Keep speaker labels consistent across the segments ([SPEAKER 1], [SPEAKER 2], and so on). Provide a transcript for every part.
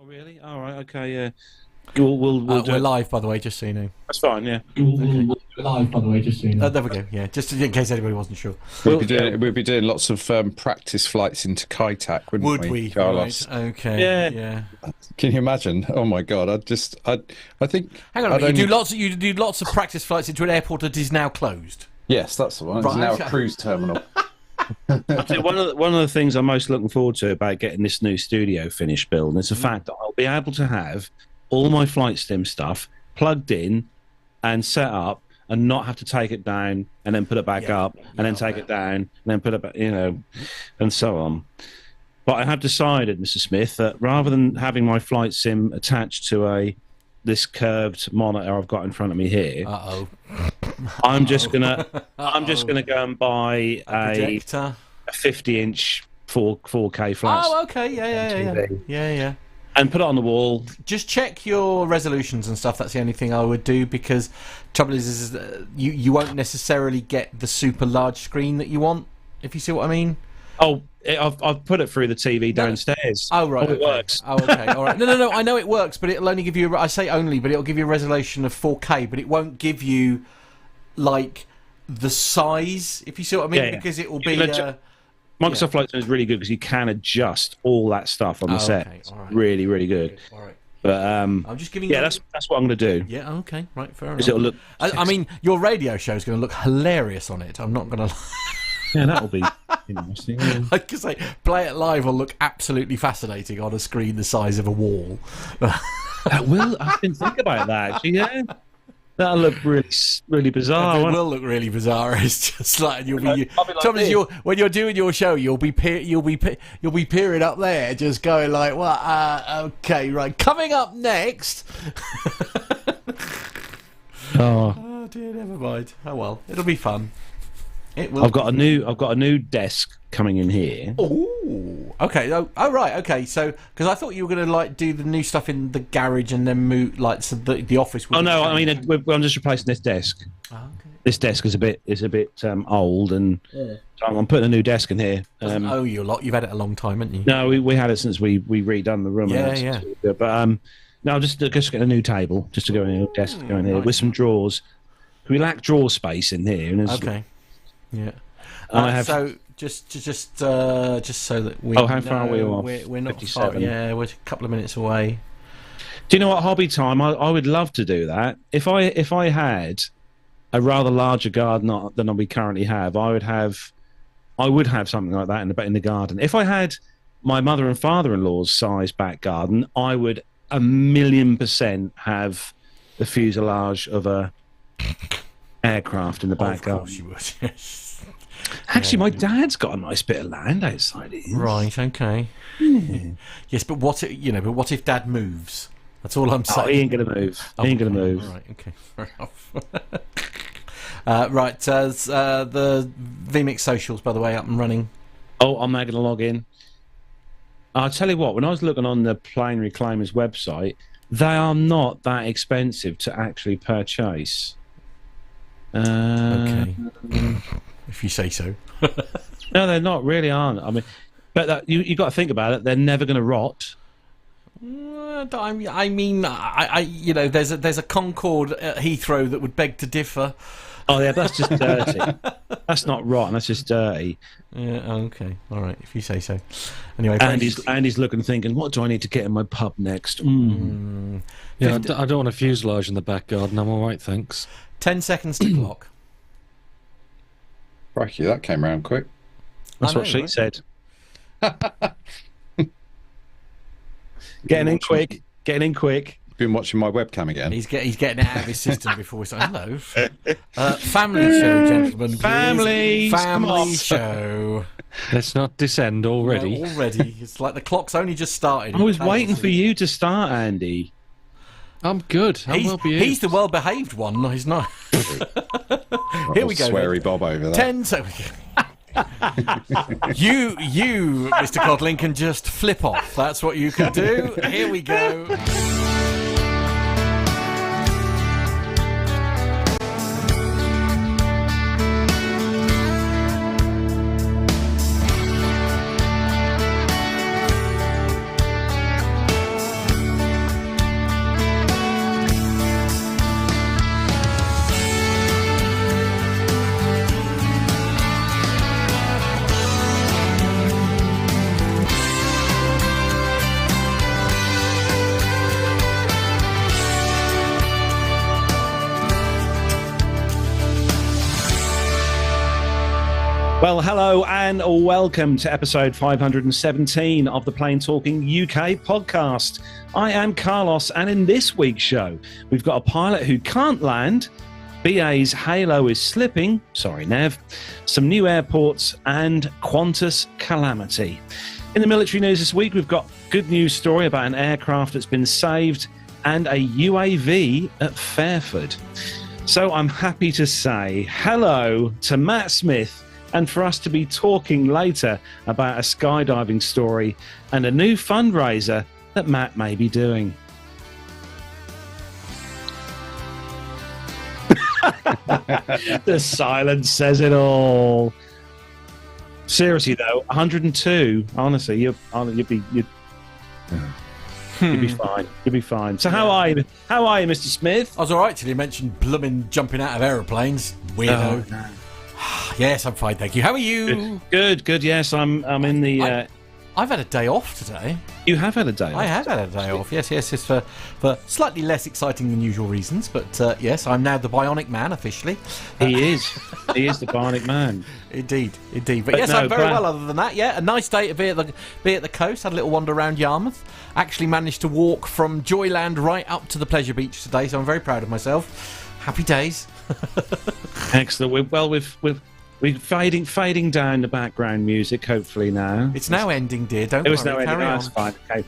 [SPEAKER 1] Oh, really? All right. Okay. Yeah. We'll
[SPEAKER 2] We're live, by the way, just so you know.
[SPEAKER 1] That's fine. Yeah.
[SPEAKER 2] Okay. Live, by the way, just so you know. There we go. Yeah, just in case anybody wasn't sure.
[SPEAKER 3] We'd be doing lots of practice flights into Kaitak, wouldn't we?
[SPEAKER 2] Would we?
[SPEAKER 3] Carlos?
[SPEAKER 2] Right. Okay. Yeah.
[SPEAKER 3] Can you imagine? Oh my God! I think.
[SPEAKER 2] Hang on a minute. You do lots of practice flights into an airport that is now closed.
[SPEAKER 3] Yes, that's the one. It's now a cruise terminal.
[SPEAKER 1] One of the things I'm most looking forward to about getting this new studio finished, Bill, is the fact that I'll be able to have all my flight sim stuff plugged in and set up, and not have to take it down and then put it back up, and then take it down and then put it back, and so on. But I have decided, Mr. Smith, that rather than having my flight sim attached to this curved monitor I've got in front of me here, I'm just gonna go and buy a 50-inch 4K flat.
[SPEAKER 2] Oh, okay, yeah.
[SPEAKER 1] And put it on the wall.
[SPEAKER 2] Just check your resolutions and stuff. That's the only thing I would do, because trouble is you won't necessarily get the super large screen that you want, if you see what I mean.
[SPEAKER 1] Oh, I've put it through the TV downstairs.
[SPEAKER 2] Oh, right.
[SPEAKER 1] It works.
[SPEAKER 2] Oh, okay. All right. No. I know it works, but it'll only give you. I say only, but it'll give you a resolution of 4K, but it won't give you like the size, if you see what I mean, because it will be.
[SPEAKER 1] Microsoft Flight Sim is really good because you can adjust all that stuff on the set.
[SPEAKER 2] Okay.
[SPEAKER 1] It's really, really good.
[SPEAKER 2] All right.
[SPEAKER 1] But
[SPEAKER 2] I'm just giving.
[SPEAKER 1] that's what I'm going to do.
[SPEAKER 2] Yeah. Okay. Right. Fair enough.
[SPEAKER 1] Because it'll look.
[SPEAKER 2] I mean, your radio show is going to look hilarious on it. I'm not going to.
[SPEAKER 1] Yeah, that'll be interesting.
[SPEAKER 2] I could say Play It Live will look absolutely fascinating on a screen the size of a wall.
[SPEAKER 1] That will. I didn't think about that. Actually, yeah. That'll look really, really bizarre.
[SPEAKER 2] It will look really bizarre. It's just like when you're doing your show, you'll be peering up there, just going like, "Well, okay, right, coming up next." Oh dear, never mind. Oh well, it'll be fun. It will.
[SPEAKER 1] I've got a new desk coming in here.
[SPEAKER 2] Oh, okay. Oh, right. Okay. So, because I thought you were going to like do the new stuff in the garage and then move like so the office.
[SPEAKER 1] Oh no! I mean, I'm just replacing this desk.
[SPEAKER 2] Oh, okay.
[SPEAKER 1] This desk is a bit old, and so I'm putting a new desk in here.
[SPEAKER 2] Oh, you a lot. You've had it a long time, haven't you?
[SPEAKER 1] No, we had it since we redone the room.
[SPEAKER 2] Yeah.
[SPEAKER 1] But no, just get a new table, just to go in a new desk to go in here with some drawers. We lack drawer space in here. And
[SPEAKER 2] okay. Yeah.
[SPEAKER 1] And I have.
[SPEAKER 2] So just so that we.
[SPEAKER 1] Oh, how far are we off?
[SPEAKER 2] We're not far. Yeah, we're a couple of minutes away.
[SPEAKER 1] Do you know what, hobby time? I would love to do that. If I had a rather larger garden than we currently have, I would have something like that in the garden. If I had my mother and father-in-law's size back garden, I would 1,000,000% have the fuselage of a aircraft in the back garden.
[SPEAKER 2] Of course you would. Yes.
[SPEAKER 1] Actually, my dad's got a nice bit of land outside here.
[SPEAKER 2] Right. Okay.
[SPEAKER 1] Yeah.
[SPEAKER 2] Yes, but what if Dad moves? That's all I'm saying.
[SPEAKER 1] Oh, he ain't gonna move. He ain't gonna move.
[SPEAKER 2] Right. Okay. Fair enough. Right. The vMix socials, by the way, up and running.
[SPEAKER 1] Oh, I'm now gonna log in. I'll tell you what. When I was looking on the Plane Reclaimers website, they are not that expensive to actually purchase.
[SPEAKER 2] Okay. If you say so.
[SPEAKER 1] No, they're not. Really aren't. I mean, but you got to think about it. They're never going to rot.
[SPEAKER 2] I mean, there's a Concorde at Heathrow that would beg to differ.
[SPEAKER 1] Oh yeah, that's just dirty. That's not rotten. That's just dirty.
[SPEAKER 2] Yeah. Okay. All right. If you say so. Anyway,
[SPEAKER 1] Andy's looking, thinking, what do I need to get in my pub next?
[SPEAKER 4] Yeah, I don't want a fuselage in the back garden. I'm all right, thanks.
[SPEAKER 2] 10 seconds to clock.
[SPEAKER 3] Crikey, that came round quick.
[SPEAKER 1] That's what she said. Getting in quick.
[SPEAKER 3] Been watching my webcam again.
[SPEAKER 2] He's getting it out of his system before we start. Hello. Family show, gentlemen.
[SPEAKER 1] Family
[SPEAKER 2] show.
[SPEAKER 4] Let's not descend already.
[SPEAKER 2] No, already. It's like the clock's only just started.
[SPEAKER 1] I was waiting for you to start, Andy.
[SPEAKER 4] I'm good.
[SPEAKER 2] He's the well-behaved one. No, he's not. Here we go.
[SPEAKER 3] Sweary Bob over there.
[SPEAKER 2] 10 seconds. You, Mr. Codling, can just flip off. That's what you can do. Here we go.
[SPEAKER 1] Well, hello and welcome to episode 517 of the Plain Talking UK podcast. I am Carlos, and in this week's show, we've got a pilot who can't land, BA's halo is slipping, sorry Nev, some new airports, and Qantas calamity. In the military news this week, we've got a good news story about an aircraft that's been saved and a UAV at Fairford. So I'm happy to say hello to Matt Smith, and for us to be talking later about a skydiving story and a new fundraiser that Matt may be doing. The silence says it all. Seriously though, 102. Honestly, you'd be fine. You'd be fine. So how are you, Mr. Smith?
[SPEAKER 2] I was all right till you mentioned blooming jumping out of aeroplanes. Weirdo.
[SPEAKER 1] Oh, no.
[SPEAKER 2] Yes, I'm fine, thank you. How are you?
[SPEAKER 1] Good. Yes, I'm in the.
[SPEAKER 2] I've had a day off today.
[SPEAKER 1] You have had a day off?
[SPEAKER 2] I have had a day off. Yes. It's for slightly less exciting than usual reasons, but yes, I'm now the Bionic Man officially.
[SPEAKER 1] He is the Bionic Man.
[SPEAKER 2] Indeed. But yes, no, I'm very well. Other than that, yeah, a nice day to be at the coast. Had a little wander around Yarmouth. Actually managed to walk from Joyland right up to the Pleasure Beach today, so I'm very proud of myself. Happy days.
[SPEAKER 1] Excellent. We're fading down the background music. Hopefully now
[SPEAKER 2] it's now ending, dear. Don't
[SPEAKER 1] it was
[SPEAKER 2] worry.
[SPEAKER 1] no ending.
[SPEAKER 2] Carry on.
[SPEAKER 1] That's fine. Okay.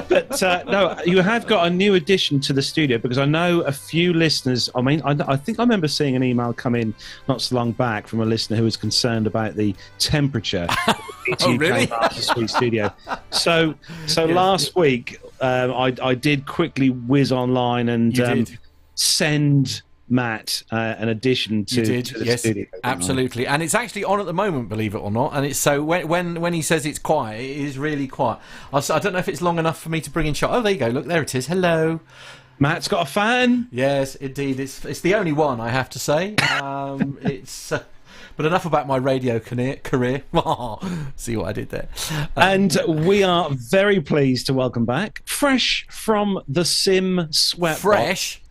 [SPEAKER 1] But no, you have got a new addition to the studio, because I know a few listeners. I mean, I think I remember seeing an email come in not so long back from a listener who was concerned about the temperature of the
[SPEAKER 2] Oh, really?
[SPEAKER 1] Master Suite studio. So last week I did quickly whiz online and send Matt an addition to the studio.
[SPEAKER 2] Absolutely, and it's actually on at the moment, believe it or not. And it's so when he says it's quiet, it is really quiet. I don't know if it's long enough for me to bring in shot. Oh, there you go. Look, there it is. Hello.
[SPEAKER 1] Matt's got a fan.
[SPEAKER 2] Yes, indeed. It's the only one, I have to say. It's. But enough about my radio career. See what I did there.
[SPEAKER 1] And we are very pleased to welcome back, fresh from the Sim Sweat.
[SPEAKER 2] Fresh.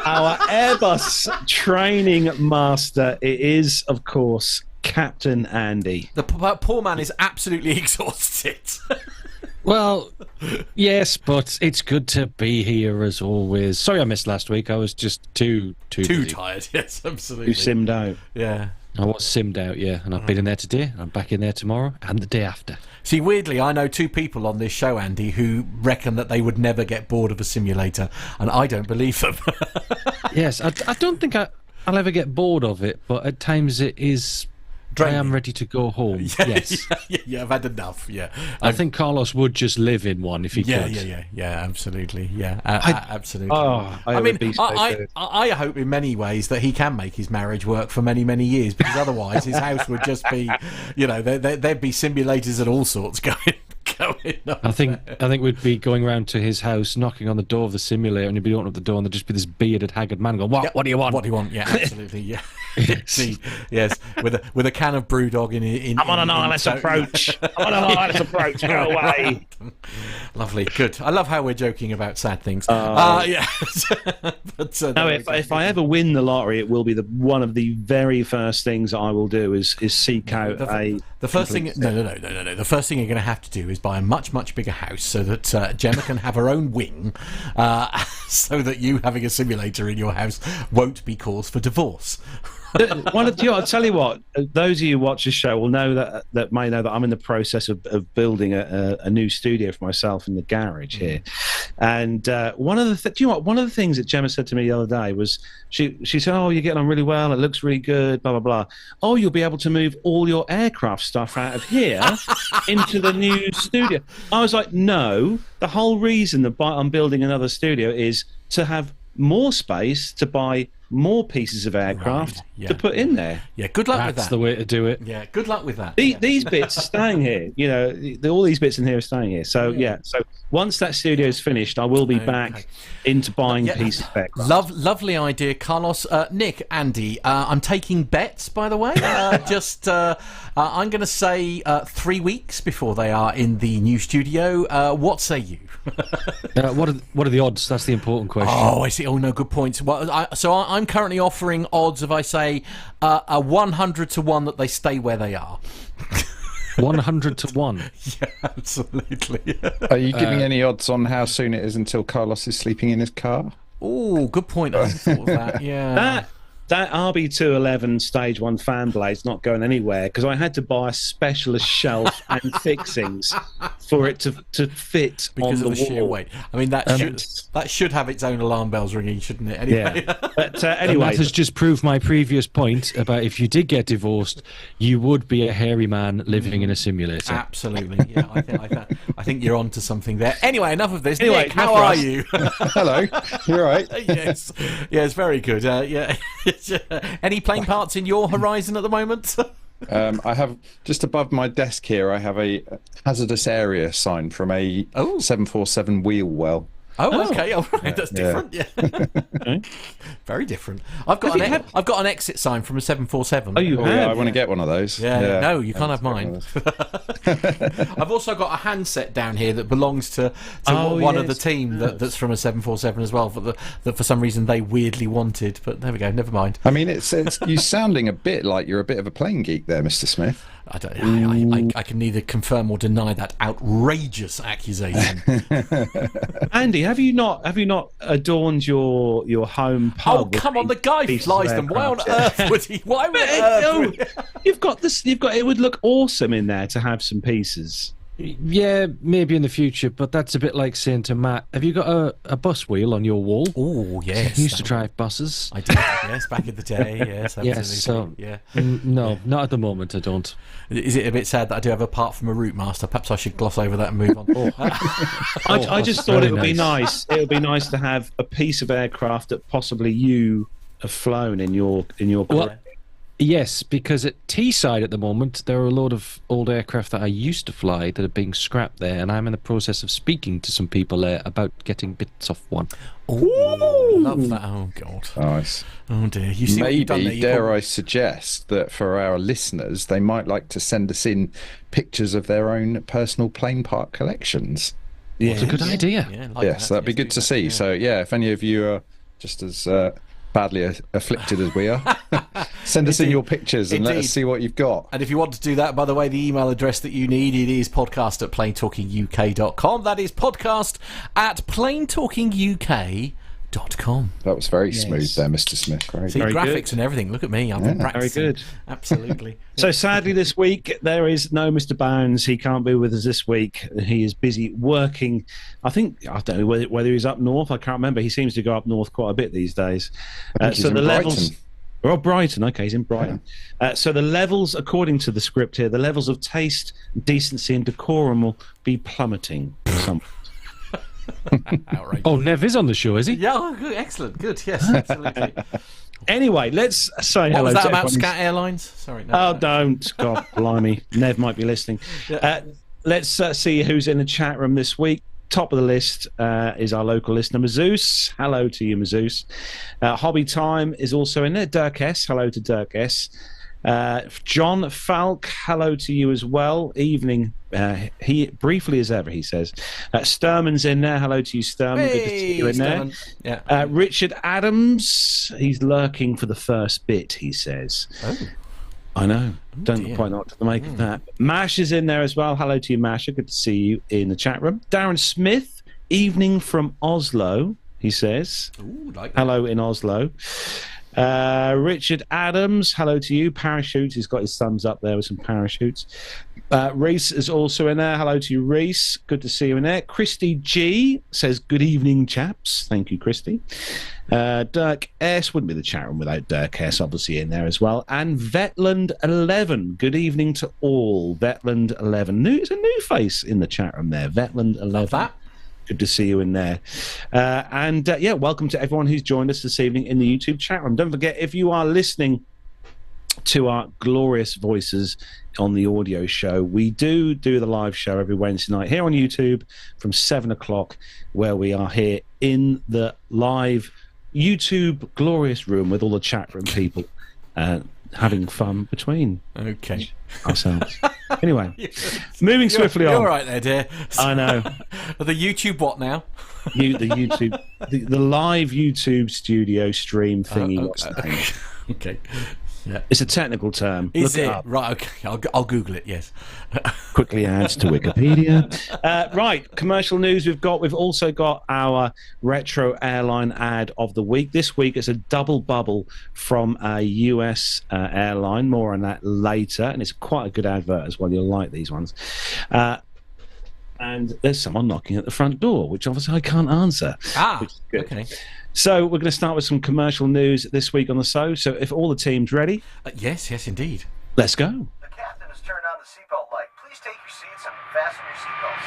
[SPEAKER 1] Our Airbus training master. It is, of course, Captain Andy.
[SPEAKER 2] The poor man is absolutely exhausted.
[SPEAKER 4] Well, yes, but it's good to be here as always. Sorry I missed last week. I was just too
[SPEAKER 2] tired. Yes, absolutely.
[SPEAKER 1] You simmed out.
[SPEAKER 2] Yeah.
[SPEAKER 4] I was simmed out, yeah, and I've been in there today. I'm back in there tomorrow and the day after.
[SPEAKER 2] See, weirdly, I know two people on this show, Andy, who reckon that they would never get bored of a simulator, and I don't believe them.
[SPEAKER 4] Yes, I don't think I'll ever get bored of it, but at times it is. Draining. I am ready to go home. Yes.
[SPEAKER 2] Yeah, I've had enough. Yeah,
[SPEAKER 4] I think Carlos would just live in one if he could.
[SPEAKER 2] Yeah, absolutely. Yeah, absolutely.
[SPEAKER 1] I
[SPEAKER 2] hope in many ways that he can make his marriage work for many, many years, because otherwise his house would just be, there'd be simulators and all sorts going on.
[SPEAKER 4] I think we'd be going round to his house, knocking on the door of the simulator, and he'd be opening up the door, and there'd just be this bearded, haggard man going, "What? What do you want?
[SPEAKER 2] What do you want?" Yeah, absolutely. Yeah. Yes, with a can of BrewDog in.
[SPEAKER 1] I'm on an island approach. Go away.
[SPEAKER 2] Lovely, good. I love how we're joking about sad things. Yeah. But,
[SPEAKER 1] no, if I ever win the lottery, it will be one of the very first things I will do is seek out
[SPEAKER 2] the first thing. No. The first thing you're going to have to do is buy a much bigger house so that Gemma can have her own wing, so that you having a simulator in your house won't be cause for divorce.
[SPEAKER 1] I'll tell you what. Those of you who watch the show will know that may know that I'm in the process of building a new studio for myself in the garage here. And one of the things that Gemma said to me the other day was she said, "Oh, you're getting on really well. It looks really good. Blah blah blah. Oh, you'll be able to move all your aircraft stuff out of here into the new studio." I was like, "No. The whole reason that I'm building another studio is to have more space to buy more pieces of aircraft to put in there."
[SPEAKER 2] Yeah, good luck with that.
[SPEAKER 4] That's the way to do it.
[SPEAKER 2] Yeah, good luck with that.
[SPEAKER 1] These bits are staying here. All these bits in here are staying here. So so once that studio is finished, I will be back into buying pieces of aircraft.
[SPEAKER 2] Lovely idea, Carlos. Nick, Andy, I'm taking bets, by the way. I'm going to say 3 weeks before they are in the new studio. What say you?
[SPEAKER 4] What are the odds? That's the important question.
[SPEAKER 2] Oh, I see. Oh, no, good points. Well, I'm currently offering odds of, I say, a 100 to 1 that they stay where they are.
[SPEAKER 4] 100 to 1.
[SPEAKER 2] Yeah, absolutely.
[SPEAKER 3] Are you giving any odds on how soon it is until Carlos is sleeping in his car?
[SPEAKER 2] Oh, good point. I hadn't thought of that. Yeah.
[SPEAKER 1] That RB211 Stage 1 fan blade's not going anywhere because I had to buy a specialist shelf and fixings for it to fit
[SPEAKER 2] because
[SPEAKER 1] on
[SPEAKER 2] of
[SPEAKER 1] the
[SPEAKER 2] the sheer
[SPEAKER 1] wall.
[SPEAKER 2] weight. I mean, that should have its own alarm bells ringing, shouldn't it? Anyway.
[SPEAKER 1] Yeah. But
[SPEAKER 4] And
[SPEAKER 1] anyway,
[SPEAKER 4] that has just proved my previous point about if you did get divorced, you would be a hairy man living in a simulator.
[SPEAKER 2] Absolutely. Yeah, I think you're onto something there. Anyway, enough of this.
[SPEAKER 1] Anyway,
[SPEAKER 2] Nick, how are you?
[SPEAKER 3] Hello, you're right.
[SPEAKER 2] Yes, very good. Yeah. Any plane parts in your horizon at the moment?
[SPEAKER 3] I have just above my desk here. I have a hazardous area sign from a 747 wheel well.
[SPEAKER 2] Oh, okay. All right. That's different. Yeah. Very different. I've got an exit sign from a 747.
[SPEAKER 1] Oh, you have?
[SPEAKER 3] Yeah, I want to get one of those.
[SPEAKER 2] Yeah. No, you can't have mine. I've also got a handset down here that belongs to one of the team that's from a 747 as well. That for some reason they weirdly wanted. But there we go. Never mind.
[SPEAKER 3] I mean, it's you sounding a bit like you're a bit of a plane geek there, Mr. Smith.
[SPEAKER 2] I can neither confirm or deny that outrageous accusation.
[SPEAKER 1] Andy, have you not adorned your home pub?
[SPEAKER 2] Oh, come on! The guy flies them. Why on earth would he? Why on earth?
[SPEAKER 1] You've got this. It would look awesome in there to have some pieces.
[SPEAKER 4] Yeah, maybe in the future, but that's a bit like saying to Matt, have you got a bus wheel on your wall?
[SPEAKER 2] Oh, yes.
[SPEAKER 4] You used to drive buses.
[SPEAKER 2] I did, yes, back in the day, yes, absolutely.
[SPEAKER 4] Yes, so, no, not at the moment, I don't.
[SPEAKER 2] Is it a bit sad that I do have a part from a route master? Perhaps I should gloss over that and move on.
[SPEAKER 1] I just thought it would be nice. It would be nice to have a piece of aircraft that possibly you have flown in your career.
[SPEAKER 4] Yes, because at Teesside at the moment, there are a lot of old aircraft that I used to fly that are being scrapped there, and I'm in the process of speaking to some people there about getting bits off one.
[SPEAKER 2] Oh, love that. Oh, God.
[SPEAKER 3] Nice.
[SPEAKER 2] Oh, dear. You see
[SPEAKER 3] Maybe,
[SPEAKER 2] what you've done there?
[SPEAKER 3] dare I suggest that for our listeners, they might like to send us in pictures of their own personal plane part collections.
[SPEAKER 4] Yeah, it's a good idea.
[SPEAKER 2] Yeah,
[SPEAKER 3] Yes, that'd be good to see. Yeah. So, yeah, if any of you are just as badly afflicted as we are, send us in your pictures and let us see what you've got.
[SPEAKER 2] And if you want to do that, by the way, the email address that you need, it is podcast@planetalkinguk.com. That is podcast@planetalkinguk.com.
[SPEAKER 3] That was very smooth there, Mr. Smith. Great.
[SPEAKER 2] See,
[SPEAKER 1] very
[SPEAKER 2] graphics
[SPEAKER 1] good.
[SPEAKER 2] And everything. Look at me. I've been practicing.
[SPEAKER 1] Very good.
[SPEAKER 2] Absolutely.
[SPEAKER 1] So sadly this week there is no Mr. Bounds. He can't be with us this week. He is busy working. I don't know whether he's up north. I can't remember. He seems to go up north quite a bit these days.
[SPEAKER 3] I think he's in Brighton.
[SPEAKER 1] Oh, Brighton. Okay, he's in Brighton. Yeah. So the levels, according to the script here, the levels of taste, decency and decorum will be plummeting.
[SPEAKER 2] Outrageous.
[SPEAKER 4] Oh, Nev is on the show, is he?
[SPEAKER 2] Yeah, good, excellent. Good, yes, absolutely.
[SPEAKER 1] Anyway, let's say
[SPEAKER 2] What
[SPEAKER 1] hello
[SPEAKER 2] was that
[SPEAKER 1] to
[SPEAKER 2] about
[SPEAKER 1] everyone.
[SPEAKER 2] Scat Airlines? Sorry. No,
[SPEAKER 1] Oh, don't. God, blimey. Nev might be listening. Let's see who's in the chat room this week. Top of the list is our local listener, Mazoos. Hello to you, Mazoos. Hobby Time is also in there. Dirk S. Hello to Dirk S. John Falk, hello to you as well. Evening. He briefly as ever, he says. Sturman's in there. Hello to you, Sturman.
[SPEAKER 2] Hey,
[SPEAKER 1] good to see you in
[SPEAKER 2] Sturman.
[SPEAKER 1] there.
[SPEAKER 2] Yeah.
[SPEAKER 1] Richard Adams, he's lurking for the first bit, he says.
[SPEAKER 2] Oh.
[SPEAKER 1] I know. Don't
[SPEAKER 2] dear.
[SPEAKER 1] quite know what to make of that. Mash is in there as well. Hello to you, Masha. Good to see you in the chat room. Darren Smith, evening from Oslo, he says.
[SPEAKER 2] Ooh, like that.
[SPEAKER 1] Hello in Oslo. Richard Adams, hello to you. Parachutes, he's got his thumbs up there with some parachutes. Reese is also in there. Hello to you, Reese. Good to see you in there. Christy G says, good evening, chaps. Thank you, Christy. Dirk S, wouldn't be the chat room without Dirk S, obviously in there as well. And Vetland 11, good evening to all. Vetland 11, it's a new face in the chat room there. Vetland 11.
[SPEAKER 2] Love that.
[SPEAKER 1] Good to see you in there. Welcome to everyone who's joined us this evening in the YouTube chat room. Don't forget, if you are listening to our glorious voices on the audio show, we do the live show every Wednesday night here on YouTube from 7 o'clock, where we are here in the live YouTube glorious room with all the chat room people having fun between ourselves. Anyway, moving swiftly on.
[SPEAKER 2] You're all right there, dear.
[SPEAKER 1] I know.
[SPEAKER 2] The YouTube what now?
[SPEAKER 1] The YouTube, the live YouTube studio stream thingy.
[SPEAKER 2] Okay. Yeah.
[SPEAKER 1] It's a technical term.
[SPEAKER 2] Is it? Right, okay. I'll Google it, yes.
[SPEAKER 1] Quickly adds to Wikipedia. Right, commercial news we've also got our retro airline ad of the week. This week it's a double bubble from a US airline. More on that later. And it's quite a good advert as well. You'll like these ones. And there's someone knocking at the front door, which obviously I can't answer.
[SPEAKER 2] Okay.
[SPEAKER 1] So we're going to start with some commercial news this week on the show. So if all the team's ready.
[SPEAKER 2] Yes, indeed.
[SPEAKER 1] Let's go.
[SPEAKER 5] The captain has turned on the seatbelt light. Please take your seats and fasten your seatbelts.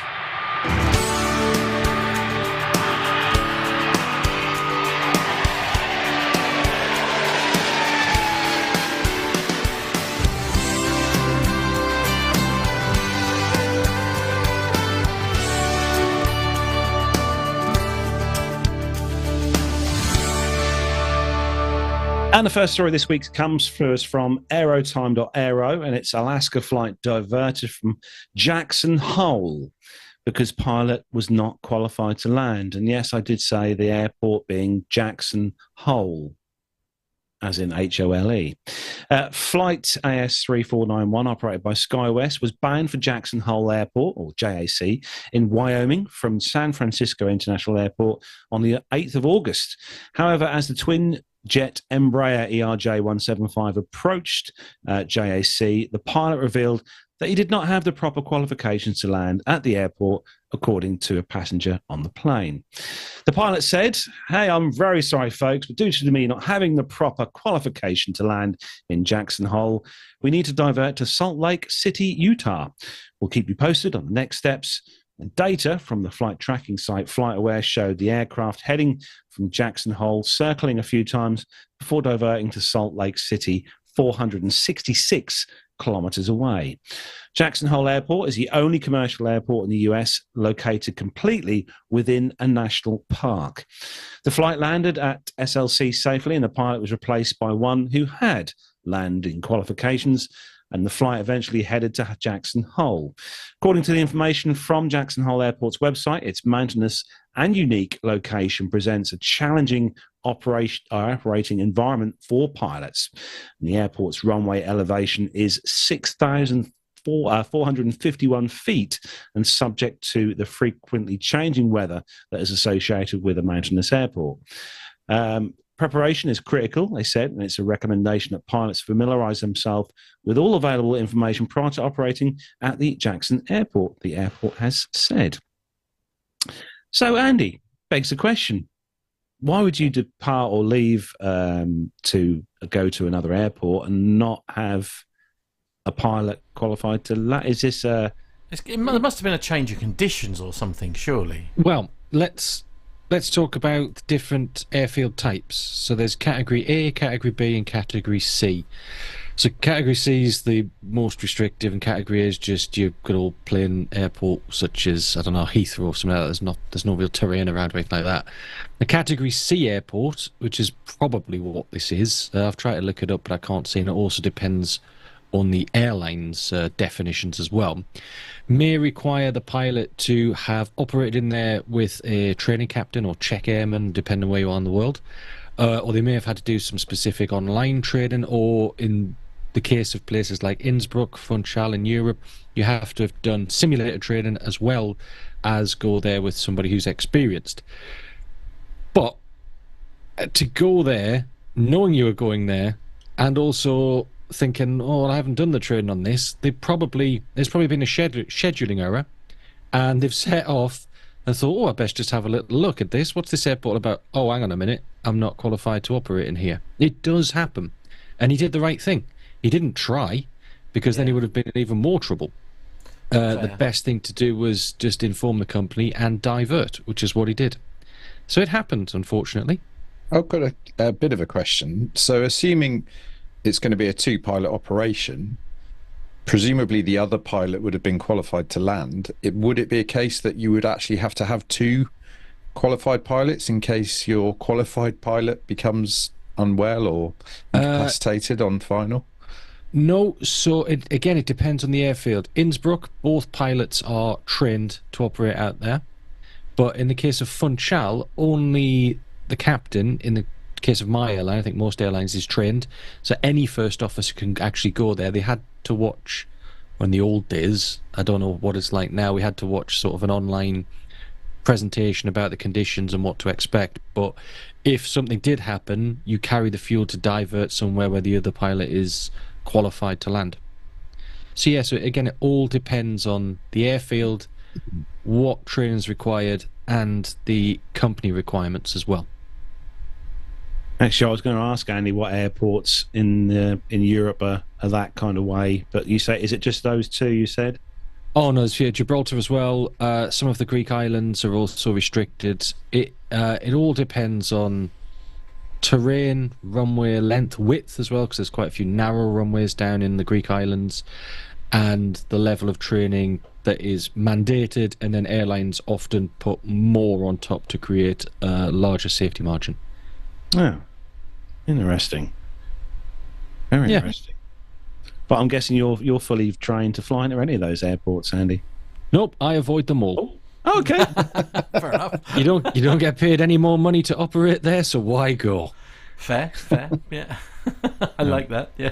[SPEAKER 1] And the first story this week comes to us from aerotime.aero, and it's Alaska flight diverted from Jackson Hole because pilot was not qualified to land. And yes, I did say the airport being Jackson Hole, as in Hole. Flight AS3491, operated by SkyWest, was bound for Jackson Hole Airport, or JAC, in Wyoming from San Francisco International Airport on the 8th of August. However, as the twin jet Embraer ERJ-175 approached JAC, the pilot revealed that he did not have the proper qualifications to land at the airport, according to a passenger on the plane. The pilot said, "Hey, I'm very sorry, folks, but due to me not having the proper qualification to land in Jackson Hole, we need to divert to Salt Lake City, Utah. We'll keep you posted on the next steps." And data from the flight tracking site FlightAware showed the aircraft heading from Jackson Hole, circling a few times before diverting to Salt Lake City, 466 kilometers away. Jackson Hole Airport is the only commercial airport in the US located completely within a national park. The flight landed at SLC safely, and the pilot was replaced by one who had landing qualifications, and the flight eventually headed to Jackson Hole. According to the information from Jackson Hole Airport's website, its mountainous and unique location presents a challenging operating environment for pilots. And the airport's runway elevation is 6,451 feet and subject to the frequently changing weather that is associated with a mountainous airport. Preparation is critical, they said, and it's a recommendation that pilots familiarize themselves with all available information prior to operating at the Jackson Airport, the airport has said. So, Andy, begs the question, why would you depart or leave to go to another airport and not have a pilot qualified to land? Is this
[SPEAKER 2] there must have been a change of conditions or something, surely.
[SPEAKER 4] Well, let's talk about different airfield types. So there's Category A, Category B, and Category C. So Category C is the most restrictive, and Category A is just your good old plain airport, such as, I don't know, Heathrow or something like that. There's no real terrain around or anything like that. The Category C airport, which is probably what this is, I've tried to look it up, but I can't see, and it also depends on the airline's definitions as well, may require the pilot to have operated in there with a training captain or check airman, depending on where you are in the world, or they may have had to do some specific online training, or in the case of places like Innsbruck, Funchal in Europe, you have to have done simulator training as well as go there with somebody who's experienced. But to go there, knowing you were going there, and also thinking, oh, I haven't done the training on this, there's probably been a scheduling error, and they've set off and thought, oh, I best just have a little look at this. What's this airport about? Oh, hang on a minute, I'm not qualified to operate in here. It does happen, and he did the right thing. He didn't try, because then he would have been in even more trouble. The best thing to do was just inform the company and divert, which is what he did. So it happened, unfortunately.
[SPEAKER 3] I've got a bit of a question. So assuming it's going to be a two-pilot operation, presumably the other pilot would have been qualified to land. Would it be a case that you would actually have to have two qualified pilots in case your qualified pilot becomes unwell or incapacitated on final?
[SPEAKER 4] No, so it depends on the airfield. Innsbruck, both pilots are trained to operate out there. But in the case of Funchal, only the captain, in the case of my airline, I think most airlines, is trained. So any first officer can actually go there. They had to watch, in the old days, I don't know what it's like now, we had to watch sort of an online presentation about the conditions and what to expect. But if something did happen, you carry the fuel to divert somewhere where the other pilot is qualified to land. So yeah, so again, it all depends on the airfield, what training is required, and the company requirements as well.
[SPEAKER 1] Actually, I was going to ask Andy what airports in Europe are that kind of way, but you say, is it just those two you said?
[SPEAKER 4] Oh no, there's Gibraltar as well. Some of the Greek islands are also restricted. It all depends on terrain, runway length, width as well, because there's quite a few narrow runways down in the Greek islands, and the level of training that is mandated, and then airlines often put more on top to create a larger safety margin.
[SPEAKER 1] Oh, interesting. Very interesting. But I'm guessing you're fully trained to fly into any of those airports, Andy.
[SPEAKER 4] Nope, I avoid them all.
[SPEAKER 1] Oh, okay.
[SPEAKER 2] Fair enough.
[SPEAKER 4] You don't get paid any more money to operate there, so why go?
[SPEAKER 2] Fair, yeah. I like that, yeah.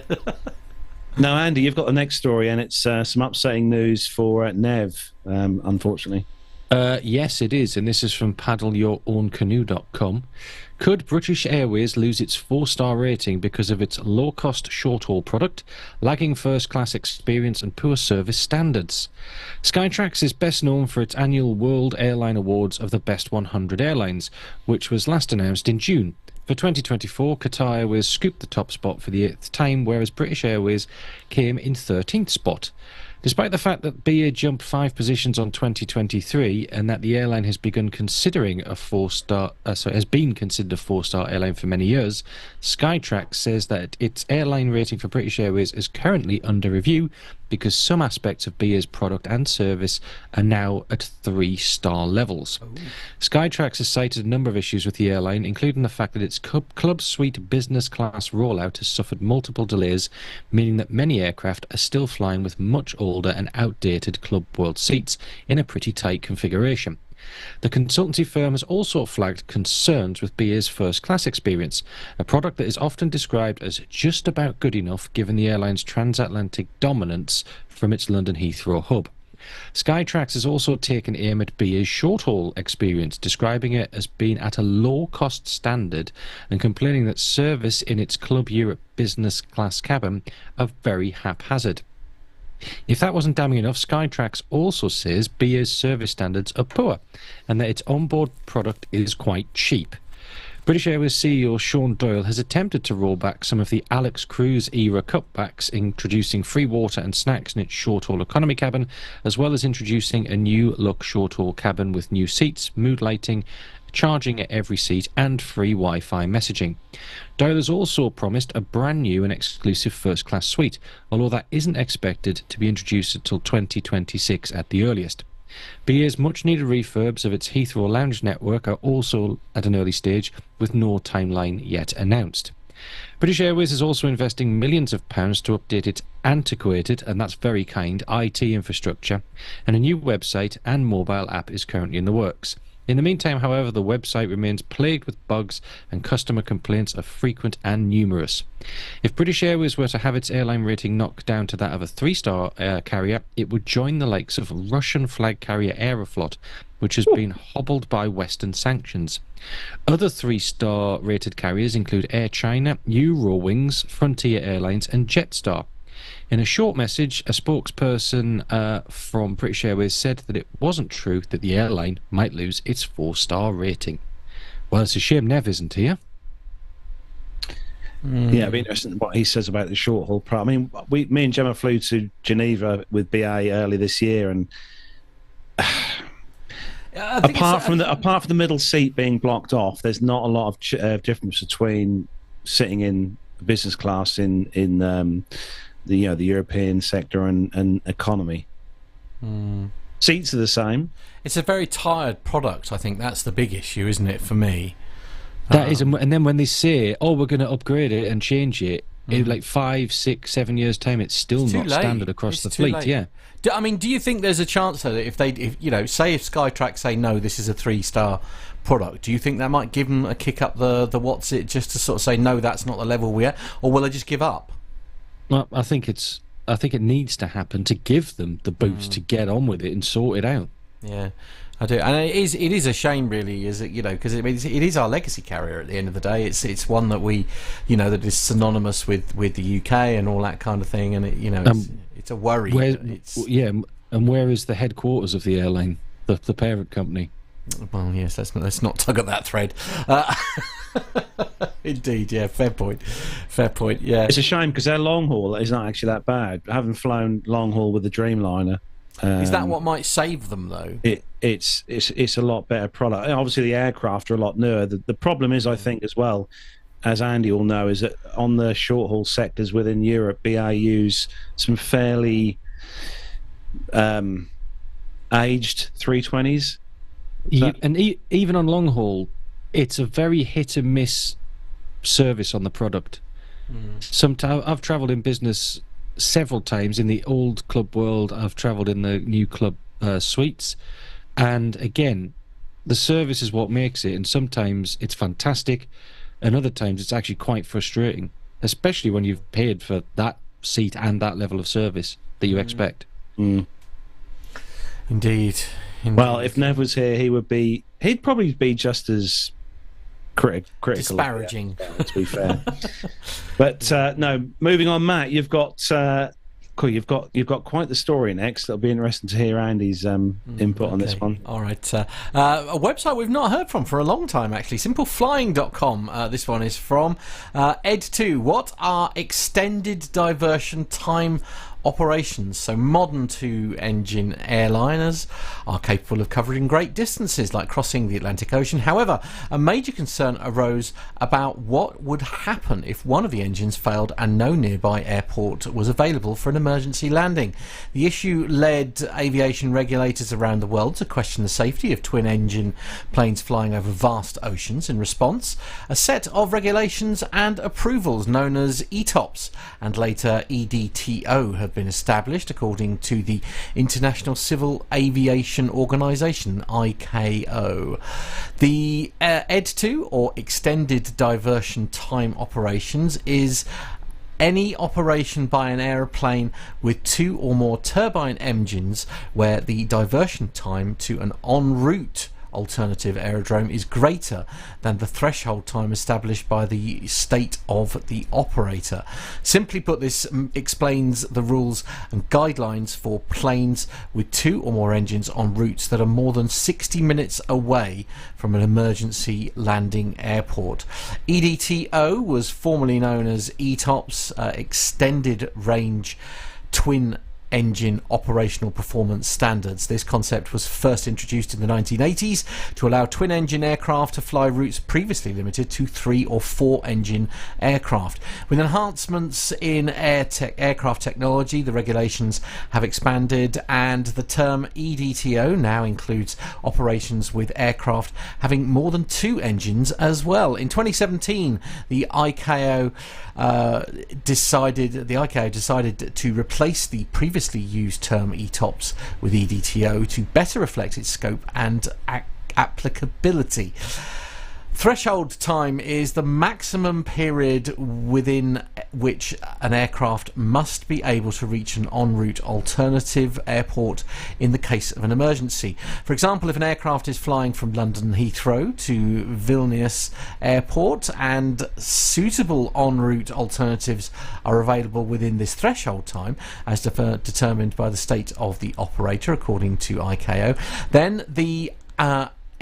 [SPEAKER 1] Now, Andy, you've got the next story, and it's some upsetting news for Nev, unfortunately.
[SPEAKER 4] Yes, it is, and this is from paddleyourown.canoe.com. Could British Airways lose its 4-star rating because of its low-cost short-haul product, lagging first-class experience and poor service standards? Skytrax is best known for its annual World Airline Awards of the Best 100 Airlines, which was last announced in June. For 2024, Qatar Airways scooped the top spot for the 8th time, whereas British Airways came in 13th spot. Despite the fact that BA jumped 5 positions on 2023 and that the airline has been considered a 4-star airline for many years, Skytrax says that its airline rating for British Airways is currently under review because some aspects of BA's product and service are now at 3-star levels. Skytrax has cited a number of issues with the airline, including the fact that its Club Suite business class rollout has suffered multiple delays, meaning that many aircraft are still flying with much older and outdated Club World seats in a pretty tight configuration. The consultancy firm has also flagged concerns with BA's first-class experience, a product that is often described as just about good enough given the airline's transatlantic dominance from its London Heathrow hub. Skytrax has also taken aim at BA's short-haul experience, describing it as being at a low-cost standard and complaining that service in its Club Europe business class cabin are very haphazard. If that wasn't damning enough, Skytrax also says BA's service standards are poor and that its onboard product is quite cheap. British Airways CEO Sean Doyle has attempted to roll back some of the Alex Cruz era cutbacks, introducing free water and snacks in its short-haul economy cabin, as well as introducing a new look short-haul cabin with new seats, mood lighting, charging at every seat, and free Wi-Fi messaging. Doyle has also promised a brand new and exclusive first-class suite, although that isn't expected to be introduced until 2026 at the earliest. BA's much-needed refurbs of its Heathrow lounge network are also at an early stage, with no timeline yet announced. British Airways is also investing millions of pounds to update its antiquated, and that's very kind, IT infrastructure, and a new website and mobile app is currently in the works. In the meantime, however, the website remains plagued with bugs and customer complaints are frequent and numerous. If British Airways were to have its airline rating knocked down to that of a 3-star carrier, it would join the likes of Russian flag carrier Aeroflot, which has been hobbled by Western sanctions. Other 3-star rated carriers include Air China, Eurowings, Frontier Airlines and Jetstar. In a short message, a spokesperson from British Airways said that it wasn't true that the airline might lose its 4-star rating. Well, it's a shame Nev isn't here.
[SPEAKER 1] Yeah, it'd be interesting what he says about the short haul. I mean, me and Gemma flew to Geneva with BA early this year, and apart from the middle seat being blocked off, there's not a lot of difference between sitting in business class in the European sector and economy. Seats are the same.
[SPEAKER 2] It's a very tired product. I think that's the big issue, isn't it, for me?
[SPEAKER 4] That is, and then when they say, "Oh, we're going to upgrade it and change it," in like 5, 6, 7 years' time, it's still not standard across the fleet. Yeah.
[SPEAKER 2] Do you think there's a chance that if Skytrax say no, this is a 3-star product, do you think that might give them a kick up the what's it, just to sort of say no, that's not the level we're at, or will they just give up?
[SPEAKER 4] Well, I think it needs to happen to give them the boost to get on with it and sort it out.
[SPEAKER 2] Yeah, I do, and it is a shame, really, is it? Because it is our legacy carrier at the end of the day. It's one that we, that is synonymous with the UK and all that kind of thing, and it's a worry.
[SPEAKER 4] And where is the headquarters of the airline, the parent company?
[SPEAKER 2] Well, yes, let's not tug at that thread. Indeed, yeah, fair point. Yeah,
[SPEAKER 1] it's a shame because their long haul is not actually that bad. Having flown long haul with the Dreamliner.
[SPEAKER 2] Is that what might save them, though?
[SPEAKER 1] It's a lot better product. Obviously, the aircraft are a lot newer. The problem is, I think, as well, as Andy will know, is that on the short haul sectors within Europe, BA use some fairly aged 320s.
[SPEAKER 4] Even on long haul, it's a very hit and miss service on the product. Sometimes I've travelled in business several times in the old club world. I've travelled in the new club suites, and again, the service is what makes it. And sometimes it's fantastic, and other times it's actually quite frustrating, especially when you've paid for that seat and that level of service that you expect.
[SPEAKER 2] Indeed.
[SPEAKER 1] Well, if Nev was here, he'd probably be just as critical,
[SPEAKER 2] disparaging,
[SPEAKER 1] to be fair. But no, moving on, Matt, you've got quite the story next. It'll be interesting to hear Andy's input on this one.
[SPEAKER 2] All right, a website we've not heard from for a long time, actually, simpleflying.com. This one is from Ed2. What are extended diversion time operations? So modern 2-engine airliners are capable of covering great distances, like crossing the Atlantic Ocean. However, a major concern arose about what would happen if one of the engines failed and no nearby airport was available for an emergency landing. The issue led aviation regulators around the world to question the safety of twin-engine planes flying over vast oceans. In response, a set of regulations and approvals known as ETOPS and later EDTO have been established, according to the International Civil Aviation Organization, ICAO. The ED2, or Extended Diversion Time Operations, is any operation by an aeroplane with 2 or more turbine engines where the diversion time to an en route alternative aerodrome is greater than the threshold time established by the state of the operator. Simply put, this explains the rules and guidelines for planes with 2 or more engines on routes that are more than 60 minutes away from an emergency landing airport. EDTO was formerly known as ETOPS, Extended Range Twin Engine Operational Performance Standards. This concept was first introduced in the 1980s to allow twin-engine aircraft to fly routes previously limited to 3 or 4 engine aircraft. With enhancements in aircraft technology, the regulations have expanded, and the term EDTO now includes operations with aircraft having more than 2 engines as well. In 2017, the ICAO decided to replace the previously used term ETOPS with EDTO to better reflect its scope and applicability. Threshold time is the maximum period within which an aircraft must be able to reach an en route alternative airport in the case of an emergency. For example, if an aircraft is flying from London Heathrow to Vilnius Airport and suitable en route alternatives are available within this threshold time, as determined by the state of the operator according to ICAO, then the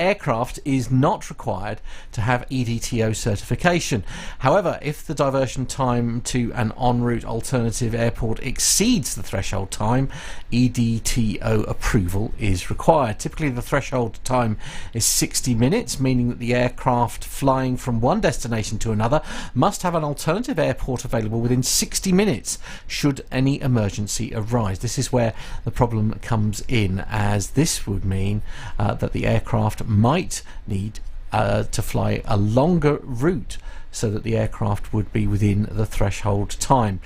[SPEAKER 2] aircraft is not required to have EDTO certification. However, if the diversion time to an en route alternative airport exceeds the threshold time, EDTO approval is required. Typically, the threshold time is 60 minutes, meaning that the aircraft flying from one destination to another must have an alternative airport available within 60 minutes should any emergency arise. This is where the problem comes in, as this would mean that the aircraft might need to fly a longer route so that the aircraft would be within the threshold time.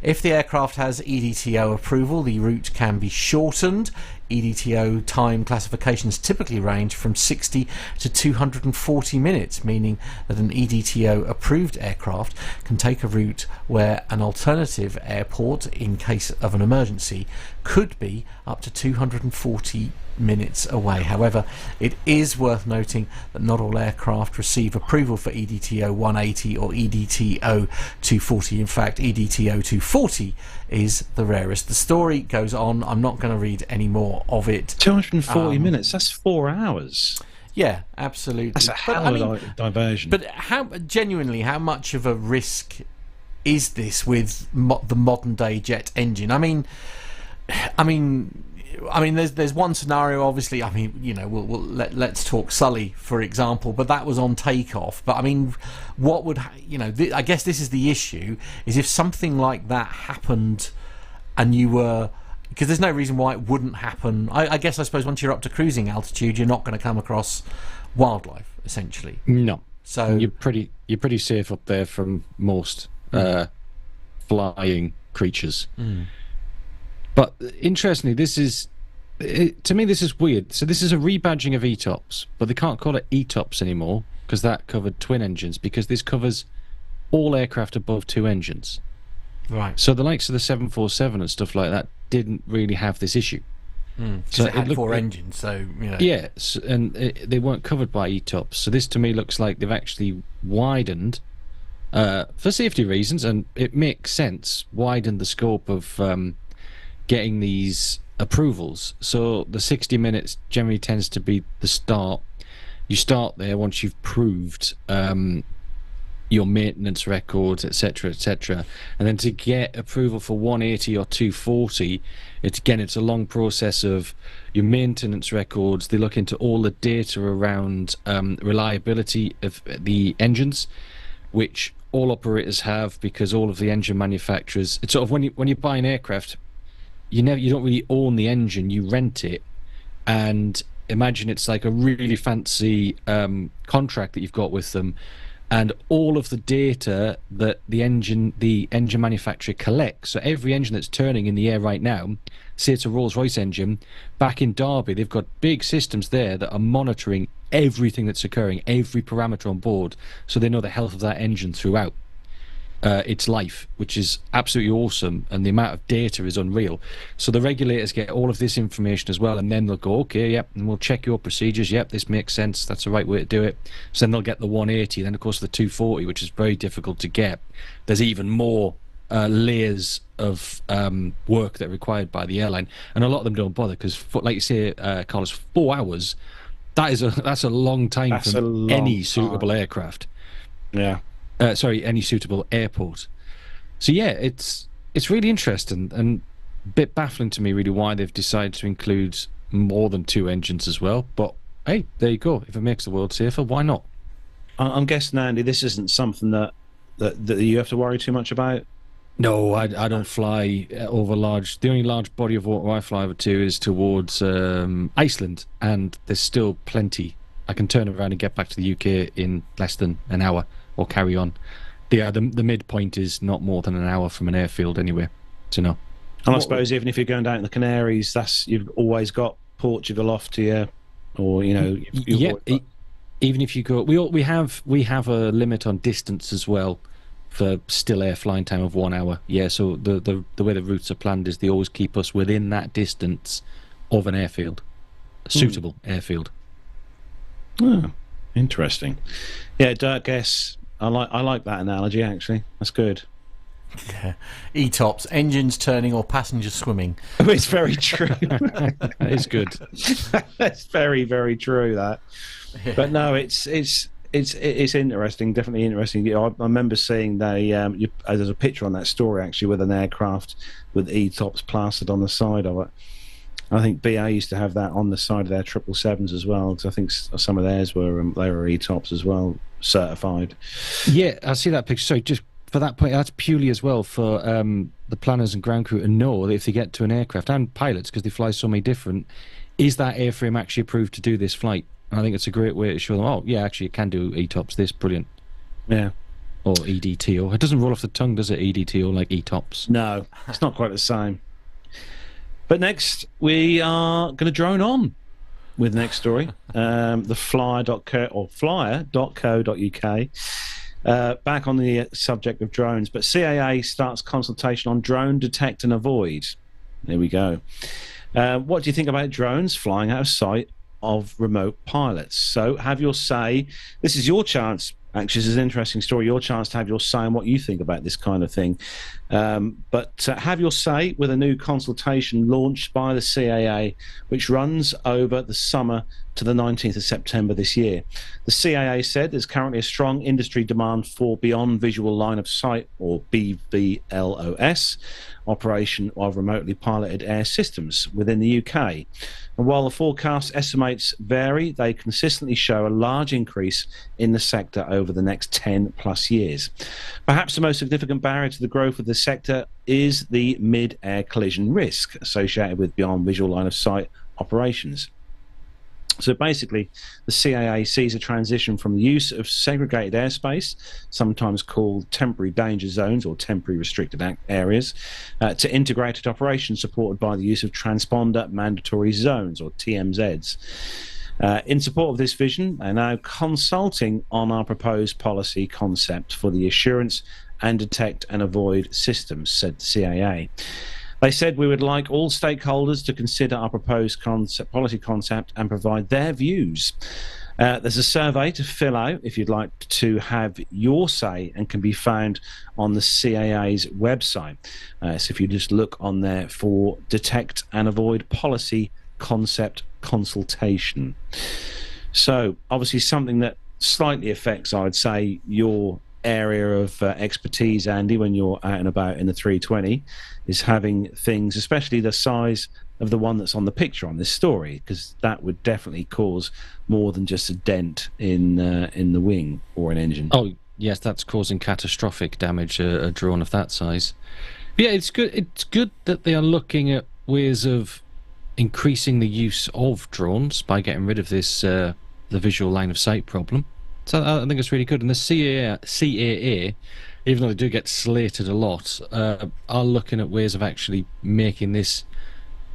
[SPEAKER 2] If the aircraft has EDTO approval, the route can be shortened. EDTO time classifications typically range from 60 to 240 minutes, meaning that an EDTO approved aircraft can take a route where an alternative airport, in case of an emergency, could be up to 240 minutes away. However, it is worth noting that not all aircraft receive approval for EDTO 180 or EDTO 240. In fact, EDTO 240 is the rarest. The story goes on. I'm not going to read any more of it.
[SPEAKER 1] 240 minutes, that's 4 hours.
[SPEAKER 2] Yeah, absolutely.
[SPEAKER 1] That's a hell of a diversion.
[SPEAKER 2] But genuinely, how much of a risk is this with the modern day jet engine? I mean, there's one scenario. Obviously, let's talk Sully, for example. But that was on takeoff. But I mean, what would I guess this is the issue: is if something like that happened, and you were, because there's no reason why it wouldn't happen. I suppose once you're up to cruising altitude, you're not going to come across wildlife, essentially.
[SPEAKER 4] No.
[SPEAKER 2] So
[SPEAKER 4] you're pretty safe up there from most flying creatures.
[SPEAKER 2] Mm.
[SPEAKER 4] But interestingly, to me this is weird. So this is a rebadging of ETOPS, but they can't call it ETOPS anymore because that covered twin engines, because this covers all aircraft above 2 engines.
[SPEAKER 2] Right.
[SPEAKER 4] So the likes of the 747 and stuff like that didn't really have this issue.
[SPEAKER 2] So it had 4 engines, so
[SPEAKER 4] Yeah, and they weren't covered by ETOPS. So this to me looks like they've actually widened, for safety reasons, and it makes sense, widened the scope of getting these approvals. So the 60 minutes generally tends to be the start. You start there once you've proved your maintenance records, etc., and then to get approval for 180 or 240, it's a long process of your maintenance records. They look into all the data around reliability of the engines, which all operators have, because all of the engine manufacturers, it's sort of when you buy an aircraft, you don't really own the engine, you rent it, and imagine it's like a really fancy contract that you've got with them, and all of the data that the engine manufacturer collects. So every engine that's turning in the air right now, say it's a Rolls-Royce engine, back in Derby they've got big systems there that are monitoring everything that's occurring, every parameter on board, so they know the health of that engine throughout its life, which is absolutely awesome, and the amount of data is unreal. So the regulators get all of this information as well, and then they'll go, okay, yep, and we'll check your procedures, yep, this makes sense, that's the right way to do it. So then they'll get the 180, then of course the 240, which is very difficult to get. There's even more layers of work that are required by the airline, and a lot of them don't bother, because like you say, Carlos, 4 hours, that's a long time from any suitable aircraft.
[SPEAKER 1] Yeah.
[SPEAKER 4] Any suitable airport. So yeah, it's really interesting and a bit baffling to me, really, why they've decided to include more than 2 engines as well. But hey, there you go. If it makes the world safer, why not?
[SPEAKER 1] I'm guessing, Andy, this isn't something that you have to worry too much about.
[SPEAKER 4] No, I don't fly over large. The only large body of water I fly over to is towards Iceland, and there's still plenty. I can turn around and get back to the UK in less than an hour, or carry on. The midpoint is not more than an hour from an airfield anyway. So no.
[SPEAKER 1] And I suppose even if you're going down to the Canaries, you've always got Portugal off to you, or
[SPEAKER 4] even if you go, we have a limit on distance as well for still air flying time of 1 hour. Yeah, so the way the routes are planned is they always keep us within that distance of an airfield, a suitable airfield.
[SPEAKER 1] Oh, interesting. Yeah, Dirk Guess. I like that analogy, actually. That's good.
[SPEAKER 2] Yeah. ETOPS, engines turning or passengers swimming.
[SPEAKER 1] It's very true.
[SPEAKER 4] It's good.
[SPEAKER 1] That's very, very true, that. Yeah. But no, it's interesting, definitely interesting. I remember seeing there's a picture on that story, actually, with an aircraft with ETOPS plastered on the side of it. I think BA used to have that on the side of their 777s as well, because I think some of theirs were ETOPS as well, certified.
[SPEAKER 4] Yeah, I see that picture. So just for that point, that's purely as well for the planners and ground crew to know that if they get to an aircraft, and pilots, because they fly so many different, is that airframe actually approved to do this flight? I think it's a great way to show them, oh, yeah, actually, it can do ETOPS this, brilliant.
[SPEAKER 1] Yeah.
[SPEAKER 4] Or EDTO. It doesn't roll off the tongue, does it, EDTO, like ETOPS?
[SPEAKER 1] No, it's not quite the same. But next, we are going to drone on with the next story. The flyer.co.uk. Back on the subject of drones, but CAA starts consultation on drone detect and avoid. There we go. What do you think about drones flying out of sight of remote pilots? So have your say. This is your chance. Actually, this is an interesting story. Your chance to have your say on what you think about this kind of thing. But have your say with a new consultation launched by the CAA, which runs over the summer to the 19th of September this year. The CAA said there's currently a strong industry demand for beyond visual line of sight, or BVLOS, operation of remotely piloted air systems within the UK. And while the forecast estimates vary, they consistently show a large increase in the sector over the next 10 plus years. Perhaps the most significant barrier to the growth of the sector is the mid-air collision risk associated with beyond visual line of sight operations. So basically, the CAA sees a transition from the use of segregated airspace, sometimes called temporary danger zones or temporary restricted areas, to integrated operations supported by the use of transponder mandatory zones, or TMZs. In support of this vision, they're now consulting on our proposed policy concept for the assurance and detect and avoid systems, said the CAA. They said we would like all stakeholders to consider our proposed policy concept and provide their views. There's a survey to fill out if you'd like to have your say, and can be found on the CAA's website. So if you just look on there for Detect and Avoid Policy Concept Consultation. So obviously something that slightly affects, I would say, your area of expertise, Andy, when you're out and about in the 320, is having things, especially the size of the one that's on the picture on this story, because that would definitely cause more than just a dent in the wing or an engine.
[SPEAKER 4] Oh yes, that's causing catastrophic damage, a drone of that size. But yeah, it's good that they are looking at ways of increasing the use of drones by getting rid of this the visual line of sight problem. So I think it's really good. And the CAA, even though they do get slated a lot, are looking at ways of actually making this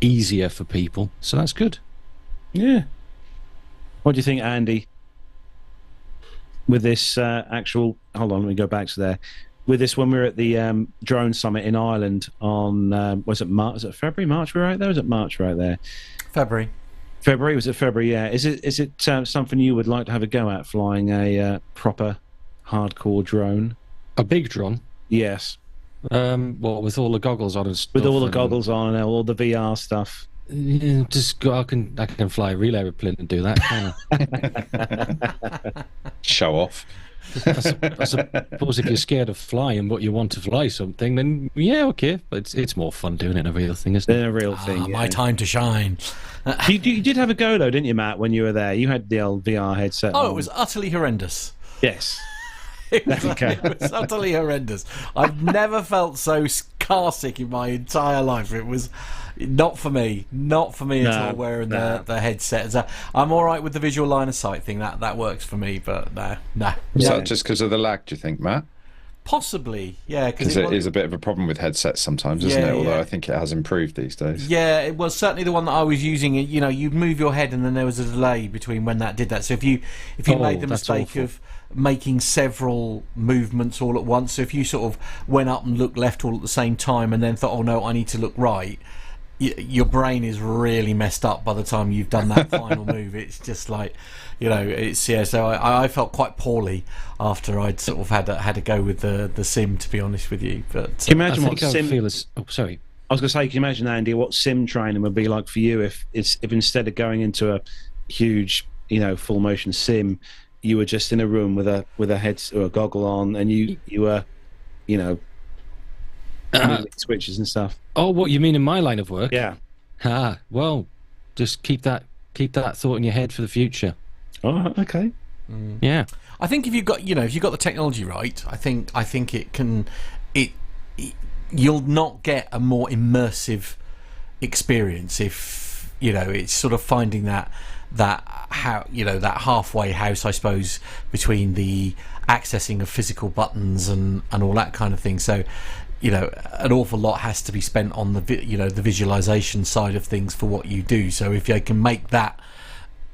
[SPEAKER 4] easier for people. So that's good.
[SPEAKER 1] Yeah. What do you think, Andy? With this actual... Hold on, let me go back to there. With this, when we were at the drone summit in Ireland on... was it March? Was it February? March we were right there? Was it March right there?
[SPEAKER 2] February.
[SPEAKER 1] Was it February? Yeah. Is it something you would like to have a go at, flying a proper hardcore drone?
[SPEAKER 4] A big drone?
[SPEAKER 1] Yes.
[SPEAKER 4] What, with all the goggles on and stuff?
[SPEAKER 1] With all the goggles on and all the VR stuff.
[SPEAKER 4] Yeah, just go. I can fly a real aeroplane and do that, can't
[SPEAKER 3] I? Show off.
[SPEAKER 4] I suppose if you're scared of flying but you want to fly something, then yeah, okay. But it's more fun doing it in a real thing, isn't it?
[SPEAKER 1] In a real thing. Yeah.
[SPEAKER 2] My time to shine.
[SPEAKER 1] You did have a go though, didn't you, Matt? When you were there, you had the old VR headset.
[SPEAKER 2] Oh, it was utterly horrendous.
[SPEAKER 1] Yes.
[SPEAKER 2] It was utterly horrendous. I've never felt so car sick in my entire life. It was not for me at all, wearing the headset. So I'm all right with the visual line of sight thing. That works for me, but no.
[SPEAKER 3] Is that just because of the lag, do you think, Matt?
[SPEAKER 2] Possibly, yeah.
[SPEAKER 3] Because it is a bit of a problem with headsets sometimes, isn't it? Although I think it has improved these days.
[SPEAKER 2] Yeah, it was certainly the one that I was using. You know, you'd move your head and then there was a delay between when that did that. So if you made the mistake of making several movements all at once, so if you sort of went up and looked left all at the same time and then thought, oh no, I need to look right, your brain is really messed up by the time you've done that final move. It's just like, you know, it's So I felt quite poorly after I'd sort of had a go with the sim, to be honest with you. But
[SPEAKER 1] can you imagine what
[SPEAKER 4] sim?
[SPEAKER 1] Sorry, I was going to say, can you imagine, Andy, what sim training would be like for you if instead of going into a huge, full motion sim, you were just in a room with a head or a goggle on, and you were, switches and stuff.
[SPEAKER 4] Oh, what you mean in my line of work?
[SPEAKER 1] Yeah.
[SPEAKER 4] Well, just keep that thought in your head for the future.
[SPEAKER 1] Oh, okay.
[SPEAKER 4] Yeah.
[SPEAKER 2] I think if you've got the technology right, I think it can you'll not get a more immersive experience if it's sort of finding that that halfway house, I suppose, between the accessing of physical buttons and all that kind of thing. So, an awful lot has to be spent on the visualization side of things for what you do. So if they can make that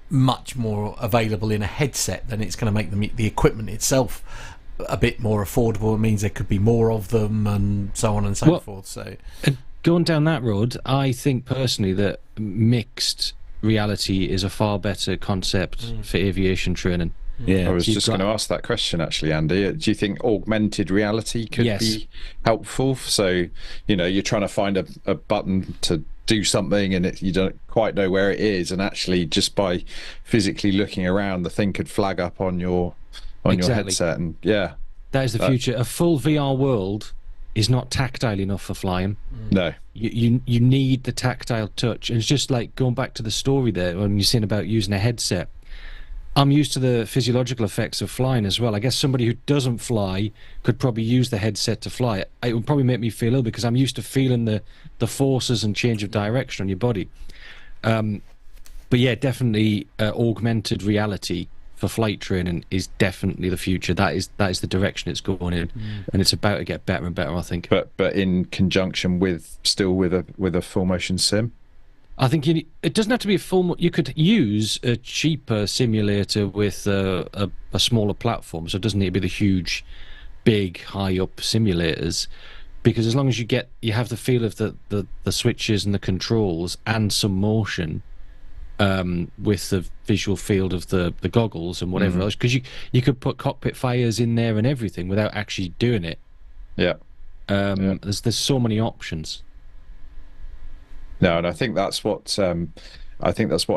[SPEAKER 2] much more available in a headset, then it's going to make the equipment itself a bit more affordable. It means there could be more of them, and so on and so forth. So,
[SPEAKER 4] going down that road, I think personally that mixed reality is a far better concept for aviation training.
[SPEAKER 3] Yeah, I was just going to ask that question actually, Andy. Do you think augmented reality could be helpful? So, you're trying to find a button to do something and you don't quite know where it is, and actually just by physically looking around, the thing could flag up on your headset. And that
[SPEAKER 4] is the future. A full VR world is not tactile enough for flying.
[SPEAKER 3] No.
[SPEAKER 4] You need the tactile touch. And it's just like going back to the story there when you're saying about using a headset. I'm used to the physiological effects of flying as well. I guess somebody who doesn't fly could probably use the headset to fly. It would probably make me feel ill because I'm used to feeling the forces and change of direction on your body. But yeah, definitely augmented reality for flight training is definitely the future. That is the direction it's going in, and it's about to get better and better, I think.
[SPEAKER 3] But in conjunction with a full motion sim.
[SPEAKER 4] I think it doesn't have to be a full. You could use a cheaper simulator with a smaller platform, so it doesn't need to be the huge, big, high up simulators. Because as long as you have the feel of the switches and the controls and some motion, with the visual field of the goggles and whatever else, because you could put cockpit fires in there and everything without actually doing it. There's so many options.
[SPEAKER 3] No, and I think that's what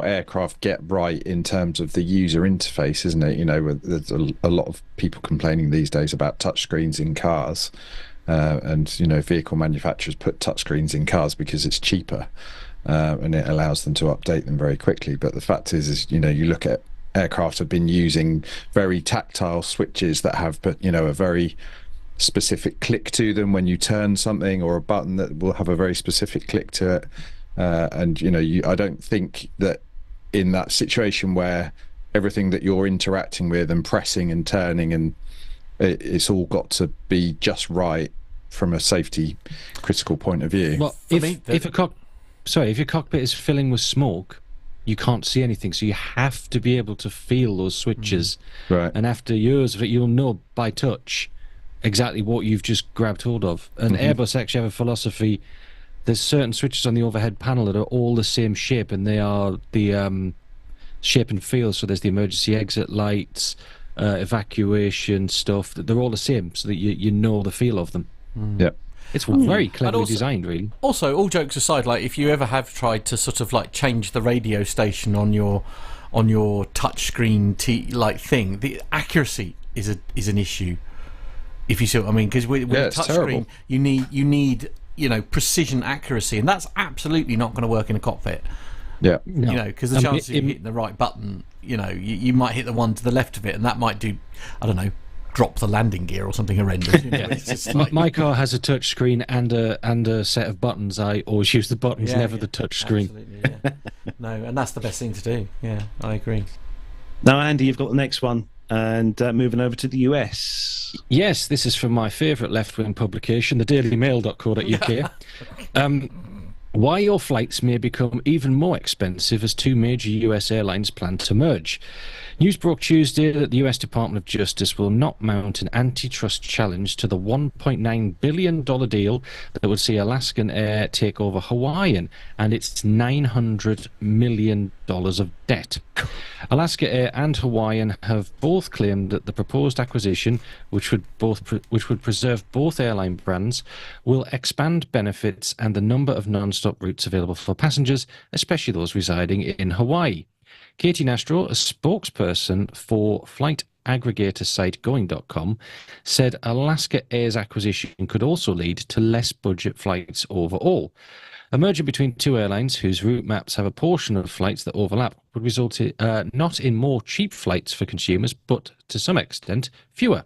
[SPEAKER 3] aircraft get right in terms of the user interface, isn't it? There's a lot of people complaining these days about touchscreens in cars, and vehicle manufacturers put touchscreens in cars because it's cheaper, and it allows them to update them very quickly. But the fact is you look at aircraft have been using very tactile switches that have a very specific click to them when you turn something, or a button that will have a very specific click to it, and I don't think that in that situation where everything that you're interacting with and pressing and turning and it's all got to be just right from a safety critical point of view.
[SPEAKER 4] Well, if your cockpit is filling with smoke, you can't see anything, so you have to be able to feel those switches,
[SPEAKER 3] right?
[SPEAKER 4] And after years of it, you'll know by touch exactly what you've just grabbed hold of. And Airbus actually have a philosophy. There's certain switches on the overhead panel that are all the same shape, and they are the shape and feel. So there's the emergency exit lights, evacuation stuff. They're all the same, so that you know the feel of them.
[SPEAKER 3] Yeah,
[SPEAKER 4] it's very cleverly designed, really.
[SPEAKER 2] Also, all jokes aside, like if you ever have tried to sort of like change the radio station on your touchscreen thing, the accuracy is an issue. If you see what I mean, because with a touchscreen, you need precision accuracy, and that's absolutely not going to work in a cockpit.
[SPEAKER 3] Yeah,
[SPEAKER 2] no. Because the chances of you hitting the right button, you might hit the one to the left of it, and that might do, I don't know, drop the landing gear or something horrendous. It's just like...
[SPEAKER 4] My car has a touch screen and a set of buttons. I always use the buttons, never the touch screen.
[SPEAKER 2] No, and that's the best thing to do. Yeah, I agree.
[SPEAKER 1] Now, Andy, you've got the next one. And moving over to the US.
[SPEAKER 4] Yes, this is from my favourite left-wing publication, the dailymail.co.uk. Why your flights may become even more expensive as two major US airlines plan to merge. News broke Tuesday that the US Department of Justice will not mount an antitrust challenge to the $1.9 billion deal that would see Alaskan Air take over Hawaiian and its $900 million of debt. Alaska Air and Hawaiian have both claimed that the proposed acquisition, which would preserve both airline brands, will expand benefits and the number of non-stop routes available for passengers, especially those residing in Hawaii. Katie Nastro, a spokesperson for flight aggregator site Going.com, said Alaska Air's acquisition could also lead to less budget flights overall. A merger between two airlines whose route maps have a portion of flights that overlap would result in, not in more cheap flights for consumers, but to some extent fewer,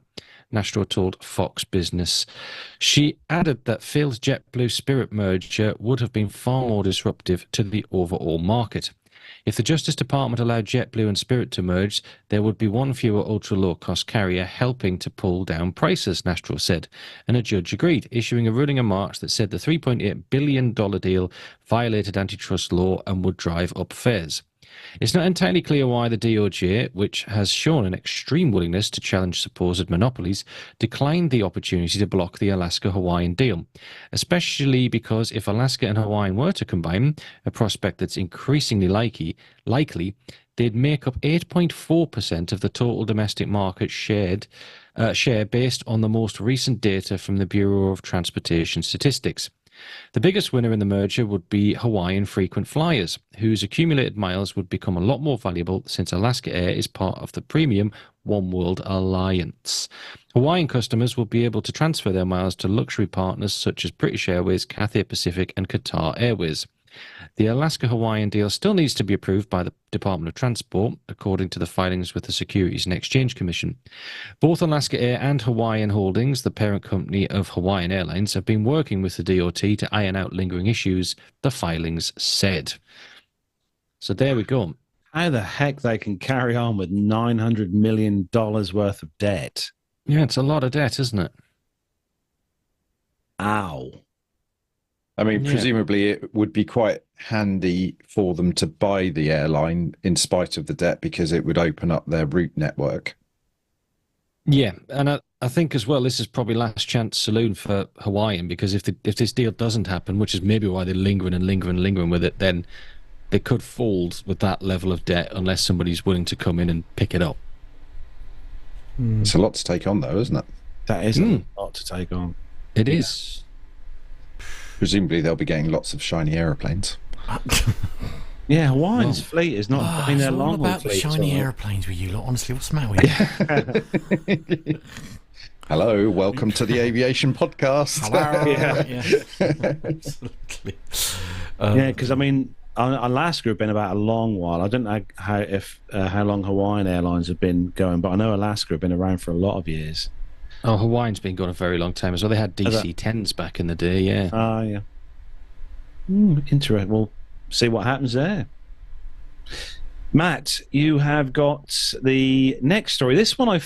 [SPEAKER 4] Nastro told Fox Business. She added that failed JetBlue Spirit merger would have been far more disruptive to the overall market. If the Justice Department allowed JetBlue and Spirit to merge, there would be one fewer ultra-low-cost carrier helping to pull down prices, Nastro said, and a judge agreed, issuing a ruling in March that said the $3.8 billion deal violated antitrust law and would drive up fares. It's not entirely clear why the DOJ, which has shown an extreme willingness to challenge supposed monopolies, declined the opportunity to block the Alaska-Hawaiian deal, especially because if Alaska and Hawaiian were to combine, a prospect that's increasingly likely, they'd make up 8.4% of the total domestic market share based on the most recent data from the Bureau of Transportation Statistics. The biggest winner in the merger would be Hawaiian frequent flyers, whose accumulated miles would become a lot more valuable since Alaska Air is part of the premium One World Alliance. Hawaiian customers will be able to transfer their miles to luxury partners such as British Airways, Cathay Pacific and Qatar Airways. The Alaska-Hawaiian deal still needs to be approved by the Department of Transport, according to the filings with the Securities and Exchange Commission. Both Alaska Air and Hawaiian Holdings, the parent company of Hawaiian Airlines, have been working with the DOT to iron out lingering issues, the filings said. So there we go.
[SPEAKER 1] How the heck they can carry on with $900 million worth of debt?
[SPEAKER 4] Yeah, it's a lot of debt, isn't it?
[SPEAKER 1] Ow.
[SPEAKER 3] I mean, presumably it would be quite handy for them to buy the airline in spite of the debt because it would open up their route network.
[SPEAKER 4] Yeah, and I think as well, this is probably last chance saloon for Hawaiian, because if this deal doesn't happen, which is maybe why they're lingering with it, then they could fold with that level of debt unless somebody's willing to come in and pick it up.
[SPEAKER 3] It's a lot to take on, though, isn't it?
[SPEAKER 1] That is a lot to take on.
[SPEAKER 4] It is.
[SPEAKER 3] Presumably they'll be getting lots of shiny aeroplanes.
[SPEAKER 1] Yeah, Hawaiian's fleet is not. I mean, they're long
[SPEAKER 2] about
[SPEAKER 1] fleet.
[SPEAKER 2] Shiny aeroplanes with you lot. Honestly, what's the matter with you?
[SPEAKER 3] Hello, welcome to the Aviation Podcast.
[SPEAKER 2] Absolutely.
[SPEAKER 1] Yeah, because I mean, Alaska have been about a long while. I don't know how long Hawaiian Airlines have been going, but I know Alaska have been around for a lot of years.
[SPEAKER 4] Oh, Hawaiian's been going a very long time as well. They had DC-10s back in the day, yeah.
[SPEAKER 1] Ah, yeah. Interesting. We'll see what happens there. Matt, you have got the next story. This one I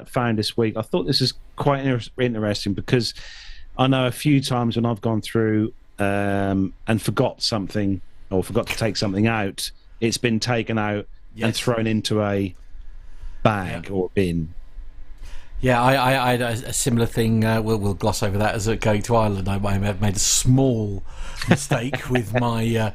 [SPEAKER 1] found this week. I thought this is quite interesting because I know a few times when I've gone through and forgot something or forgot to take something out, it's been taken out and thrown into a bag or bin.
[SPEAKER 2] Yeah, I had a similar thing. We'll gloss over that as going to Ireland. I made a small mistake with my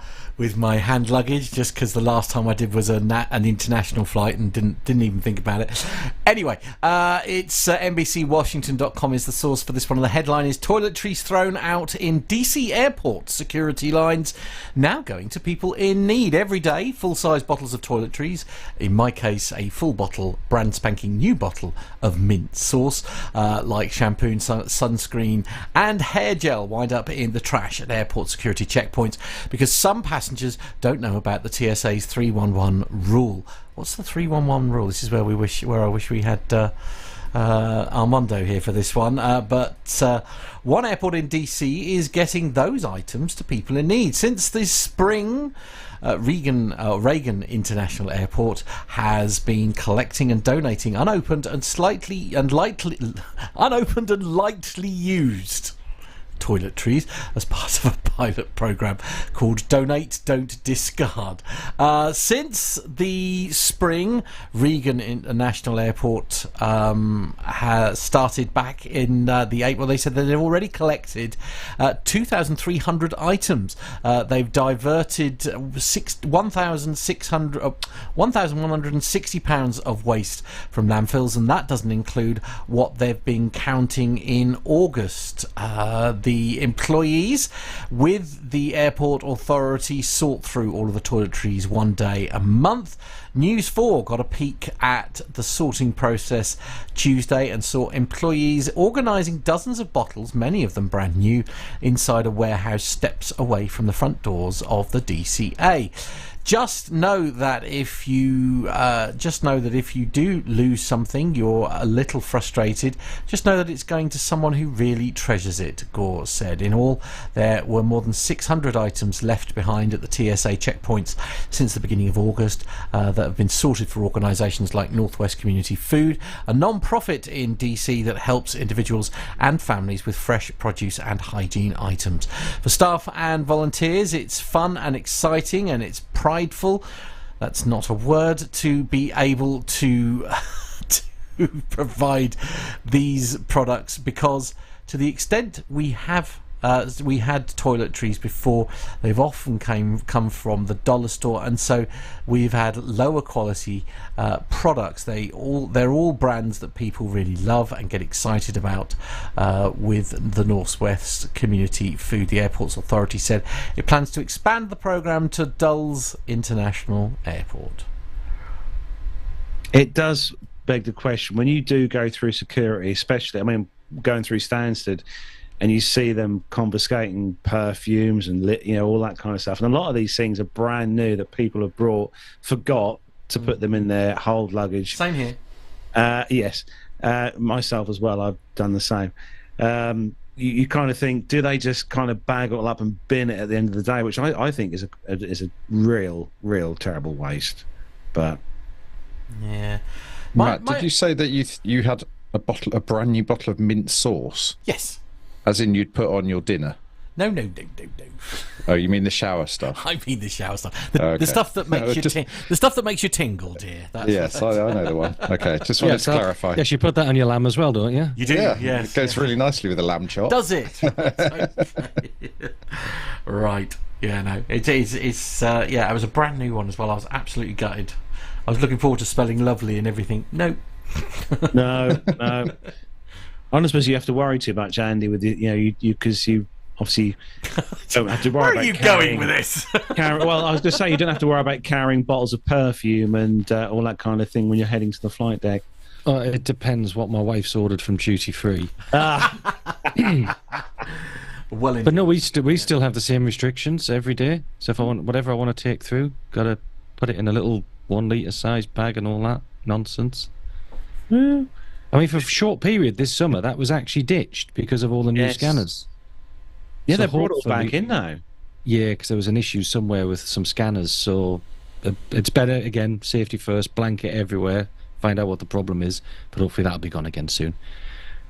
[SPEAKER 2] hand luggage, just because the last time I did was an international flight and didn't even think about it. Anyway, it's NBCWashington.com is the source for this one. The headline is "Toiletries thrown out in DC airport. Security lines now going to people in need." Every day, full-size bottles of toiletries. In my case, a full bottle, brand spanking new bottle of mint sauce, like shampoo, sunscreen and hair gel, wind up in the trash at airport security checkpoints because some passengers don't know about the TSA's 311 rule. What's the 311 rule? This is where I wish we had Armando here for this one, but one airport in DC is getting those items to people in need. Since this spring, Reagan International Airport has been collecting and donating unopened and lightly used toiletries as part of a pilot program called Donate, Don't Discard. Since the spring, Reagan International Airport has started back in the April. They said that they've already collected 2,300 items. They've diverted 1,160 pounds of waste from landfills, and that doesn't include what they've been counting in August. The employees with the airport authority sort through all of the toiletries one day a month. News 4 got a peek at the sorting process Tuesday and saw employees organising dozens of bottles, many of them brand new, inside a warehouse steps away from the front doors of the DCA. Just know that if you do lose something, you're a little frustrated. Just know that it's going to someone who really treasures it, Gore said. In all, there were more than 600 items left behind at the TSA checkpoints since the beginning of August that have been sorted for organisations like Northwest Community Food, a non-profit in DC that helps individuals and families with fresh produce and hygiene items. For staff and volunteers, it's fun and exciting, and it's prideful, that's not a word, to be able to provide these products, because to the extent we had toiletries before, they've often come from the dollar store, and so we've had lower quality products. They're all brands that people really love and get excited about. With the Northwest Community Food, the Airports Authority said it plans to expand the program to Dulles International Airport.
[SPEAKER 1] It does beg the question, when you do go through security, especially, I mean, going through Stansted, and you see them confiscating perfumes and all that kind of stuff. And a lot of these things are brand new that people have forgot to put them in their hold luggage.
[SPEAKER 2] Same here.
[SPEAKER 1] Yes, myself as well. I've done the same. You kind of think, do they just kind of bag it all up and bin it at the end of the day? Which I think is a real terrible waste. But
[SPEAKER 2] yeah,
[SPEAKER 3] Matt, did you say that you had a brand new bottle of mint sauce?
[SPEAKER 2] Yes.
[SPEAKER 3] As in you'd put on your dinner?
[SPEAKER 2] No.
[SPEAKER 3] Oh, you mean the shower stuff?
[SPEAKER 2] I mean the shower stuff. The stuff that makes the stuff that makes you tingle, dear.
[SPEAKER 3] Yes, I know the one. Okay, just wanted to clarify.
[SPEAKER 4] Yes, you put that on your lamb as well, don't you?
[SPEAKER 2] You do.
[SPEAKER 3] Yeah,
[SPEAKER 2] yes.
[SPEAKER 3] It goes really nicely with a lamb chop.
[SPEAKER 2] Does it? Right. Yeah. No. It's yeah. It was a brand new one as well. I was absolutely gutted. I was looking forward to spelling lovely and everything. No.
[SPEAKER 1] No. I don't suppose you have to worry too much, Andy, with because you obviously don't have to worry about.
[SPEAKER 2] Where are you going with this?
[SPEAKER 1] Well, I was going to say you don't have to worry about carrying bottles of perfume and all that kind of thing when you're heading to the flight deck.
[SPEAKER 4] It depends what my wife's ordered from duty free.
[SPEAKER 2] Well,
[SPEAKER 4] but no, we still have the same restrictions every day. So if I want whatever I want to take through, gotta put it in a little 1 litre size bag and all that nonsense.
[SPEAKER 1] Yeah.
[SPEAKER 4] I mean, for a short period this summer, that was actually ditched because of all the new scanners.
[SPEAKER 1] Yeah,
[SPEAKER 4] So
[SPEAKER 1] they brought it all back in now.
[SPEAKER 4] Yeah, because there was an issue somewhere with some scanners. So it's better, again, safety first, blanket everywhere, find out what the problem is. But hopefully that'll be gone again soon.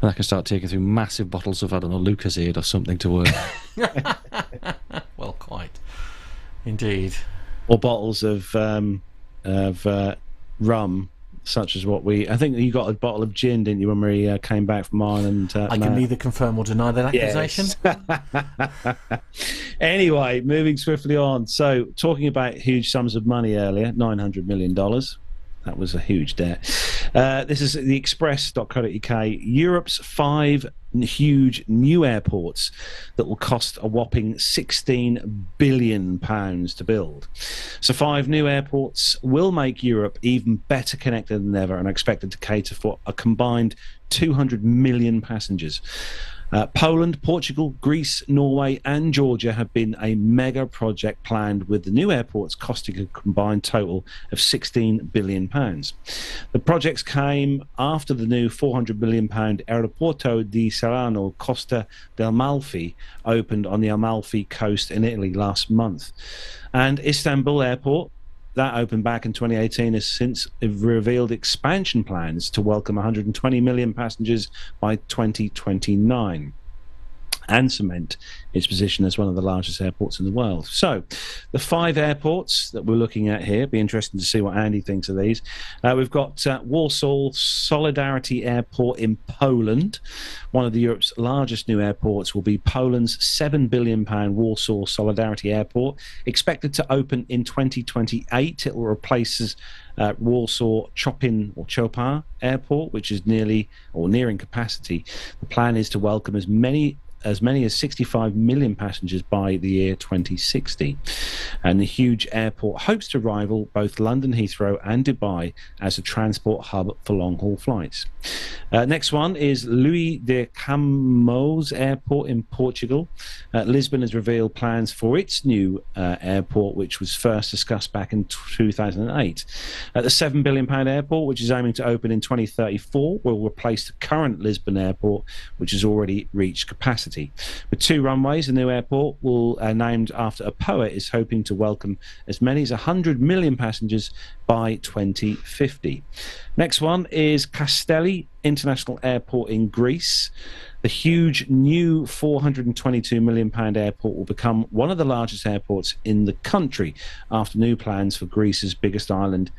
[SPEAKER 4] And I can start taking through massive bottles of, I don't know, Lucozade or something to work.
[SPEAKER 2] Well, quite. Indeed.
[SPEAKER 1] Or bottles of rum. Such as what I think you got a bottle of gin, didn't you, when we came back from Ireland?
[SPEAKER 2] I can neither confirm or deny that accusation.
[SPEAKER 1] Yes. Anyway, moving swiftly on. So, talking about huge sums of money earlier, $900 million. That was a huge debt. This is the express.co.uk. Europe's 5 huge new airports that will cost a whopping £16 billion to build. So 5 new airports will make Europe even better connected than ever and are expected to cater for a combined 200 million passengers. Poland, Portugal, Greece, Norway and Georgia have been a mega project planned, with the new airports costing a combined total of £16 billion. The projects came after the new £400 million Aeroporto di Salerno Costa del Amalfi opened on the Amalfi coast in Italy last month. And Istanbul Airport, that opened back in 2018, has since revealed expansion plans to welcome 120 million passengers by 2029 and cement its position as one of the largest airports in the world. So the 5 airports that we're looking at here, be interesting to see what Andy thinks of these. We've got Warsaw Solidarity Airport in Poland. One of the Europe's largest new airports will be Poland's £7 billion Warsaw Solidarity Airport, expected to open in 2028. It will replace Warsaw Chopin Airport, which is nearing capacity. The plan is to welcome as many as many as 65 million passengers by the year 2060. And the huge airport hopes to rival both London Heathrow and Dubai as a transport hub for long-haul flights. Next one is Luís de Camões Airport in Portugal. Lisbon has revealed plans for its new airport, which was first discussed back in 2008. The £7 billion airport, which is aiming to open in 2034, will replace the current Lisbon airport, which has already reached capacity. With 2 runways, the new airport, named after a poet, is hoping to welcome as many as 100 million passengers by 2050. Next one is Castelli International Airport in Greece. The huge new £422 million airport will become one of the largest airports in the country after new plans for Greece's biggest island.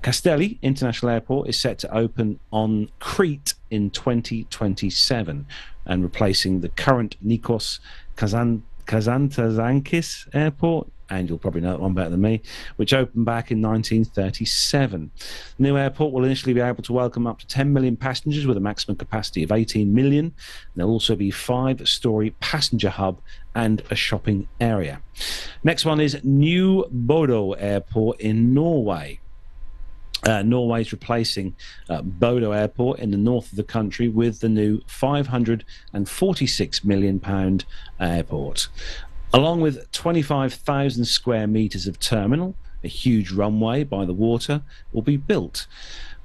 [SPEAKER 1] Castelli International Airport is set to open on Crete in 2027 and replacing the current Nikos Kazantzakis Airport, and you'll probably know that one better than me, which opened back in 1937. The new airport will initially be able to welcome up to 10 million passengers with a maximum capacity of 18 million. There'll also be a 5-storey passenger hub and a shopping area. Next one is New Bodo Airport in Norway. Norway is replacing Bodo Airport in the north of the country with the new £546 million airport. Along with 25,000 square metres of terminal, a huge runway by the water will be built.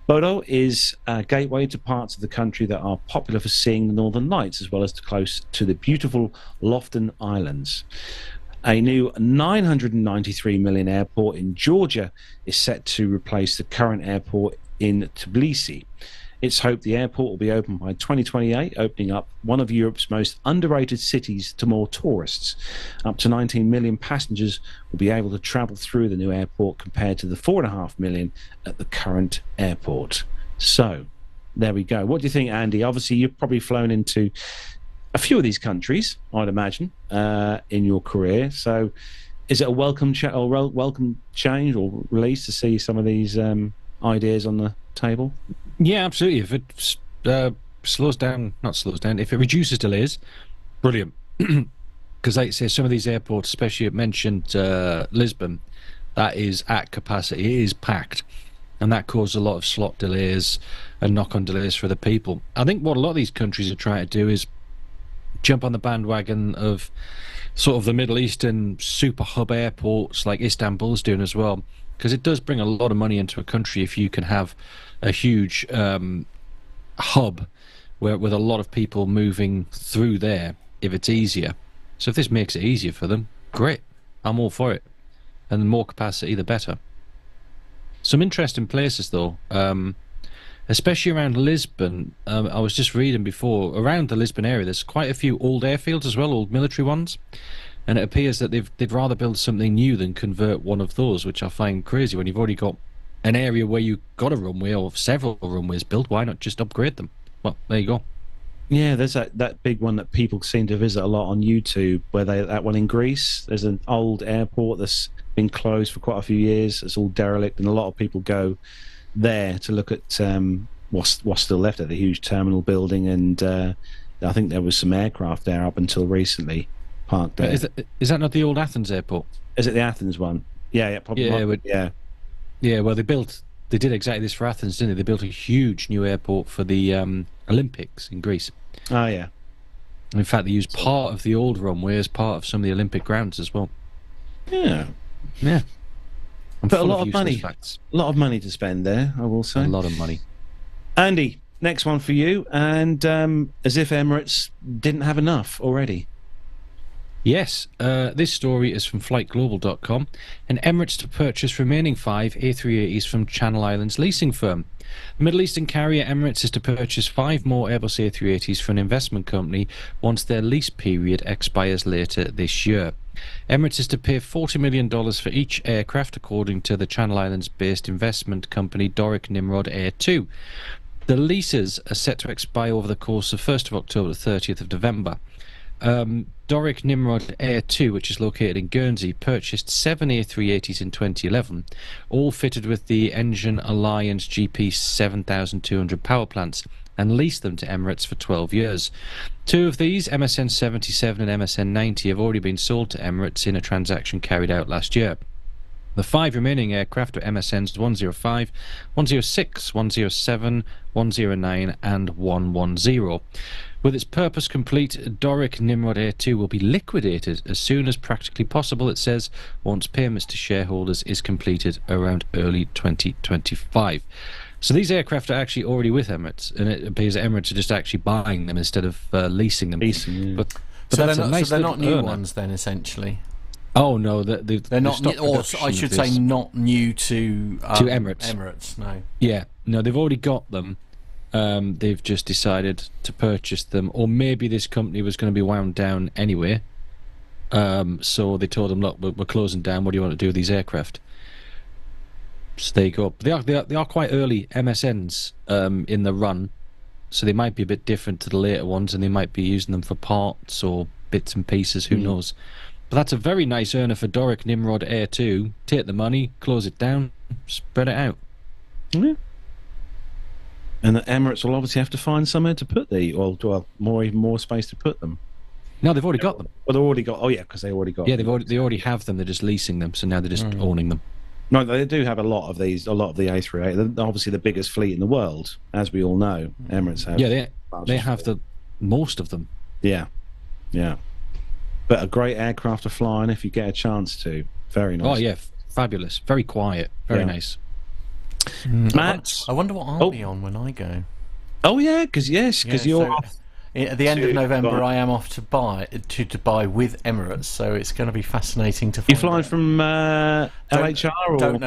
[SPEAKER 1] Bodo is a gateway to parts of the country that are popular for seeing the Northern Lights, as well as close to the beautiful Lofton Islands. A new $993 million airport in Georgia is set to replace the current airport in Tbilisi. It's hoped the airport will be open by 2028, opening up one of Europe's most underrated cities to more tourists. Up to 19 million passengers will be able to travel through the new airport compared to the 4.5 million at the current airport. So, there we go. What do you think, Andy? Obviously, you've probably flown into a few of these countries, I'd imagine, in your career. So, is it a welcome change or release to see some of these ideas on the table?
[SPEAKER 4] Yeah, absolutely. If it if it reduces delays, brilliant. Because, like I say, some of these airports, especially it mentioned Lisbon, that is at capacity. It is packed. And that caused a lot of slot delays and knock-on delays for the people. I think what a lot of these countries are trying to do is jump on the bandwagon of sort of the Middle Eastern super hub airports like Istanbul's doing as well, because it does bring a lot of money into a country if you can have a huge hub with a lot of people moving through there, if it's easier. So if this makes it easier for them, great. I'm all for it. And the more capacity, the better. Some interesting places, though, especially around Lisbon. I was just reading before, around the Lisbon area, there's quite a few old airfields as well, old military ones. And it appears that they'd rather build something new than convert one of those, which I find crazy. When you've already got an area where you've got a runway or several runways built, why not just upgrade them? Well, there you go.
[SPEAKER 1] Yeah, there's that big one that people seem to visit a lot on YouTube, that one in Greece. There's an old airport that's been closed for quite a few years. It's all derelict, and a lot of people go there to look at what's still left at the huge terminal building. And I think there was some aircraft there up until recently parked there.
[SPEAKER 4] Is that not the old Athens airport?
[SPEAKER 1] Is it the Athens one? Yeah, probably.
[SPEAKER 4] Yeah, well, they did exactly this for Athens, didn't they? They built a huge new airport for the Olympics in Greece.
[SPEAKER 1] Oh, yeah.
[SPEAKER 4] In fact, they used part of the old runway as part of some of the Olympic grounds as well.
[SPEAKER 1] Yeah.
[SPEAKER 4] Yeah.
[SPEAKER 1] But a lot of money. A lot of money to spend there, I will say.
[SPEAKER 4] A lot of money.
[SPEAKER 1] Andy, next one for you. And as if Emirates didn't have enough already.
[SPEAKER 4] Yes, this story is from flightglobal.com, and Emirates to purchase remaining 5 A380s from Channel Islands leasing firm. The Middle Eastern carrier Emirates is to purchase 5 more Airbus A380s for an investment company once their lease period expires later this year. Emirates is to pay $40 million for each aircraft, according to the Channel Islands-based investment company Doric Nimrod Air 2. The leases are set to expire over the course of 1st of October to 30th of November. Doric Nimrod Air 2, which is located in Guernsey, purchased 7 A380s in 2011, all fitted with the Engine Alliance GP 7200 power plants, and lease them to Emirates for 12 years. 2 of these, MSN 77 and MSN 90, have already been sold to Emirates in a transaction carried out last year. The 5 remaining aircraft are MSNs 105, 106, 107, 109 and 110. With its purpose complete, Doric Nimrod Air 2 will be liquidated as soon as practically possible, it says, once payments to shareholders is completed around early 2025. So these aircraft are actually already with Emirates, and it appears that Emirates are just actually buying them instead of leasing them.
[SPEAKER 2] But so they're not new ones then, essentially?
[SPEAKER 4] Oh no,
[SPEAKER 2] they're not new, or I should say not new to
[SPEAKER 4] Emirates.
[SPEAKER 2] Emirates, no.
[SPEAKER 4] Yeah, no, they've already got them. They've just decided to purchase them, or maybe this company was going to be wound down anyway. So they told them, look, we're closing down. What do you want to do with these aircraft? So there you go. They are quite early MSNs in the run, so they might be a bit different to the later ones, and they might be using them for parts or bits and pieces. Who knows? But that's a very nice earner for Doric Nimrod Air 2. Take the money, close it down, spread it out.
[SPEAKER 1] Yeah. And the Emirates will obviously have to find somewhere to put more space to put them.
[SPEAKER 4] No, they've already got them.
[SPEAKER 1] Well, they've already got. Oh yeah, because they already got.
[SPEAKER 4] Yeah, they already have them. They're just leasing them, so now they're just owning them.
[SPEAKER 1] No, they do have a lot of these. A lot of the A380. They're obviously the biggest fleet in the world, as we all know. Emirates have.
[SPEAKER 4] Yeah, they have most of them.
[SPEAKER 1] Yeah, yeah. But a great aircraft to fly in if you get a chance to. Very nice.
[SPEAKER 4] Oh yeah, fabulous. Very quiet. Very nice.
[SPEAKER 1] Matt,
[SPEAKER 2] I wonder what I'll be on when I go.
[SPEAKER 1] Oh yeah, because you're off.
[SPEAKER 2] At the end of November, I am off to Dubai with Emirates, so it's going to be fascinating to find.
[SPEAKER 1] You flying from LHR? Or?
[SPEAKER 2] Don't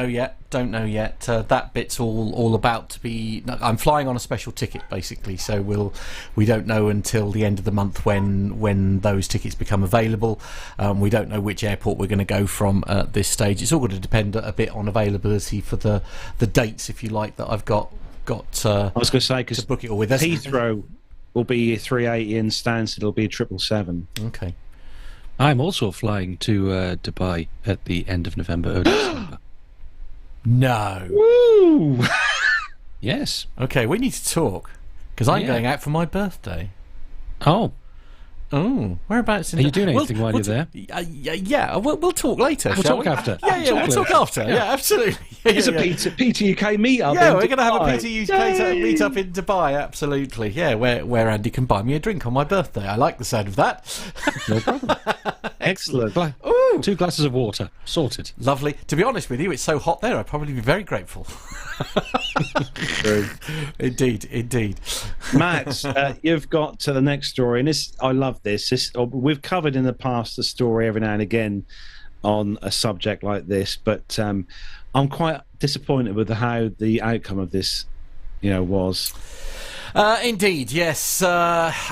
[SPEAKER 2] know yet. That bit's all about to be. I'm flying on a special ticket, basically. So we don't know until the end of the month when those tickets become available. We don't know which airport we're going to go from at this stage. It's all going to depend a bit on availability for the dates, if you like, that I've got.
[SPEAKER 1] I was going to say because
[SPEAKER 2] to book it all with us.
[SPEAKER 1] Heathrow will be a 380 and Stansted will be a 777.
[SPEAKER 2] Okay.
[SPEAKER 4] I'm also flying to Dubai at the end of November, early December.
[SPEAKER 2] No.
[SPEAKER 1] Woo!
[SPEAKER 4] Yes.
[SPEAKER 2] Okay, we need to talk because I'm going out for my birthday.
[SPEAKER 4] Oh,
[SPEAKER 2] whereabouts in
[SPEAKER 4] Are you doing anything while you're there?
[SPEAKER 2] Yeah, we'll talk later.
[SPEAKER 4] We'll talk after.
[SPEAKER 2] Yeah, we'll talk after. Yeah, absolutely.
[SPEAKER 1] It's a PT UK meet-up.
[SPEAKER 2] Yeah, we're going to have a PT UK meet-up in Dubai, absolutely. Yeah, where Andy can buy me a drink on my birthday. I like the sound of that.
[SPEAKER 4] No problem.
[SPEAKER 1] Excellent.
[SPEAKER 2] Ooh.
[SPEAKER 4] 2 glasses of water. Sorted.
[SPEAKER 2] Lovely. To be honest with you, it's so hot there, I'd probably be very grateful.
[SPEAKER 1] True.
[SPEAKER 2] Indeed.
[SPEAKER 1] Matt, you've got to the next story, and I love this. We've covered in the past the story every now and again on a subject like this, but I'm quite disappointed with how the outcome of this, was.
[SPEAKER 2] Indeed, yes.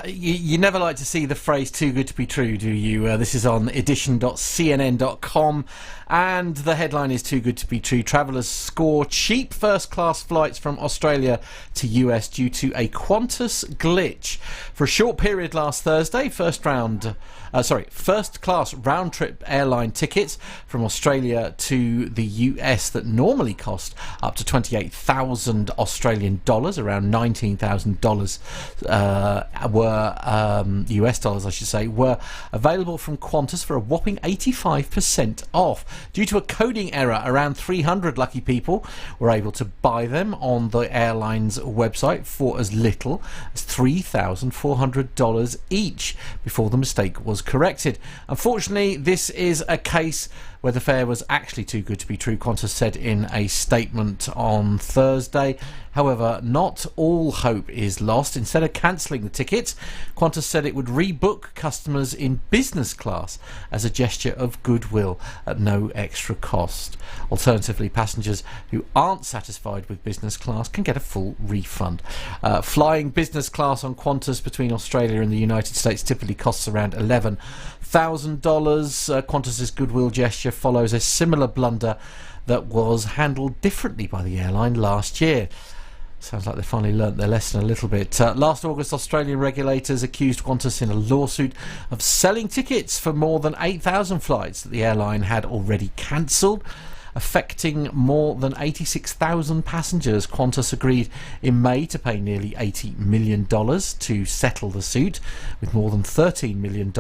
[SPEAKER 2] You never like to see the phrase "too good to be true," do you? This is on edition.cnn.com, and the headline is "Too good to be true. Travellers score cheap first-class flights from Australia to US due to a Qantas glitch." For a short period last Thursday, first-class round-trip airline tickets from Australia to the US that normally cost up to 28,000 Australian dollars, around $19,000 were US dollars, I should say, were available from Qantas for a whopping 85% off. Due to a coding error, around 300 lucky people were able to buy them on the airline's website for as little as $3,400 each before the mistake was corrected. Unfortunately, this is a case where the fare was actually too good to be true, Qantas said in a statement on Thursday. However, not all hope is lost. Instead of cancelling the tickets, Qantas said it would rebook customers in business class as a gesture of goodwill at no extra cost. Alternatively, passengers who aren't satisfied with business class can get a full refund. Flying business class on Qantas between Australia and the United States typically costs around $11,000. Qantas's goodwill gesture follows a similar blunder that was handled differently by the airline last year. Sounds like they finally learnt their lesson a little bit. Last August, Australian regulators accused Qantas in a lawsuit of selling tickets for more than 8,000 flights that the airline had already cancelled. affecting more than 86,000 passengers. Qantas agreed in May to pay nearly $80 million to settle the suit, with more than $13 million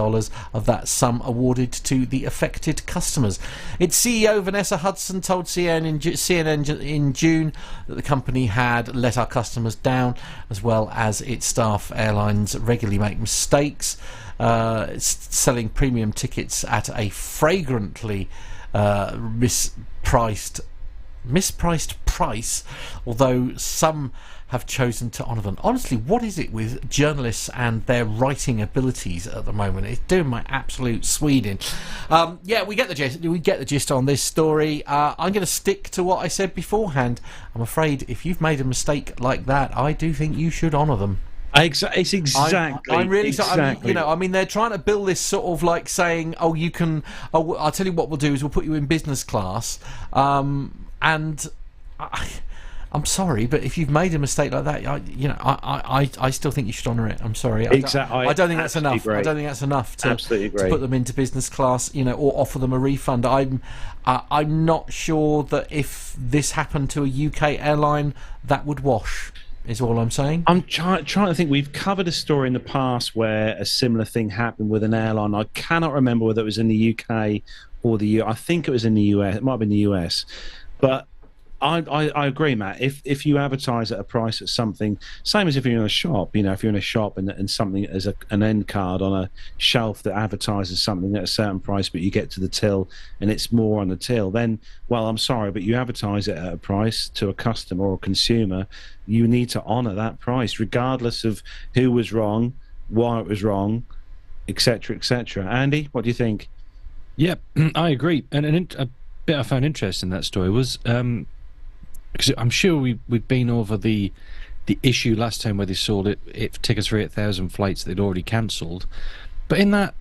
[SPEAKER 2] of that sum awarded to the affected customers. Its CEO Vanessa Hudson told CNN in June that the company had let our customers down, as well as its staff. Airlines regularly make mistakes, selling premium tickets at a flagrantly mispriced price, although some have chosen to honour them. Honestly, what is it with journalists and their writing abilities at the moment? It's doing my absolute Sweden. Yeah, we get the gist. We get the gist on this story. I'm going to stick to what I said beforehand. I'm afraid if you've made a mistake like that, I do think you should honour them.
[SPEAKER 1] It's exactly.
[SPEAKER 2] I'm really
[SPEAKER 1] exactly.
[SPEAKER 2] sorry. I mean, they're trying to build this sort of like saying, "Oh, you can." Oh, I'll tell you what we'll do is we'll put you in business class. And I'm sorry, but if you've made a mistake like that, I still think you should honour it. I'm sorry.
[SPEAKER 1] Exactly.
[SPEAKER 2] I don't think that's enough.
[SPEAKER 1] Agree.
[SPEAKER 2] I don't think that's enough to put them into business class, or offer them a refund. I'm not sure that if this happened to a UK airline, that would wash. Is all I'm saying.
[SPEAKER 1] I'm trying to think. We've covered a story in the past where a similar thing happened with an airline. I cannot remember whether it was in the UK or the US. I think it was in the US. It might have been the US. But I agree, Matt. If you advertise at a price at something, same as if you're in a shop, if you're in a shop and something as an end card on a shelf that advertises something at a certain price, but you get to the till and it's more on the till, then, well, I'm sorry, but you advertise it at a price to a customer or a consumer, you need to honour that price, regardless of who was wrong, why it was wrong, etc., etc. Andy, what do you think?
[SPEAKER 4] Yeah, I agree. And a bit I found interesting in that story was... because I'm sure we'd been over the issue last time where they sold it tickets for 8,000 flights they'd already cancelled. But in that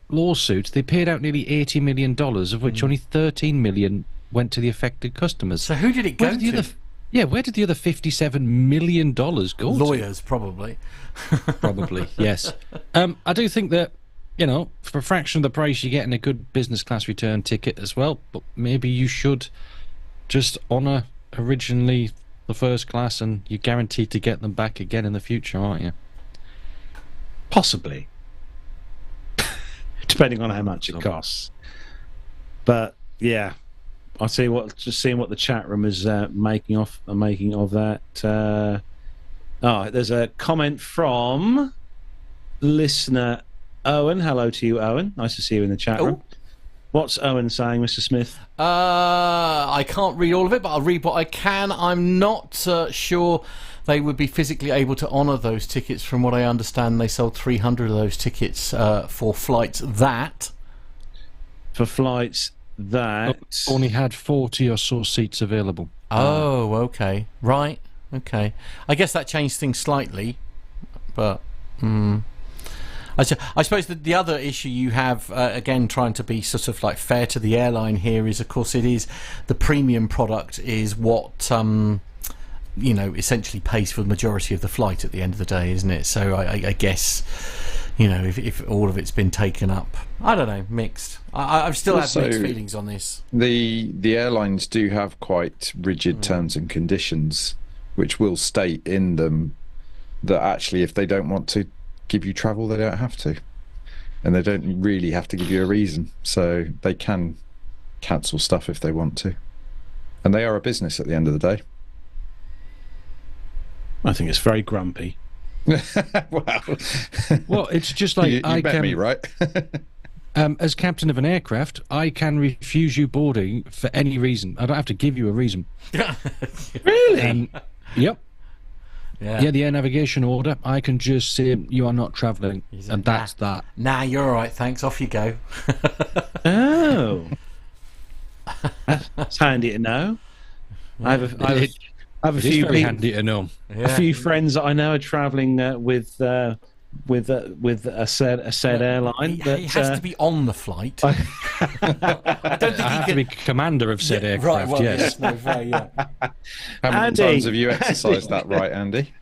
[SPEAKER 4] lawsuit, they paid out nearly $80 million, of which only $13 million went to the affected customers.
[SPEAKER 2] So who did it go to?
[SPEAKER 4] Where did the other $57 million go to?
[SPEAKER 2] Lawyers, probably.
[SPEAKER 4] Probably, yes. I do think that, for a fraction of the price, you're getting a good business class return ticket as well, but maybe you should... just honour originally the first class, and you're guaranteed to get them back again in the future, aren't you?
[SPEAKER 1] Possibly. Depending on how much it costs. But, yeah. I'll see just seeing what the chat room is making of that. There's a comment from listener Owen. Hello to you, Owen. Nice to see you in the chat room. What's Owen saying, Mr. Smith?
[SPEAKER 2] I can't read all of it, but I'll read what I can. I'm not sure they would be physically able to honour those tickets. From what I understand, they sold 300 of those tickets for flights that...
[SPEAKER 4] only had 40 or so seats available.
[SPEAKER 2] Oh, okay. Right. Okay. I guess that changed things slightly, but... I suppose that the other issue you have, again, trying to be sort of like fair to the airline here, is, of course, it is the premium product is what essentially pays for the majority of the flight at the end of the day, isn't it? So I guess if all of it's been taken up, I don't know, mixed. I've still had mixed feelings on this.
[SPEAKER 3] The airlines do have quite rigid terms and conditions, which will state in them that actually, if they don't want to give you travel, they don't have to, and they don't really have to give you a reason, so they can cancel stuff if they want to, and they are a business at the end of the day.
[SPEAKER 1] I think it's very grumpy.
[SPEAKER 4] Well, it's just like
[SPEAKER 3] you met me, right?
[SPEAKER 4] As captain of an aircraft, I can refuse you boarding for any reason. I don't have to give you a reason.
[SPEAKER 1] Really?
[SPEAKER 4] Yep. Yeah, the air navigation order, I can just say you are not travelling, and that's that.
[SPEAKER 2] Nah, you're all right, thanks, off you go.
[SPEAKER 1] Oh. That's handy to know.
[SPEAKER 2] Yeah.
[SPEAKER 1] I have a few
[SPEAKER 4] very handy to know.
[SPEAKER 2] Yeah.
[SPEAKER 1] A few friends that I know are travelling with a said airline.
[SPEAKER 2] He has to be on the flight. I don't think
[SPEAKER 4] I have to be commander of said aircraft.
[SPEAKER 2] Right, well,
[SPEAKER 4] yes.
[SPEAKER 3] How many times have you exercised that right, Andy?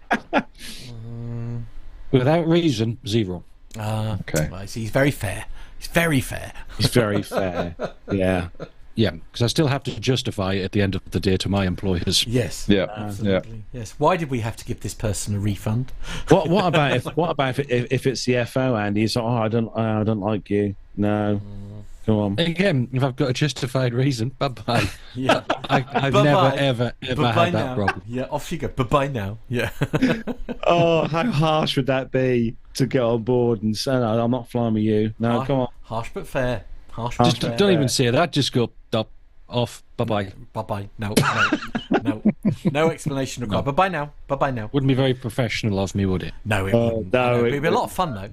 [SPEAKER 4] Without reason, 0.
[SPEAKER 3] Okay.
[SPEAKER 2] Well, he's very fair. He's very fair.
[SPEAKER 1] He's very fair. Yeah.
[SPEAKER 4] Yeah, because I still have to justify it at the end of the day to my employers.
[SPEAKER 2] Yes.
[SPEAKER 3] Yeah.
[SPEAKER 2] Absolutely.
[SPEAKER 3] Yeah.
[SPEAKER 2] Yes. Why did we have to give this person a refund?
[SPEAKER 1] What about if it's the FO, Andy? It's like, I don't like you. No, go on.
[SPEAKER 4] Again, if I've got a justified reason, bye-bye.
[SPEAKER 2] Yeah.
[SPEAKER 4] I've
[SPEAKER 2] Bye-bye.
[SPEAKER 4] never
[SPEAKER 2] Bye-bye
[SPEAKER 4] had that
[SPEAKER 2] now.
[SPEAKER 4] problem.
[SPEAKER 2] Yeah, off you go. Bye-bye now. Yeah.
[SPEAKER 1] Oh, how harsh would that be to get on board and say, no, I'm not flying with you. No, come on.
[SPEAKER 2] Harsh but fair. Harsh but
[SPEAKER 4] Just
[SPEAKER 2] fair.
[SPEAKER 4] don't even say that. Just go up, off, bye-bye.
[SPEAKER 2] Bye-bye. No. No explanation required. Bye-bye now. Bye-bye now.
[SPEAKER 4] Wouldn't be very professional of me, would it?
[SPEAKER 2] No, it wouldn't.
[SPEAKER 1] no,
[SPEAKER 2] It'd be a lot of fun, though.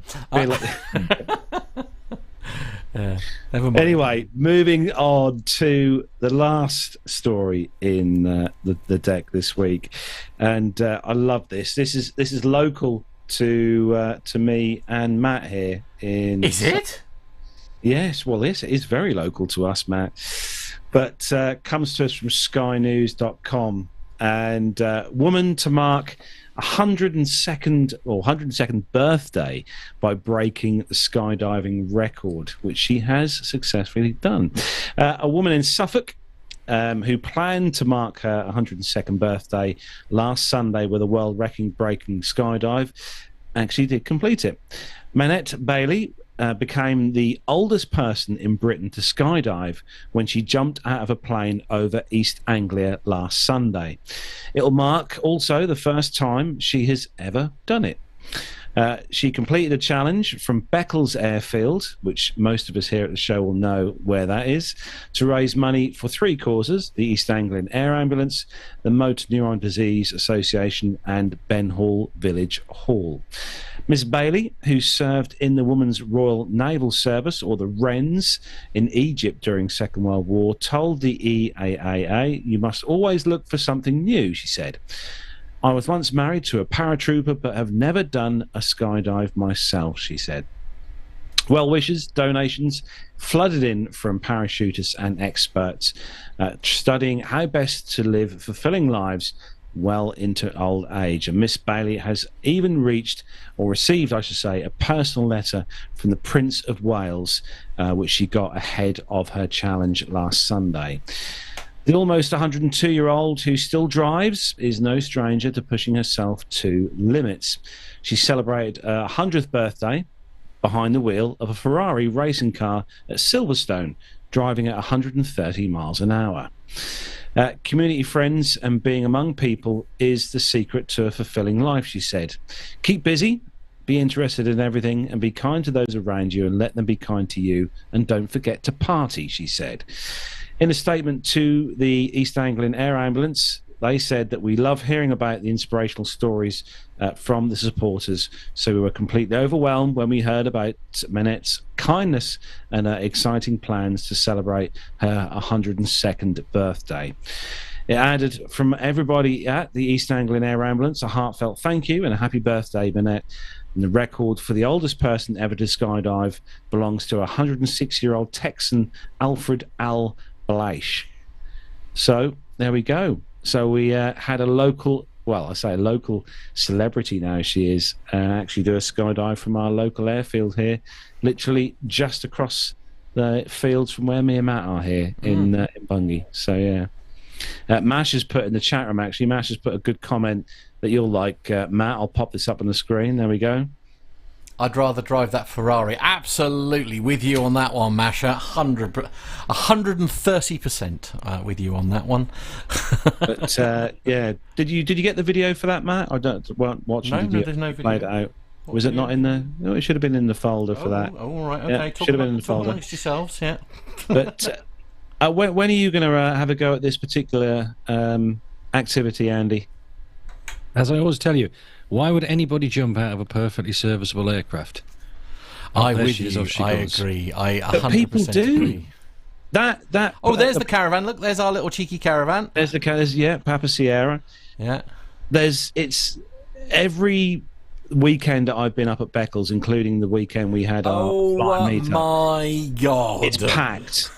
[SPEAKER 2] Never mind.
[SPEAKER 1] Anyway, moving on to the last story in the deck this week, and I love this. This is local to me and Matt here.
[SPEAKER 2] Is it?
[SPEAKER 1] Yes, well, it is very local to us, Matt, but comes to us from SkyNews.com, and woman to mark 102nd birthday by breaking the skydiving record, which she has successfully done. A woman in Suffolk who planned to mark her 102nd birthday last Sunday with a world record-breaking skydive actually did complete it. Manette Bailey became the oldest person in Britain to skydive when she jumped out of a plane over East Anglia last Sunday. It'll mark also the first time she has ever done it. She completed a challenge from Beccles Airfield, which most of us here at the show will know where that is, to raise money for three causes: the East Anglian Air Ambulance, the Motor Neurone Disease Association, and Ben Hall Village Hall. Miss Bailey, who served in the Women's Royal Naval Service, or the WRENS, in Egypt during Second World War, told the EAAA, "You must always look for something new," she said. "I was once married to a paratrooper, but have never done a skydive myself," she said. Well wishes, donations flooded in from parachutists and experts studying how best to live fulfilling lives well into old age. And Miss Bailey has even received, I should say, a personal letter from the Prince of Wales, which she got ahead of her challenge last Sunday. The almost 102-year-old who still drives is no stranger to pushing herself to limits. She celebrated her 100th birthday behind the wheel of a Ferrari racing car at Silverstone, driving at 130 miles an hour. Community friends and being among people is the secret to a fulfilling life, she said. Keep busy, be interested in everything, and be kind to those around you and let them be kind to you, and don't forget to party, she said. In a statement to the East Anglian Air Ambulance, they said that we love hearing about the inspirational stories from the supporters, so we were completely overwhelmed when we heard about Manette's kindness and her exciting plans to celebrate her 102nd birthday. It added, from everybody at the East Anglian Air Ambulance, a heartfelt thank you and a happy birthday, Manette. And the record for the oldest person ever to skydive belongs to 106-year-old Texan Alfred Al Blaish. So there we go. So we had a local, well, I say a local celebrity now she is, actually do a skydive from our local airfield here, literally just across the fields from where me and Matt are here in Bungay. So yeah. Mash has put in the chat room, actually, Mash has put a good comment that you'll like, Matt. I'll pop this up on the screen. There we go.
[SPEAKER 2] I'd rather drive that Ferrari. Absolutely with you on that one, Masha. 130% with you on that one.
[SPEAKER 1] But yeah, did you get the video for that, Matt? I weren't watching.
[SPEAKER 2] No, there's no video.
[SPEAKER 1] Played it out. Was it not in the? No, it should have been in the folder for that.
[SPEAKER 2] Oh, all right, okay.
[SPEAKER 1] Yeah, should have been in the folder.
[SPEAKER 2] Amongst yourselves, yeah.
[SPEAKER 1] But when are you going to have a go at this particular activity, Andy?
[SPEAKER 4] As I always tell you, why would anybody jump out of a perfectly serviceable aircraft?
[SPEAKER 2] I with you. I agree. I 100%
[SPEAKER 1] people do.
[SPEAKER 2] agree.
[SPEAKER 1] That.
[SPEAKER 2] Oh, there's the caravan. Look, there's our little cheeky caravan.
[SPEAKER 1] There's Papa Sierra.
[SPEAKER 2] Yeah.
[SPEAKER 1] It's every weekend that I've been up at Beccles, including the weekend we had our flight meetup.
[SPEAKER 2] Oh my God!
[SPEAKER 1] It's packed.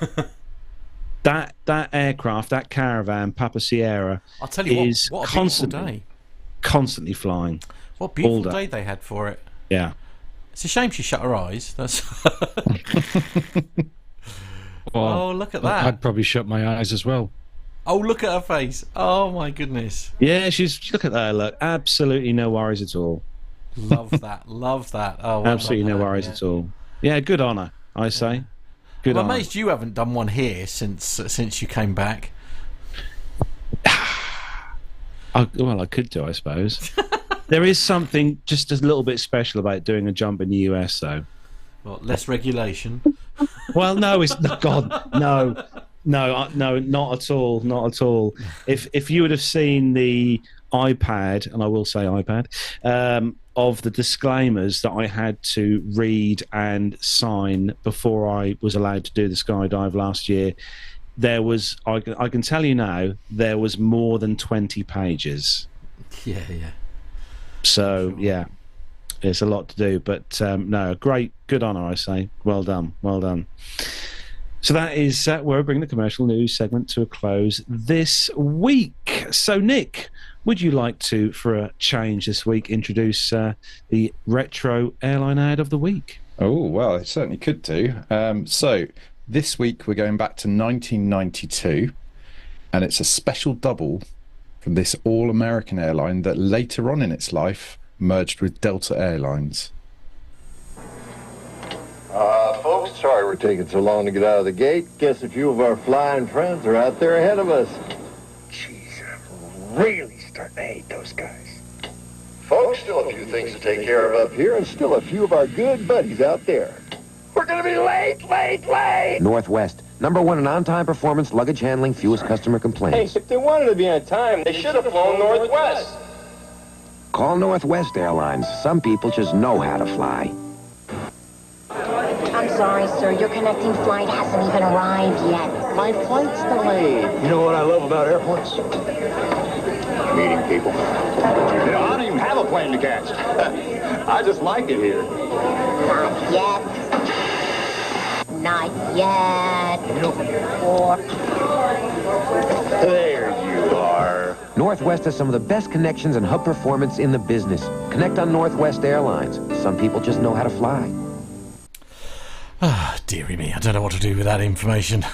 [SPEAKER 1] that aircraft, that caravan, Papa Sierra,
[SPEAKER 2] I'll tell you
[SPEAKER 1] is
[SPEAKER 2] what a beautiful day.
[SPEAKER 1] Constantly flying.
[SPEAKER 2] What a beautiful day they had for it.
[SPEAKER 1] Yeah.
[SPEAKER 2] It's a shame she shut her eyes. That's. Oh, look at that.
[SPEAKER 4] I'd probably shut my eyes as well.
[SPEAKER 2] Oh, look at her face. Oh, my goodness.
[SPEAKER 1] Yeah, look at that. Look, absolutely no worries at all.
[SPEAKER 2] Love that. Love that. Oh, well,
[SPEAKER 1] absolutely no worries at all. Yeah, good honour, I say. Good
[SPEAKER 2] I'm
[SPEAKER 1] honour.
[SPEAKER 2] amazed you haven't done one here since you came back.
[SPEAKER 1] I could do, I suppose. There is something just a little bit special about doing a jump in the US, though.
[SPEAKER 2] What, less regulation?
[SPEAKER 1] Well, no, it's God, no, not at all, not at all. If you would have seen the iPad, and I will say iPad, of the disclaimers that I had to read and sign before I was allowed to do the skydive last year, there was, I can tell you now, there was more than 20 pages.
[SPEAKER 2] Yeah.
[SPEAKER 1] So, yeah, it's a lot to do. But, no, good honour, I say. Well done. So that is where we bring the commercial news segment to a close this week. So, Nick, would you like to, for a change this week, introduce the retro airline ad of the week?
[SPEAKER 3] Oh, well, it certainly could do. So this week we're going back to 1992, and it's a special double from this all-American airline that later on in its life merged with Delta Airlines.
[SPEAKER 6] Folks, sorry we're taking so long to get out of the gate. Guess a few of our flying friends are out there ahead of us.
[SPEAKER 7] Jeez, I'm really starting to hate those guys.
[SPEAKER 6] Folks, still a few things to take care of up here, and still a few of our good buddies out there. We're gonna be late!
[SPEAKER 8] Northwest, #1 in on-time performance, luggage handling, fewest customer complaints.
[SPEAKER 9] Hey, if they wanted to be on time, they should have flown Northwest.
[SPEAKER 8] Call Northwest Airlines. Some people just know how to fly.
[SPEAKER 10] I'm sorry, sir. Your connecting flight hasn't even arrived yet.
[SPEAKER 6] My flight's delayed. You know what I love about airports? Meeting people. You know, I don't even have a plane to catch. I just like it here.
[SPEAKER 10] Not yet. Not yet. Or...
[SPEAKER 6] There you are.
[SPEAKER 8] Northwest has some of the best connections and hub performance in the business. Connect on Northwest Airlines. Some people just know how to fly.
[SPEAKER 2] Ah, dearie me, I don't know what to do with that information.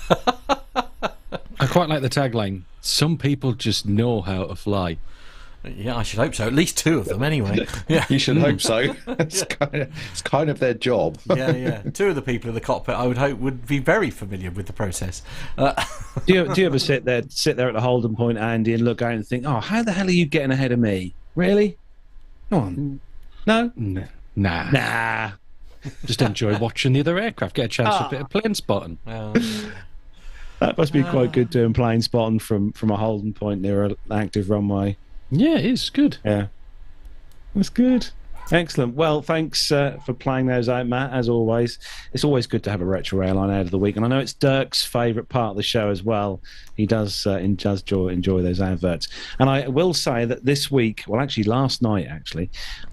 [SPEAKER 4] I quite like the tagline. Some people just know how to fly.
[SPEAKER 2] Yeah, I should hope so. At least two of them, anyway. Yeah,
[SPEAKER 3] You should hope so. It's kind of their job.
[SPEAKER 2] yeah. Two of the people in the cockpit, I would hope, would be very familiar with the process.
[SPEAKER 1] Do you ever sit there at the Holden Point, Andy, and look out and think, oh, how the hell are you getting ahead of me? Really? Come on. No? Nah.
[SPEAKER 4] Just enjoy watching the other aircraft. Get a chance for a bit of plane spotting.
[SPEAKER 1] That must be quite good doing plane spotting from a Holden Point near an active runway.
[SPEAKER 4] Yeah, it is good.
[SPEAKER 1] Yeah, that's good. Excellent. Well, thanks for playing those out, Matt, as always. It's always good to have a retro airline out of the week, and I know it's Dirk's favourite part of the show as well. He does enjoy those adverts. And I will say that this week, well, actually last night,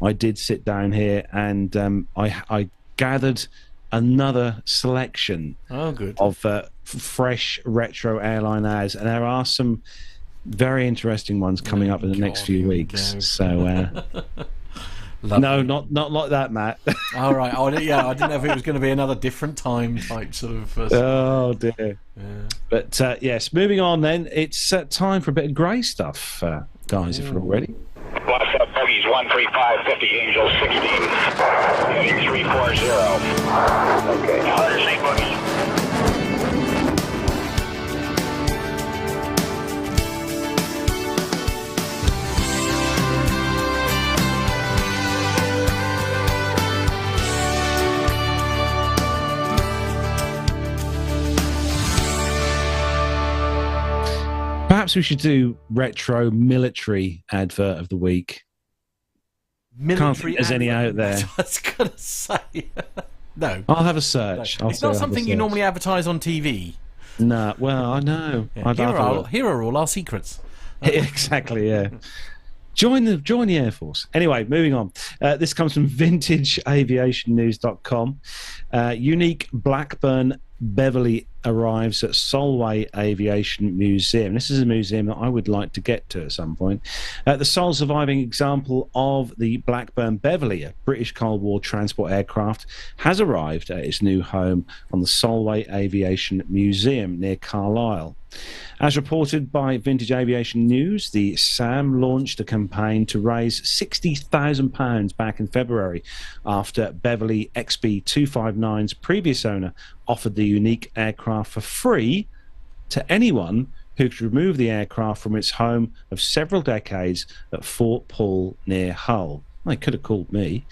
[SPEAKER 1] I did sit down here and I gathered another selection of fresh retro airline ads, and there are some very interesting ones coming up in the next few weeks. So no, not like that, Matt.
[SPEAKER 2] All right. I didn't know if it was going to be another different time type sort of.
[SPEAKER 1] Oh dear. Yeah. But yes, moving on then. It's time for a bit of grey stuff, guys. If we're all ready.
[SPEAKER 11] What's up, bogies? 13550, Angel 16, heading 340. Okay. 108 bogies.
[SPEAKER 1] Perhaps we should do retro military advert of the week. Can't think there's any out there.
[SPEAKER 2] I was going to say. No.
[SPEAKER 1] I'll have a search.
[SPEAKER 2] No. It's not something you normally advertise on TV.
[SPEAKER 1] No. Well, I know.
[SPEAKER 2] Yeah. Here are all our secrets.
[SPEAKER 1] Exactly, yeah. Join the Air Force. Anyway, moving on. This comes from vintageaviationnews.com. Unique Blackburn Beverly arrives at Solway Aviation Museum. This is a museum that I would like to get to at some point. The sole surviving example of the Blackburn Beverley, a British Cold War transport aircraft, has arrived at its new home on the Solway Aviation Museum near Carlisle. As reported by Vintage Aviation News, the SAM launched a campaign to raise £60,000 back in February after Beverley XB259's previous owner offered the unique aircraft for free to anyone who could remove the aircraft from its home of several decades at Fort Paul near Hull. They could have called me.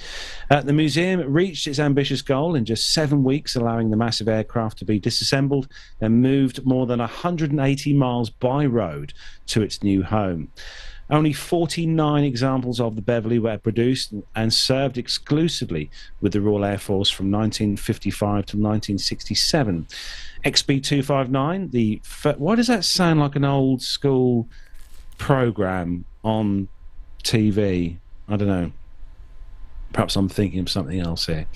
[SPEAKER 1] The museum reached its ambitious goal in just 7 weeks, allowing the massive aircraft to be disassembled and moved more than 180 miles by road to its new home. Only 49 examples of the Beverley were produced and served exclusively with the Royal Air Force from 1955 to 1967. XB259, why does that sound like an old school program on TV? I don't know. Perhaps I'm thinking of something else here.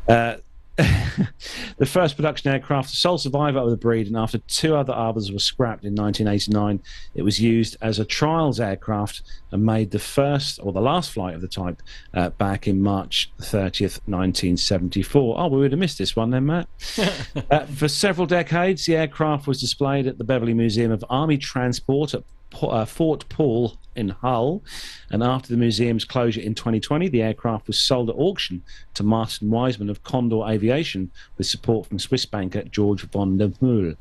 [SPEAKER 1] The first production aircraft, the sole survivor of the breed, and after 2 other others were scrapped in 1989, it was used as a trials aircraft and made the first or the last flight of the type back in March 30th, 1974. Oh, we would have missed this one then, Matt. For several decades, the aircraft was displayed at the Beverley Museum of Army Transport at Fort Paul in Hull, and after the museum's closure in 2020, the aircraft was sold at auction to Martin Wiseman of Condor Aviation with support from Swiss banker George von der Mühl.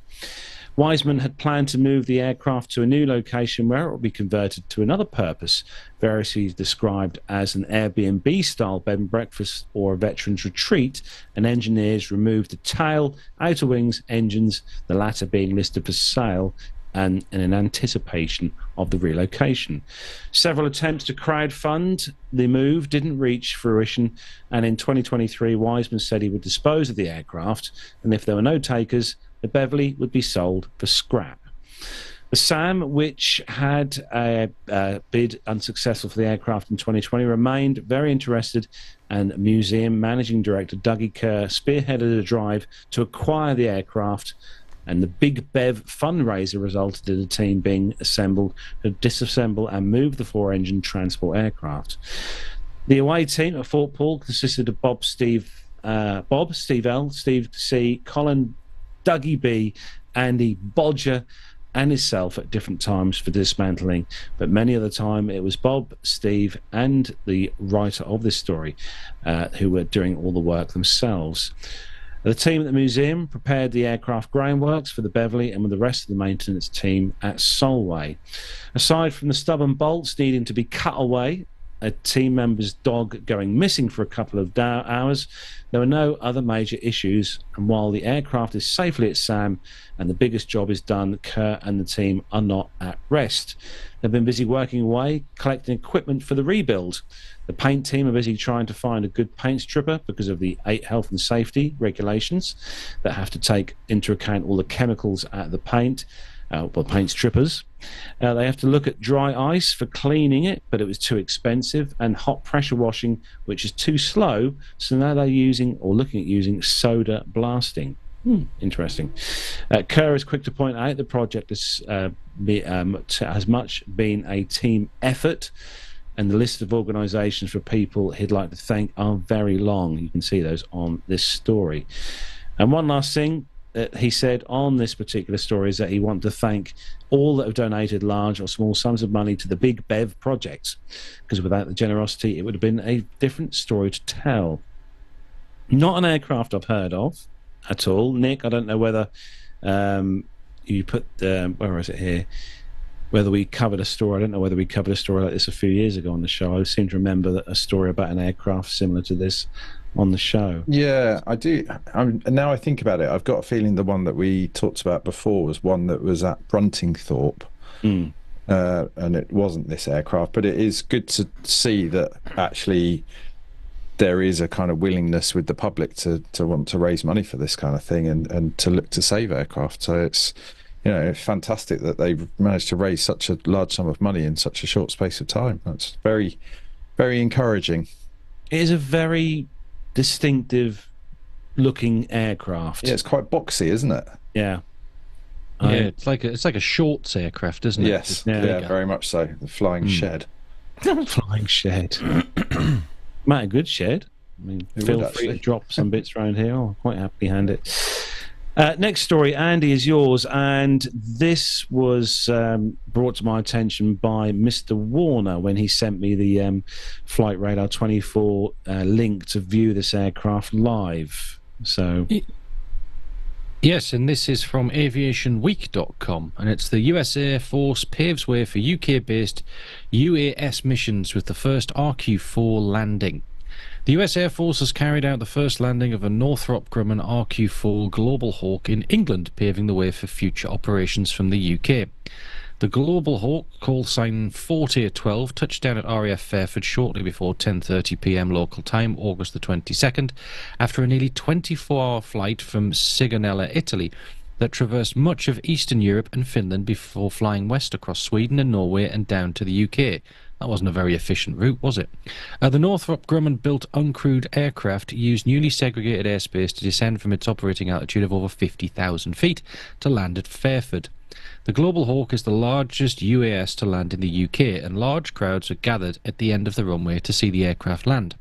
[SPEAKER 1] Wiseman had planned to move the aircraft to a new location where it would be converted to another purpose, variously described as an Airbnb-style bed and breakfast or a veterans retreat, and engineers removed the tail, outer wings, engines, the latter being listed for sale, and in anticipation of the relocation. Several attempts to crowdfund the move didn't reach fruition, and in 2023, Wiseman said he would dispose of the aircraft, and if there were no takers, the Beverley would be sold for scrap. The SAM, which had a bid unsuccessful for the aircraft in 2020, remained very interested, and museum managing director Dougie Kerr spearheaded a drive to acquire the aircraft, and the Big Bev fundraiser resulted in a team being assembled to disassemble and move the 4-engine transport aircraft. The away team at Fort Paul consisted of Steve L, Steve C, Colin, Dougie B, Andy Bodger, and himself at different times for dismantling, but many of the time it was Bob, Steve, and the writer of this story who were doing all the work themselves. The team at the museum prepared the aircraft groundworks for the Beverley and with the rest of the maintenance team at Solway. Aside from the stubborn bolts needing to be cut away, a team member's dog going missing for a couple of hours, there were no other major issues, and while the aircraft is safely at SAM and the biggest job is done, Kerr and the team are not at rest. They've been busy working away, collecting equipment for the rebuild. The paint team are busy trying to find a good paint stripper because of the 8 health and safety regulations that have to take into account all the chemicals at the paint. Paint strippers. They have to look at dry ice for cleaning it, but it was too expensive, and hot pressure washing, which is too slow, so now they're using or looking at using soda blasting. Interesting. Kerr is quick to point out the project has much been a team effort, and the list of organisations for people he'd like to thank are very long. You can see those on this story. And one last thing that he said on this particular story is that he wants to thank all that have donated large or small sums of money to the Big Bev project, because without the generosity it would have been a different story to tell. Not an aircraft I've heard of at all. Nick, I don't know whether you put where is it here, whether we covered a story. I don't know whether we covered a story like this a few years ago on the show. I seem to remember that a story about an aircraft similar to this on the show.
[SPEAKER 3] Yeah, I do. Now I think about it, I've got a feeling the one that we talked about before was one that was at Bruntingthorpe, and it wasn't this aircraft. But it is good to see that actually there is a kind of willingness with the public to want to raise money for this kind of thing and to look to save aircraft. So it's, you know, fantastic that they've managed to raise such a large sum of money in such a short space of time. That's very, very encouraging.
[SPEAKER 1] It is a very distinctive looking aircraft.
[SPEAKER 3] Yeah, it's quite boxy, isn't it?
[SPEAKER 1] Yeah.
[SPEAKER 4] Yeah, it's like a shorts aircraft, isn't it?
[SPEAKER 3] Yes, yeah, very much so. The flying shed.
[SPEAKER 1] Flying shed. Might a good shed. I mean, feel free to drop some bits around here. I'll quite happily hand it. Next story, Andy, is yours, and this was brought to my attention by Mr. Warner when he sent me the Flight Radar 24 link to view this aircraft live. So.
[SPEAKER 4] Yes, and this is from aviationweek.com, and it's the US Air Force paves way for UK-based UAS missions with the first RQ-4 landing. The US Air Force has carried out the first landing of a Northrop Grumman RQ-4 Global Hawk in England, paving the way for future operations from the UK. The Global Hawk, call sign 4012, touched down at RAF Fairford shortly before 10:30 p.m. local time, August the 22nd, after a nearly 24-hour flight from Sigonella, Italy, that traversed much of Eastern Europe and Finland before flying west across Sweden and Norway and down to the UK. That wasn't a very efficient route, was it? The Northrop Grumman-built uncrewed aircraft used newly segregated airspace to descend from its operating altitude of over 50,000 feet to land at Fairford. The Global Hawk is the largest UAS to land in the UK, and large crowds are gathered at the end of the runway to see the aircraft land.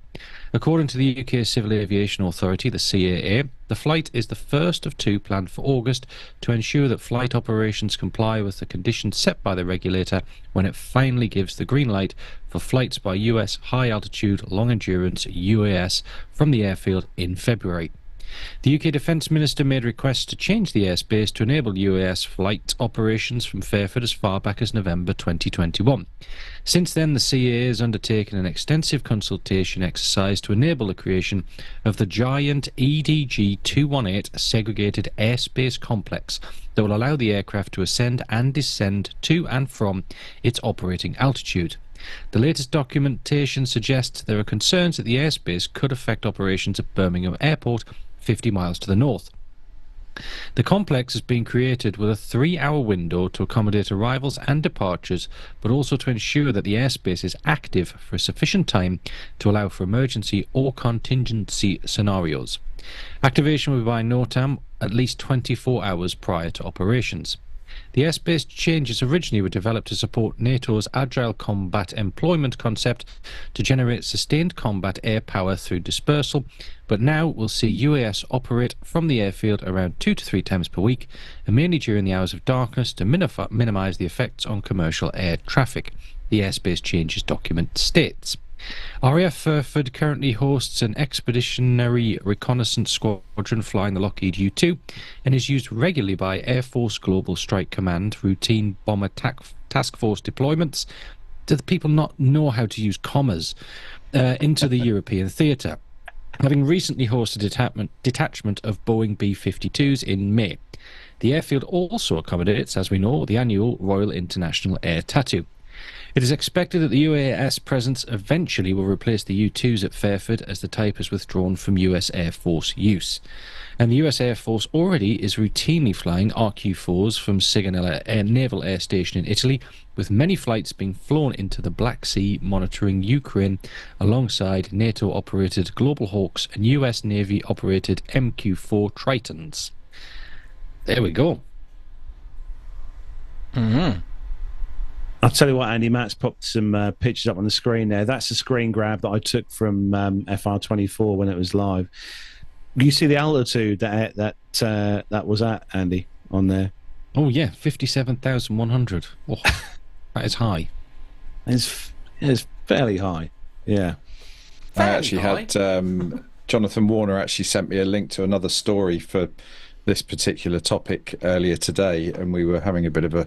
[SPEAKER 4] According to the UK Civil Aviation Authority, the CAA, the flight is the first of two planned for August to ensure that flight operations comply with the conditions set by the regulator when it finally gives the green light for flights by US high-altitude, long-endurance UAS from the airfield in February. The UK Defence Minister made requests to change the airspace to enable UAS flight operations from Fairford as far back as November 2021. Since then, the CAA has undertaken an extensive consultation exercise to enable the creation of the giant EDG 218 segregated airspace complex that will allow the aircraft to ascend and descend to and from its operating altitude. The latest documentation suggests there are concerns that the airspace could affect operations at Birmingham Airport, 50 miles to the north. The complex has been created with a 3-hour window to accommodate arrivals and departures, but also to ensure that the airspace is active for sufficient time to allow for emergency or contingency scenarios. Activation will be by NOTAM at least 24 hours prior to operations. The airspace changes originally were developed to support NATO's Agile Combat Employment concept to generate sustained combat air power through dispersal, but now we'll see UAS operate from the airfield around 2 to 3 times per week, and mainly during the hours of darkness to minimise the effects on commercial air traffic, the airspace changes document states. RAF Fairford currently hosts an expeditionary reconnaissance squadron flying the Lockheed U-2 and is used regularly by Air Force Global Strike Command routine bomber task force deployments. Do the people not know how to use commas? Into the European theatre, having recently hosted a detachment of Boeing B-52s in May. The airfield also accommodates, as we know, the annual Royal International Air Tattoo. It is expected that the UAS presence eventually will replace the U-2s at Fairford as the type is withdrawn from US Air Force use. And the US Air Force already is routinely flying RQ-4s from Sigonella Naval Air Station in Italy, with many flights being flown into the Black Sea monitoring Ukraine alongside NATO-operated Global Hawks and US Navy-operated MQ-4 Tritons. There we go.
[SPEAKER 2] Mm-hmm.
[SPEAKER 1] I'll tell you what, Andy, Matt's popped some pictures up on the screen there. That's a screen grab that I took from FR24 when it was live. You see the altitude that was at, Andy, on there?
[SPEAKER 4] Oh, yeah, 57,100. Oh, that is high.
[SPEAKER 1] It's fairly high, yeah.
[SPEAKER 3] I actually had Jonathan Warner actually sent me a link to another story for this particular topic earlier today, and we were having a bit of a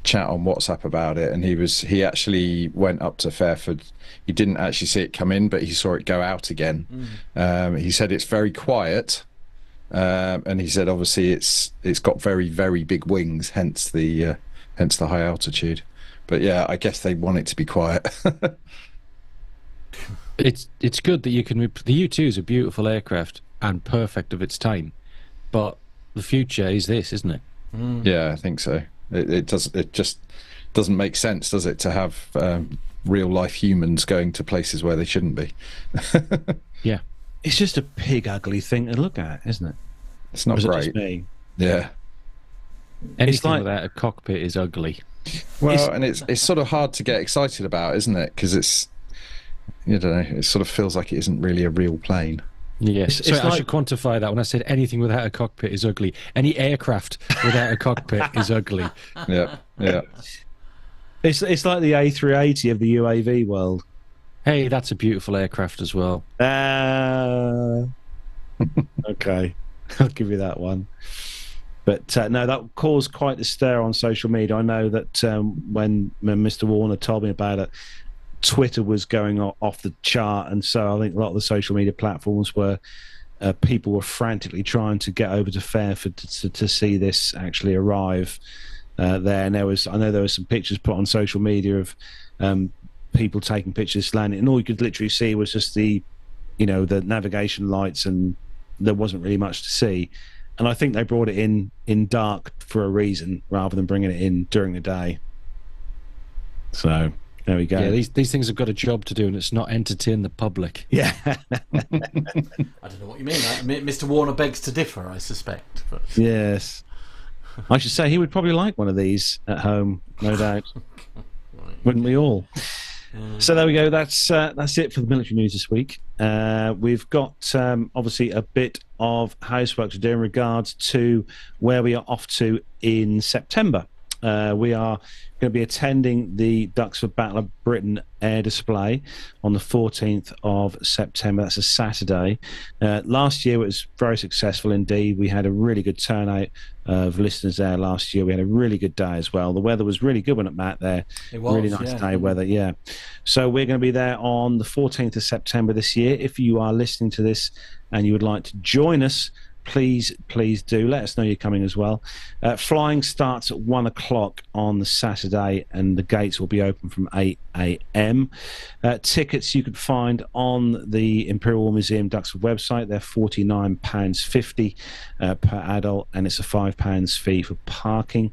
[SPEAKER 3] chat on WhatsApp about it, and he actually went up to Fairford. He didn't actually see it come in, but he saw it go out again. He said it's very quiet, and he said obviously it's got very, very big wings, hence the high altitude. But yeah, I guess they want it to be quiet.
[SPEAKER 4] It's good that you can. The U-2 is a beautiful aircraft and perfect of its time, but the future is this, isn't it?
[SPEAKER 3] Yeah, I think so. It just doesn't make sense, does it, to have real life humans going to places where they shouldn't be?
[SPEAKER 4] Yeah.
[SPEAKER 1] It's just a pig ugly thing to look at, isn't it?
[SPEAKER 3] It's not great.
[SPEAKER 1] Just me?
[SPEAKER 3] Yeah.
[SPEAKER 4] Anything without a cockpit is ugly.
[SPEAKER 3] Well, and it's sort of hard to get excited about, isn't it? Because it's, you don't know, it sort of feels like it isn't really a real plane.
[SPEAKER 4] Yes, so I should quantify that when I said anything without a cockpit is ugly. Any aircraft without a cockpit is ugly.
[SPEAKER 3] Yeah, yeah.
[SPEAKER 1] It's like the A380 of the UAV world.
[SPEAKER 4] Hey, that's a beautiful aircraft as well.
[SPEAKER 1] Okay, I'll give you that one. But no, that caused quite a stir on social media. I know that when Mr. Warner told me about it, Twitter was going off the chart, and so I think a lot of the social media platforms were people were frantically trying to get over to Fairford to see this actually arrive there. And I know there were some pictures put on social media of people taking pictures landing, and all you could literally see was just the navigation lights, and there wasn't really much to see. And I think they brought it in dark for a reason, rather than bringing it in during the day. So. There we go.
[SPEAKER 4] Yeah, these things have got a job to do, and it's not entertain the public.
[SPEAKER 1] Yeah.
[SPEAKER 2] I don't know what you mean. Mr. Warner begs to differ, I suspect. But...
[SPEAKER 1] Yes. I should say he would probably like one of these at home, no doubt.
[SPEAKER 2] Right.
[SPEAKER 1] Wouldn't we all? So there we go. That's it for the military news this week. We've got obviously a bit of housework to do in regards to where we are off to in September. We are going to be attending the Duxford Battle of Britain air display on the 14th of September. That's a Saturday. Last year it was very successful indeed. We had a really good turnout of listeners there last year. We had a really good day as well. The weather was really good when it met there.
[SPEAKER 2] It was,
[SPEAKER 1] really nice day weather, yeah. So we're going to be there on the 14th of September this year. If you are listening to this and you would like to join us, please do let us know you're coming as well. Flying starts at 1 o'clock on the Saturday, and the gates will be open from 8 a.m. Tickets you could find on the Imperial War Museum Duxford website. They're £49.50 per adult, and it's a £5 fee for parking.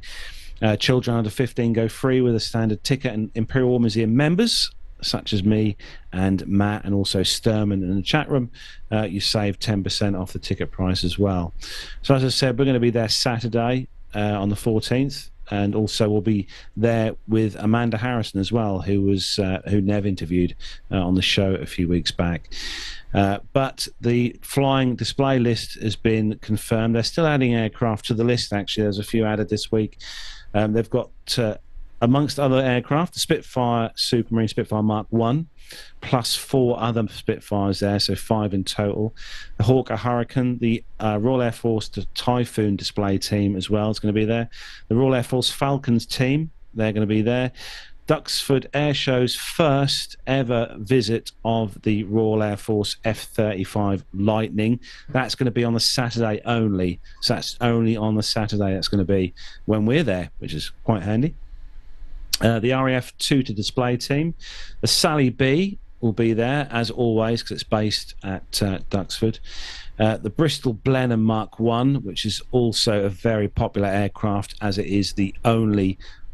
[SPEAKER 1] Children under 15 go free with a standard ticket, and Imperial War Museum members such as me and Matt and also Sturman in the chat room, you save 10% off the ticket price as well. So as I said, we're going to be there Saturday on the 14th, and also we'll be there with Amanda Harrison as well, who Nev interviewed on the show a few weeks back. But the flying display list has been confirmed. They're still adding aircraft to the list, actually. There's a few added this week. They've got amongst other aircraft, the Spitfire Supermarine Spitfire Mark I, plus 4 other Spitfires there, so 5 in total. The Hawker Hurricane, the Royal Air Force Typhoon display team as well is going to be there. The Royal Air Force Falcons team, they're going to be there. Duxford Airshow's first ever visit of the Royal Air Force F-35 Lightning. That's going to be on the Saturday only. So that's only on the Saturday that's going to be when we're there, which is quite handy. The RAF Tutor display team. The Sally B will be there, as always, because it's based at Duxford. The Bristol Blenheim Mark I, which is also a very popular aircraft, as it is the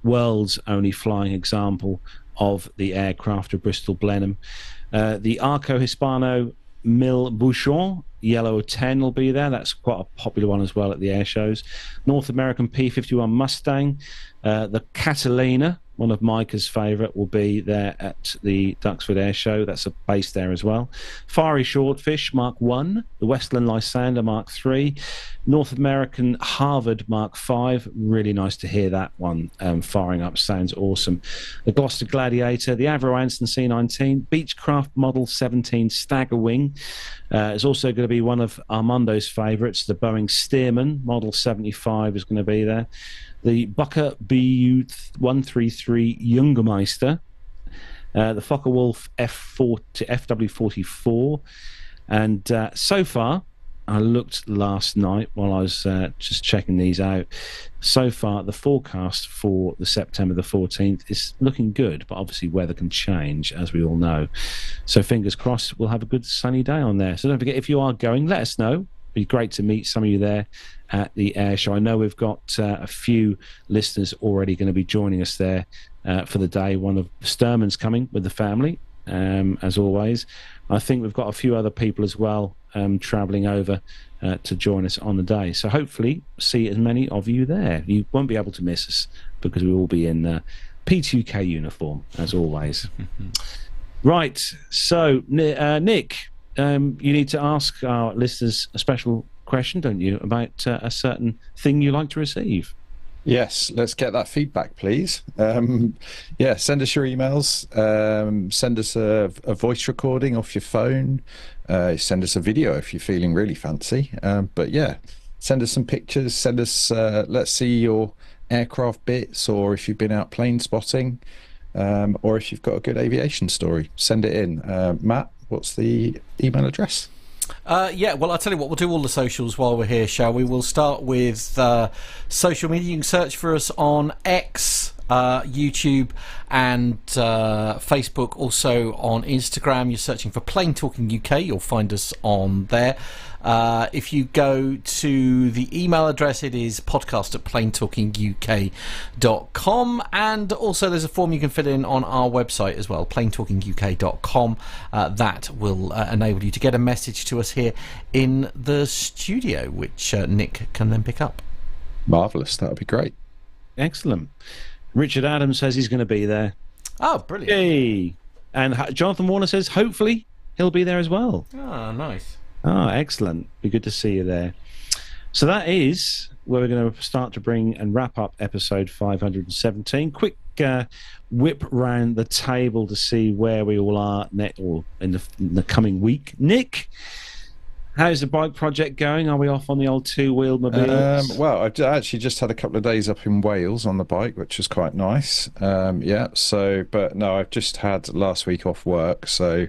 [SPEAKER 1] world's only flying example of the aircraft of Bristol Blenheim. The Arco Hispano Mil Bouchon Yellow 10 will be there. That's quite a popular one as well at the air shows. North American P-51 Mustang. The Catalina, one of Micah's favourite, will be there at the Duxford Air Show. That's a base there as well. Fiery Swordfish Mark I, the Westland Lysander Mark III, North American Harvard Mark V. Really nice to hear that one firing up. Sounds awesome. The Gloucester Gladiator, the Avro Anson C-19, Beechcraft Model 17 Stagger Wing. It's also going to be one of Armando's favourites, the Boeing Stearman Model 75 is going to be there. The Bucker BU-133 Jungermeister, the Focke-Wulf FW-44, and so far, I looked last night while I was just checking these out. So far, the forecast for the September the 14th is looking good, but obviously weather can change, as we all know. So fingers crossed, we'll have a good sunny day on there. So don't forget, if you are going, let us know. It'd be great to meet some of you there at the air show. I know we've got a few listeners already going to be joining us there for the day. One of Sturman's coming with the family, as always. I think we've got a few other people as well travelling over to join us on the day. So hopefully see as many of you there. You won't be able to miss us because we will be in P2K uniform, as always. Right, so Nick, you need to ask our listeners a special question, don't you, about a certain thing you like to receive?
[SPEAKER 3] Yes, let's get that feedback, please. Send us your emails. Send us a voice recording off your phone. Send us a video if you're feeling really fancy. Send us some pictures. Send us, let's see your aircraft bits, or if you've been out plane spotting, or if you've got a good aviation story, send it in. Matt, what's the email address?
[SPEAKER 2] Well, I'll tell you what, we'll do all the socials while we're here, shall we? We'll start with social media. You can search for us on X, YouTube, and Facebook. Also on Instagram, you're searching for Plain Talking UK. You'll find us on there. If you go to the email address, it is podcast@plaintalkinguk.com, and also there's a form you can fill in on our website as well, plaintalkinguk.com. That will enable you to get a message to us here in the studio, which Nick can then pick up.
[SPEAKER 3] Marvellous, that would be great.
[SPEAKER 1] Excellent. Richard Adams says he's going to be there.
[SPEAKER 2] Oh, brilliant.
[SPEAKER 1] Yay. And Jonathan Warner says hopefully he'll be there as well.
[SPEAKER 2] Oh, nice.
[SPEAKER 1] Oh, excellent. Be good to see you there. So that is where we're going to start to bring and wrap up episode 517. Quick whip round the table to see where we all are in the coming week. Nick, how's the bike project going? Are we off on the old two-wheeled mobiles?
[SPEAKER 3] Well, I've actually just had a couple of days up in Wales on the bike, which was quite nice. But no, I've just had last week off work, so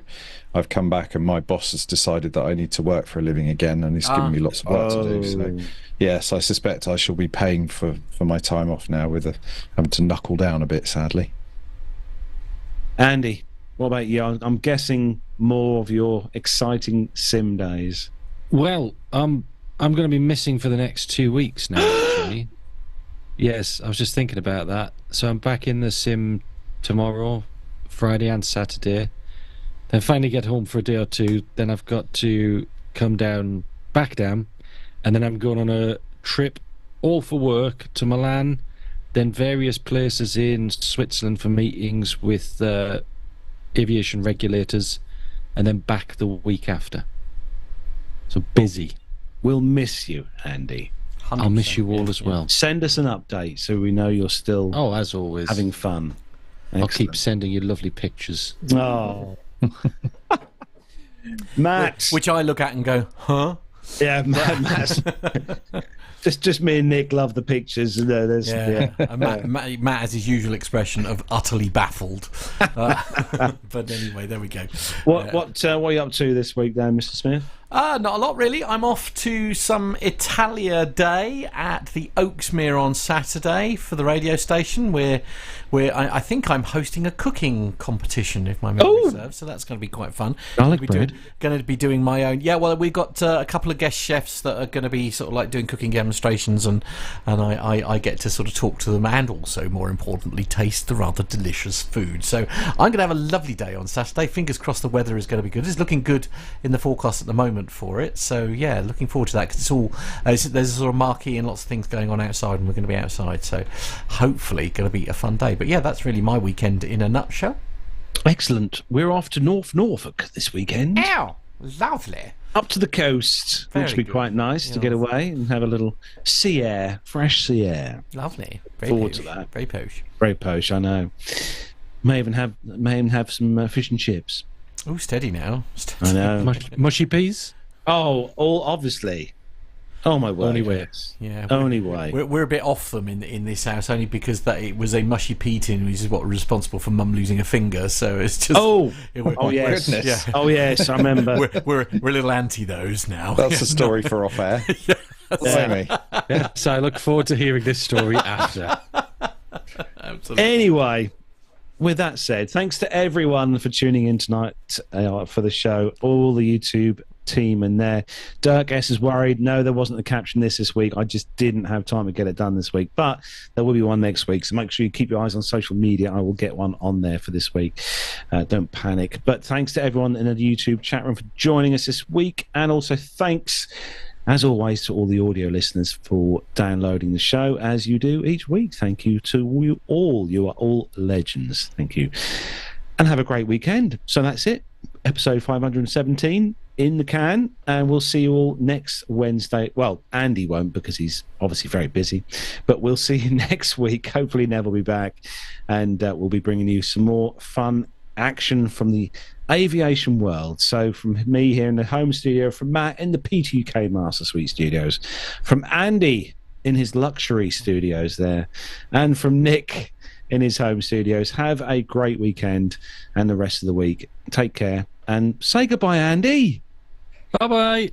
[SPEAKER 3] I've come back and my boss has decided that I need to work for a living again, and he's given me lots of work to do. So yes, I suspect I shall be paying for my time off now, with having to knuckle down a bit, sadly.
[SPEAKER 1] Andy, what about you? I'm guessing more of your exciting sim days.
[SPEAKER 4] Well, I'm going to be missing for the next 2 weeks now, actually. Yes, I was just thinking about that. So I'm back in the sim tomorrow, Friday and Saturday. Then finally get home for a day or two. Then I've got to come back down, and then I'm going on a trip, all for work, to Milan, then various places in Switzerland for meetings with aviation regulators, and then back the week after. So busy.
[SPEAKER 1] We'll miss you, Andy.
[SPEAKER 4] I'll miss you all as well.
[SPEAKER 1] Send us an update so we know you're still,
[SPEAKER 4] as always,
[SPEAKER 1] having fun. Excellent.
[SPEAKER 4] I'll keep sending you lovely pictures.
[SPEAKER 1] Oh. Matt,
[SPEAKER 2] which I look at and go, huh?
[SPEAKER 1] Yeah, Matt. just me and Nick love the pictures.
[SPEAKER 2] Matt has his usual expression of utterly baffled. But anyway, there we go.
[SPEAKER 1] What are you up to this week, then, Mr. Smith?
[SPEAKER 2] Not a lot, really. I'm off to some Italia Day at the Oaksmere on Saturday for the radio station, where I think I'm hosting a cooking competition, if my memory serves. So that's going to be quite fun.
[SPEAKER 1] Garlic bread.
[SPEAKER 2] Going to be doing my own. Yeah, well, we've got a couple of guest chefs that are going to be sort of like doing cooking demonstrations, and I get to sort of talk to them and also, more importantly, taste the rather delicious food. So I'm going to have a lovely day on Saturday. Fingers crossed the weather is going to be good. It's looking good in the forecast at the moment for it, so yeah, looking forward to that, because it's all there's a sort of marquee and lots of things going on outside, and we're going to be outside, so hopefully going to be a fun day. But yeah, that's really my weekend in a nutshell.
[SPEAKER 1] Excellent. We're off to Norfolk this weekend.
[SPEAKER 2] Ow, lovely.
[SPEAKER 1] Up to the coast, which would be quite nice to get away and have a little sea air, fresh sea air.
[SPEAKER 2] Lovely.
[SPEAKER 1] Very forward to that.
[SPEAKER 2] Very posh.
[SPEAKER 1] Very posh, I know. May even have some fish and chips.
[SPEAKER 2] Oh, steady now.
[SPEAKER 1] I know.
[SPEAKER 4] Mushy peas?
[SPEAKER 1] Oh, all obviously. Oh my word.
[SPEAKER 4] Only way.
[SPEAKER 2] Yeah.
[SPEAKER 1] Only way.
[SPEAKER 2] We're a bit off them in this house, only because that it was a mushy pea tin, which is what was responsible for Mum losing a finger. So it's just.
[SPEAKER 1] Oh yes.
[SPEAKER 3] Goodness.
[SPEAKER 1] Yeah. Oh yes, I remember.
[SPEAKER 2] we're a little anti those now.
[SPEAKER 3] That's a story for off air.
[SPEAKER 4] So I look forward to hearing this story after.
[SPEAKER 2] Absolutely.
[SPEAKER 1] Anyway. With that said, thanks to everyone for tuning in tonight for the show, all the YouTube team in there. Dirk S is worried. No, there wasn't a caption this week. I just didn't have time to get it done this week, but there will be one next week. So make sure you keep your eyes on social media. I will get one on there for this week. Don't panic. But thanks to everyone in the YouTube chat room for joining us this week, and also thanks, as always, to all the audio listeners for downloading the show as you do each week. Thank you to you all. You are all legends. Thank you. And have a great weekend. So that's it. Episode 517 in the can. And we'll see you all next Wednesday. Well, Andy won't, because he's obviously very busy. But we'll see you next week. Hopefully Nev will be back. And we'll be bringing you some more fun action from the aviation world. So from me here in the home studio, from Matt in the P2UK Master Suite studios, from Andy in his luxury studios there, and from Nick in his home studios. Have a great weekend and the rest of the week. Take care and say goodbye, Andy.
[SPEAKER 4] Bye-bye.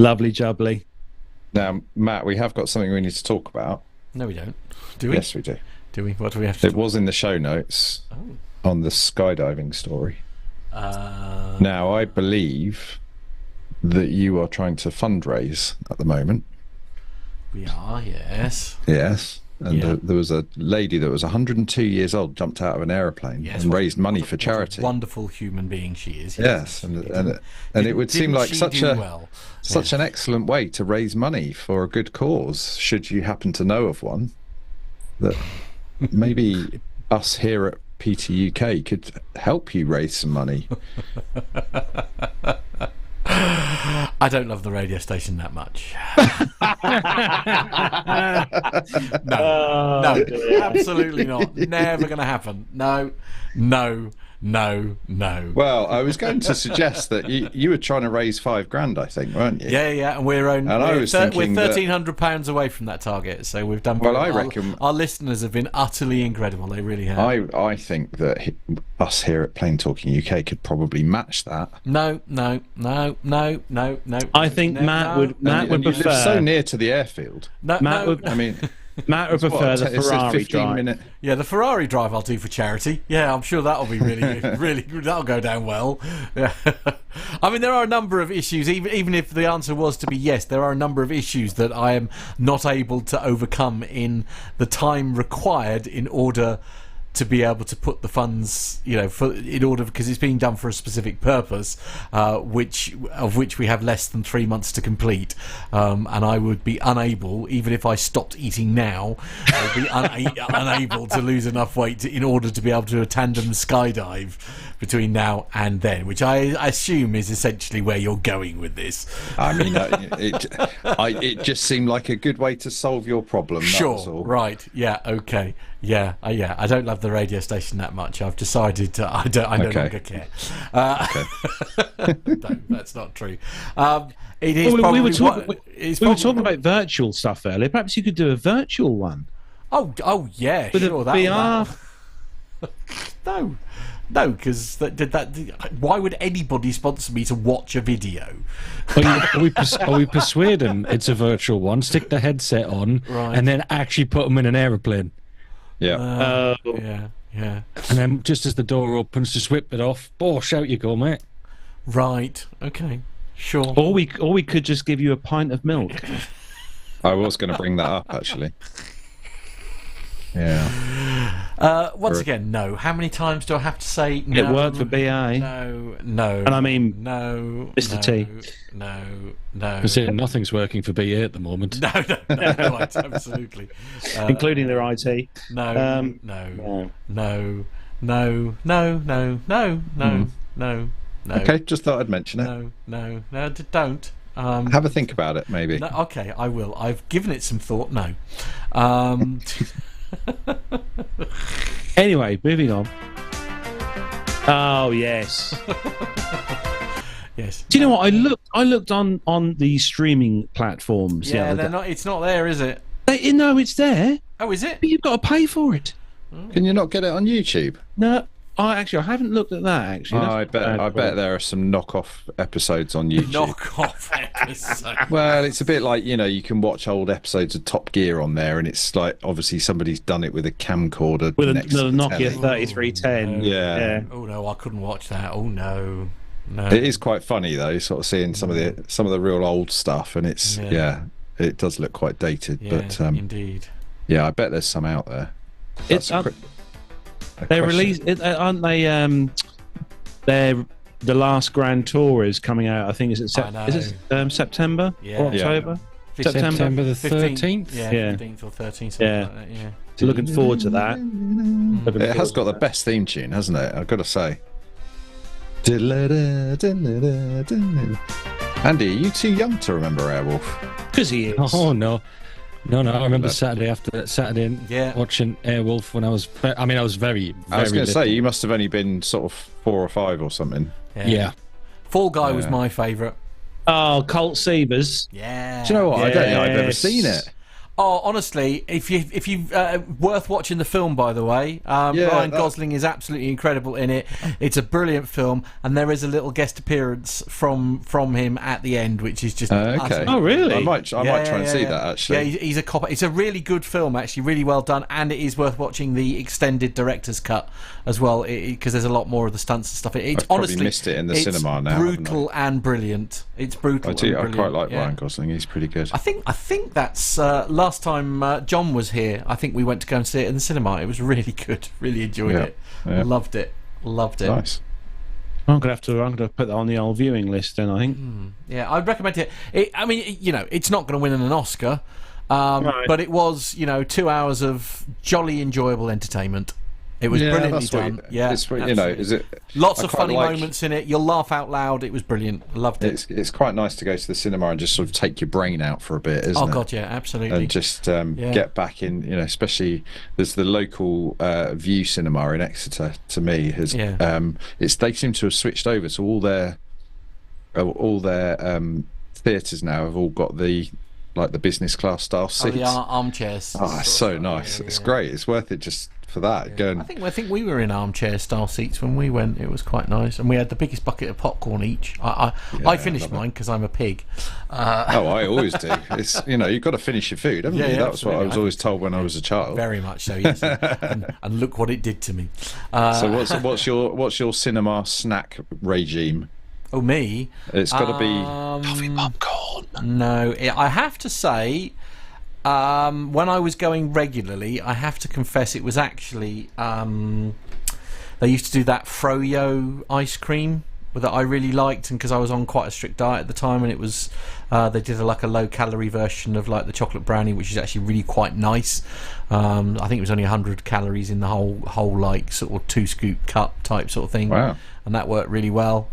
[SPEAKER 1] Lovely jubbly.
[SPEAKER 3] Now, Matt, we have got something we need to talk about.
[SPEAKER 2] No, we don't. Do we?
[SPEAKER 3] Yes, we do.
[SPEAKER 2] Do we? What do we have to
[SPEAKER 3] It was in the show notes on the skydiving story. Now, I believe that you are trying to fundraise at the moment.
[SPEAKER 2] We are, yes.
[SPEAKER 3] Yes. And there was a lady that was 102 years old, jumped out of an aeroplane and raised money for charity.
[SPEAKER 2] Wonderful human being she is.
[SPEAKER 3] Yes, and it would seem like such an excellent way to raise money for a good cause, should you happen to know of one, that maybe us here at PT UK could help you raise some money.
[SPEAKER 2] I don't love the radio station that much. No, absolutely not. Never going to happen. No.
[SPEAKER 3] Well, I was going to suggest that you were trying to raise £5,000, I think, weren't you?
[SPEAKER 2] Yeah, and we're £1,300 away from that target, so we've done.
[SPEAKER 3] Well, I reckon
[SPEAKER 2] our listeners have been utterly incredible. They really have.
[SPEAKER 3] I think that us here at Plain Talking UK could probably match that.
[SPEAKER 2] No.
[SPEAKER 1] I think Matt would prefer.
[SPEAKER 3] You live so near to the airfield.
[SPEAKER 1] Matt would prefer the Ferrari drive.
[SPEAKER 2] Yeah, the Ferrari drive I'll do for charity. Yeah, I'm sure that'll be really that'll go down well. Yeah. I mean, there are a number of issues, even if the answer was to be yes, there are a number of issues that I am not able to overcome in the time required in order to be able to put the funds, because it's being done for a specific purpose, which we have less than 3 months to complete, and I would be unable, even if I stopped eating now, I would be unable to lose enough weight in order to be able to do a tandem skydive between now and then, which I assume is essentially where you're going with this.
[SPEAKER 3] I mean, it just seemed like a good way to solve your problem.
[SPEAKER 2] Sure,
[SPEAKER 3] that was all.
[SPEAKER 2] Right, yeah, okay. Yeah. I don't love the radio station that much. I've decided to. I no longer care.
[SPEAKER 3] Okay.
[SPEAKER 2] No, that's not true. It is.
[SPEAKER 1] We were talking about virtual stuff earlier. Perhaps you could do a virtual one.
[SPEAKER 2] Oh yeah.
[SPEAKER 1] With
[SPEAKER 2] sure.
[SPEAKER 1] VR.
[SPEAKER 2] No. No, because why would anybody sponsor me to watch a video?
[SPEAKER 4] Or we persuade them it's a virtual one, stick the headset on, and then actually put them in an aeroplane.
[SPEAKER 3] Yeah.
[SPEAKER 2] Yeah. And
[SPEAKER 4] then just as the door opens, just whip it off. Shout you go, mate.
[SPEAKER 2] Right. Okay. Sure.
[SPEAKER 1] Or we could just give you a pint of milk.
[SPEAKER 3] I was going to bring that up, actually. Yeah.
[SPEAKER 2] Once again, no. How many times do I have to say no?
[SPEAKER 1] It worked for BA.
[SPEAKER 2] No.
[SPEAKER 1] And I mean,
[SPEAKER 2] no.
[SPEAKER 1] Mr. T.
[SPEAKER 2] No.
[SPEAKER 4] I say nothing's working for BA at the moment.
[SPEAKER 2] No, right, absolutely.
[SPEAKER 1] Including their IT.
[SPEAKER 2] No.
[SPEAKER 3] Okay, just thought I'd mention it.
[SPEAKER 2] No, don't.
[SPEAKER 3] Have a think about it, maybe.
[SPEAKER 2] No, okay, I will. I've given it some thought. No.
[SPEAKER 1] Anyway, moving on. Oh yes.
[SPEAKER 2] Yes.
[SPEAKER 1] Do you know what? I looked on the streaming platforms.
[SPEAKER 2] Yeah, they're not. It's not there, is it?
[SPEAKER 1] No, it's there.
[SPEAKER 2] Oh, is it?
[SPEAKER 1] But you've got to pay for it.
[SPEAKER 3] Can you not get it on YouTube?
[SPEAKER 1] No. I haven't looked at that actually.
[SPEAKER 3] I bet there are some knockoff episodes on YouTube.
[SPEAKER 2] Knockoff episodes.
[SPEAKER 3] Well, it's a bit like, you can watch old episodes of Top Gear on there, and it's like obviously somebody's done it with a camcorder
[SPEAKER 1] with
[SPEAKER 3] next
[SPEAKER 1] a
[SPEAKER 3] to the
[SPEAKER 1] Nokia
[SPEAKER 3] telly.
[SPEAKER 1] 3310.
[SPEAKER 3] Yeah.
[SPEAKER 2] Oh no, I couldn't watch that. Oh no.
[SPEAKER 3] It is quite funny though, sort of seeing some of the real old stuff, and it's it does look quite dated.
[SPEAKER 2] Yeah,
[SPEAKER 3] but
[SPEAKER 2] indeed.
[SPEAKER 3] Yeah, I bet there's some out there.
[SPEAKER 1] It's they released, aren't they? The last Grand Tour is coming out. I think is it September or October?
[SPEAKER 2] Yeah.
[SPEAKER 4] September the 13th.
[SPEAKER 2] Yeah, 15th or 13th.
[SPEAKER 1] Yeah.
[SPEAKER 2] Like that, yeah.
[SPEAKER 1] Looking forward to that.
[SPEAKER 3] It has got the best theme tune, hasn't it? I've got to say. Andy, are you too young to remember Airwolf?
[SPEAKER 1] Because he is.
[SPEAKER 4] Oh no. I remember Saturday watching Airwolf when I was very,
[SPEAKER 3] I was going to say, you must have only been sort of 4 or 5 or something.
[SPEAKER 4] Yeah.
[SPEAKER 2] Fall Guy was my favourite.
[SPEAKER 1] Oh, Colt Sievers.
[SPEAKER 2] Yeah.
[SPEAKER 3] Do you know what? I don't think I've ever seen it.
[SPEAKER 2] Oh, honestly, if you worth watching the film, by the way. Ryan Gosling is absolutely incredible in it. It's a brilliant film, and there is a little guest appearance from him at the end, which is just
[SPEAKER 3] okay.
[SPEAKER 1] Oh, really?
[SPEAKER 3] I might try and see that actually.
[SPEAKER 2] Yeah, he's a cop. It's a really good film, actually, really well done, and it is worth watching the extended director's cut as well, because there's a lot more of the stunts and stuff. It's
[SPEAKER 3] I've
[SPEAKER 2] honestly
[SPEAKER 3] probably missed it in the cinema now.
[SPEAKER 2] Brutal and brilliant. It's brutal.
[SPEAKER 3] I quite like Ryan Gosling. He's pretty good.
[SPEAKER 2] I think that's last time John was here. I think we went to go and see it in the cinema. It was really good. Really enjoyed it. Yeah. Loved it.
[SPEAKER 3] Nice.
[SPEAKER 1] I'm gonna put that on the old viewing list then. I think.
[SPEAKER 2] Yeah, I'd recommend it. I mean, it's not going to win an Oscar, but it was 2 hours of jolly enjoyable entertainment. It was brilliantly done.
[SPEAKER 3] Is it
[SPEAKER 2] lots of funny moments in it. You'll laugh out loud. It was brilliant. I loved it.
[SPEAKER 3] It's quite nice to go to the cinema and just sort of take your brain out for a bit, isn't it?
[SPEAKER 2] Oh god, yeah, absolutely.
[SPEAKER 3] And just get back in. Especially there's the local View Cinema in Exeter. To me, they seem to have switched over to all their theatres now have all got the business class style seats.
[SPEAKER 2] The armchairs.
[SPEAKER 3] Oh, it's so nice. It's great. It's worth it just for that.
[SPEAKER 2] I think we were in armchair style seats when we went. It was quite nice, and we had the biggest bucket of popcorn each. I finished mine because I'm a pig.
[SPEAKER 3] I always do. It's you've got to finish your food, haven't you? That's what I was always told when I was a child.
[SPEAKER 2] Very much so. Yes. and look what it did to me.
[SPEAKER 3] So what's your cinema snack regime?
[SPEAKER 2] Oh, me?
[SPEAKER 3] It's got to be
[SPEAKER 1] coffee popcorn.
[SPEAKER 2] No, I have to say. When I was going regularly, I have to confess it was actually they used to do that Froyo ice cream that I really liked, and because I was on quite a strict diet at the time, and it was they did a low calorie version of the chocolate brownie, which is actually really quite nice. I think it was only 100 calories in the whole sort of 2-scoop cup type sort of thing.
[SPEAKER 3] Wow.
[SPEAKER 2] And that worked really well.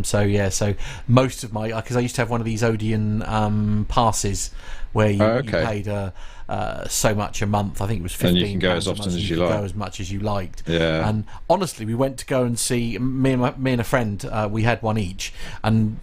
[SPEAKER 2] So most of my, because I used to have one of these Odeon passes where you paid so much a month. I think it was 15.
[SPEAKER 3] And you can go as often as you like.
[SPEAKER 2] Go as much as you liked.
[SPEAKER 3] Yeah.
[SPEAKER 2] And honestly, we went to go and see me and a friend. We had one each, and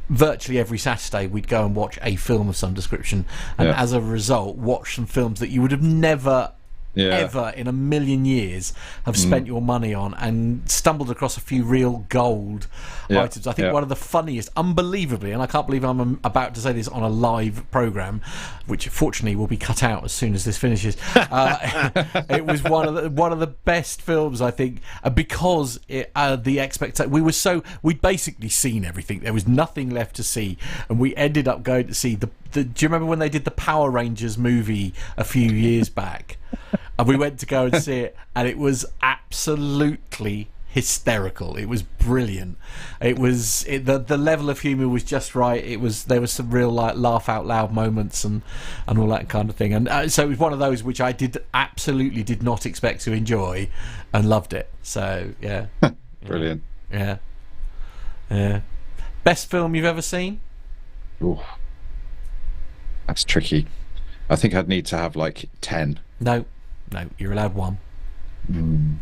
[SPEAKER 2] virtually every Saturday we'd go and watch a film of some description. And as a result, watch some films that you would have never ever in a million years have spent your money on, and stumbled across a few real gold items. I think one of the funniest, unbelievably, and I can't believe I'm about to say this on a live program, which fortunately will be cut out as soon as this finishes. It was one of the best films, I think, because the expectation, we'd basically seen everything. There was nothing left to see, and we ended up going to see do you remember when they did the Power Rangers movie a few years back? And we went to go and see it, and it was absolutely hysterical. It was brilliant. The level of humour was just right. There was some real laugh out loud moments and all that kind of thing. And so it was one of those which I absolutely did not expect to enjoy, and loved it. So yeah,
[SPEAKER 3] brilliant.
[SPEAKER 2] Yeah. Best film you've ever seen?
[SPEAKER 3] Ooh. That's tricky. I think I'd need to have like 10.
[SPEAKER 2] No, you're allowed 1.
[SPEAKER 3] And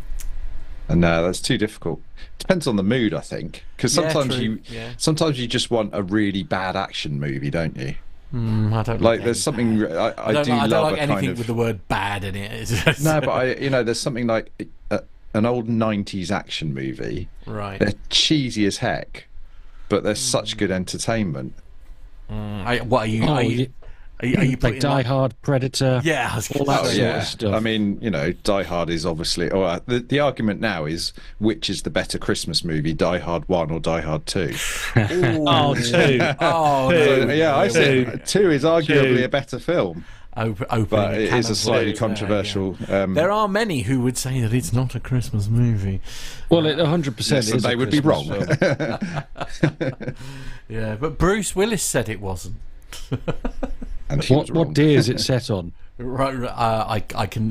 [SPEAKER 3] no, that's too difficult. Depends on the mood, I think, because sometimes you just want a really bad action movie, don't you?
[SPEAKER 2] I don't
[SPEAKER 3] like. There's something I don't
[SPEAKER 2] like anything with the word bad in it.
[SPEAKER 3] No, but there's something like an old 90s action movie.
[SPEAKER 2] Right.
[SPEAKER 3] They're cheesy as heck, but they're such good entertainment.
[SPEAKER 2] What are you? Are you
[SPEAKER 4] like Die Hard, Predator?
[SPEAKER 2] Yeah, I was
[SPEAKER 4] all that sort of stuff.
[SPEAKER 3] I mean, Die Hard is obviously. Or the argument now is which is the better Christmas movie, Die Hard 1 or Die Hard 2?
[SPEAKER 1] 2.
[SPEAKER 2] Oh,
[SPEAKER 3] no. Yeah, I said 2 is arguably a better film.
[SPEAKER 2] But
[SPEAKER 3] it is a slightly controversial.
[SPEAKER 2] There are many who would say that it's not a Christmas movie.
[SPEAKER 4] Well, it 100% is.
[SPEAKER 3] They would be wrong.
[SPEAKER 2] Yeah, but Bruce Willis said it wasn't.
[SPEAKER 3] And
[SPEAKER 4] what day is it set on?
[SPEAKER 2] Right, I can.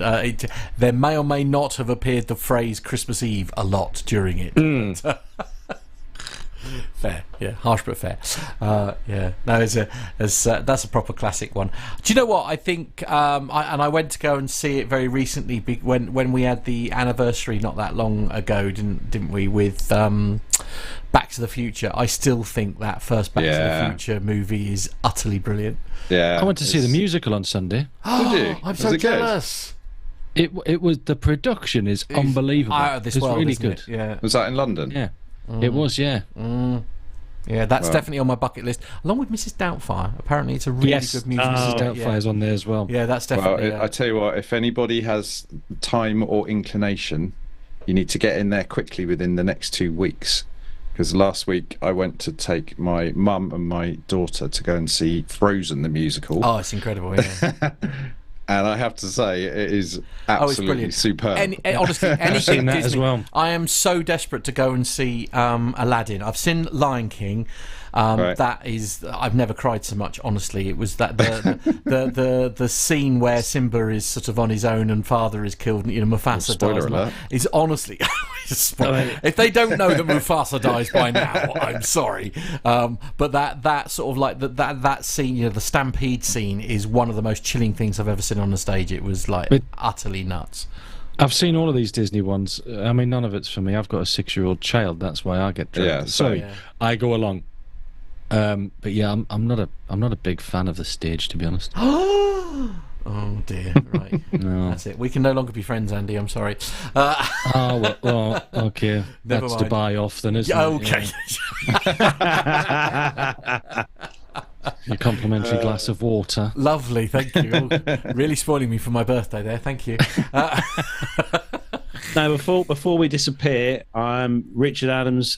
[SPEAKER 2] There may or may not have appeared the phrase Christmas Eve a lot during it. Fair, yeah, harsh but fair. Yeah, no, that's a proper classic one. Do you know what I think? I went to go and see it very recently when we had the anniversary not that long ago, didn't we? With Back to the Future. I still think that first Back to the Future movie is utterly brilliant.
[SPEAKER 3] Yeah,
[SPEAKER 4] I went to see the musical on Sunday.
[SPEAKER 3] Did you?
[SPEAKER 2] I'm so jealous.
[SPEAKER 4] It was, the production is unbelievable.
[SPEAKER 2] It's really good. Yeah.
[SPEAKER 3] Was that in London?
[SPEAKER 4] Yeah. It was, yeah.
[SPEAKER 2] Yeah, that's definitely on my bucket list, along with Mrs. Doubtfire. Apparently, it's a really good musical.
[SPEAKER 4] Mrs. Doubtfire's on there as well.
[SPEAKER 2] Yeah, that's definitely.
[SPEAKER 3] Well, I tell you what, if anybody has time or inclination, you need to get in there quickly within the next 2 weeks. Because last week I went to take my mum and my daughter to go and see Frozen the musical.
[SPEAKER 2] Oh, it's incredible! Yeah.
[SPEAKER 3] And I have to say, it is absolutely superb.
[SPEAKER 2] Honestly, anything
[SPEAKER 4] that
[SPEAKER 2] Disney,
[SPEAKER 4] as well.
[SPEAKER 2] I am so desperate to go and see Aladdin. I've seen Lion King.
[SPEAKER 3] Right.
[SPEAKER 2] That is, I've never cried so much. Honestly, it was that the scene where Simba is sort of on his own and father is killed. Mufasa dies. Is honestly, if they don't know that Mufasa dies by now, I'm sorry. But that sort of like that scene, the stampede scene, is one of the most chilling things I've ever seen on the stage. It was utterly nuts.
[SPEAKER 4] I've seen all of these Disney ones. I mean, none of it's for me. I've got a 6-year-old child. That's why I get dragged. I go along. But yeah, I'm not a big fan of the stage, to be honest.
[SPEAKER 2] Oh dear, right.
[SPEAKER 4] No.
[SPEAKER 2] That's it. We can no longer be friends, Andy. I'm sorry.
[SPEAKER 4] Well, okay. That's to buy off then, isn't it?
[SPEAKER 2] Okay.
[SPEAKER 4] Your complimentary glass of water.
[SPEAKER 2] Lovely, thank you. Really spoiling me for my birthday there. Thank you.
[SPEAKER 1] Now, before we disappear, Richard Adams'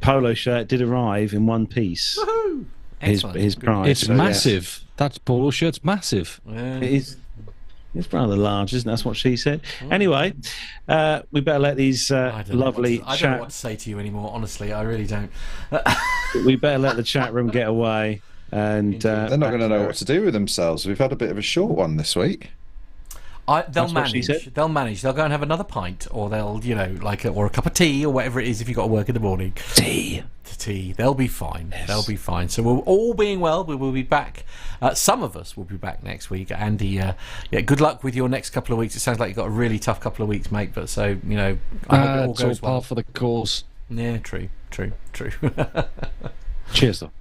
[SPEAKER 1] polo shirt did arrive in one piece.
[SPEAKER 2] Woohoo!
[SPEAKER 1] His prize.
[SPEAKER 4] It's massive. That polo shirt's massive.
[SPEAKER 2] Yeah.
[SPEAKER 1] It is. It's rather large, isn't it? That's what she said. Anyway, we better let these lovely
[SPEAKER 2] I don't know what to say to you anymore, honestly. I really don't.
[SPEAKER 1] We better let the chat room get away. And
[SPEAKER 3] they're not going to know what to do with themselves. We've had a bit of a short one this week.
[SPEAKER 2] They'll manage. They'll manage. They'll go and have another pint, or they'll, or a cup of tea, or whatever it is if you've got to work in the morning.
[SPEAKER 1] Tea.
[SPEAKER 2] They'll be fine. Yes. They'll be fine. So we're all being well. We will be back. Some of us will be back next week. Andy, good luck with your next couple of weeks. It sounds like you've got a really tough couple of weeks, mate. But I hope it all goes well.
[SPEAKER 4] Par for the course.
[SPEAKER 2] Yeah, true.
[SPEAKER 4] Cheers, though.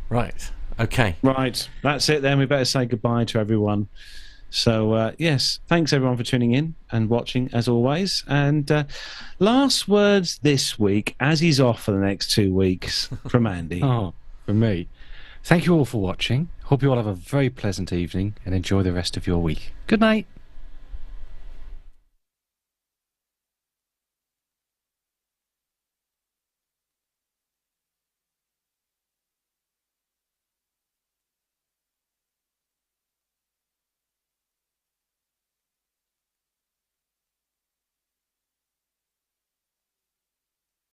[SPEAKER 2] Right. Okay.
[SPEAKER 1] Right. That's it then. We better say goodbye to everyone. So, yes, thanks everyone for tuning in and watching as always. And last words this week, as he's off for the next 2 weeks, from Andy.
[SPEAKER 4] Oh, from me. Thank you all for watching. Hope you all have a very pleasant evening and enjoy the rest of your week. Good night.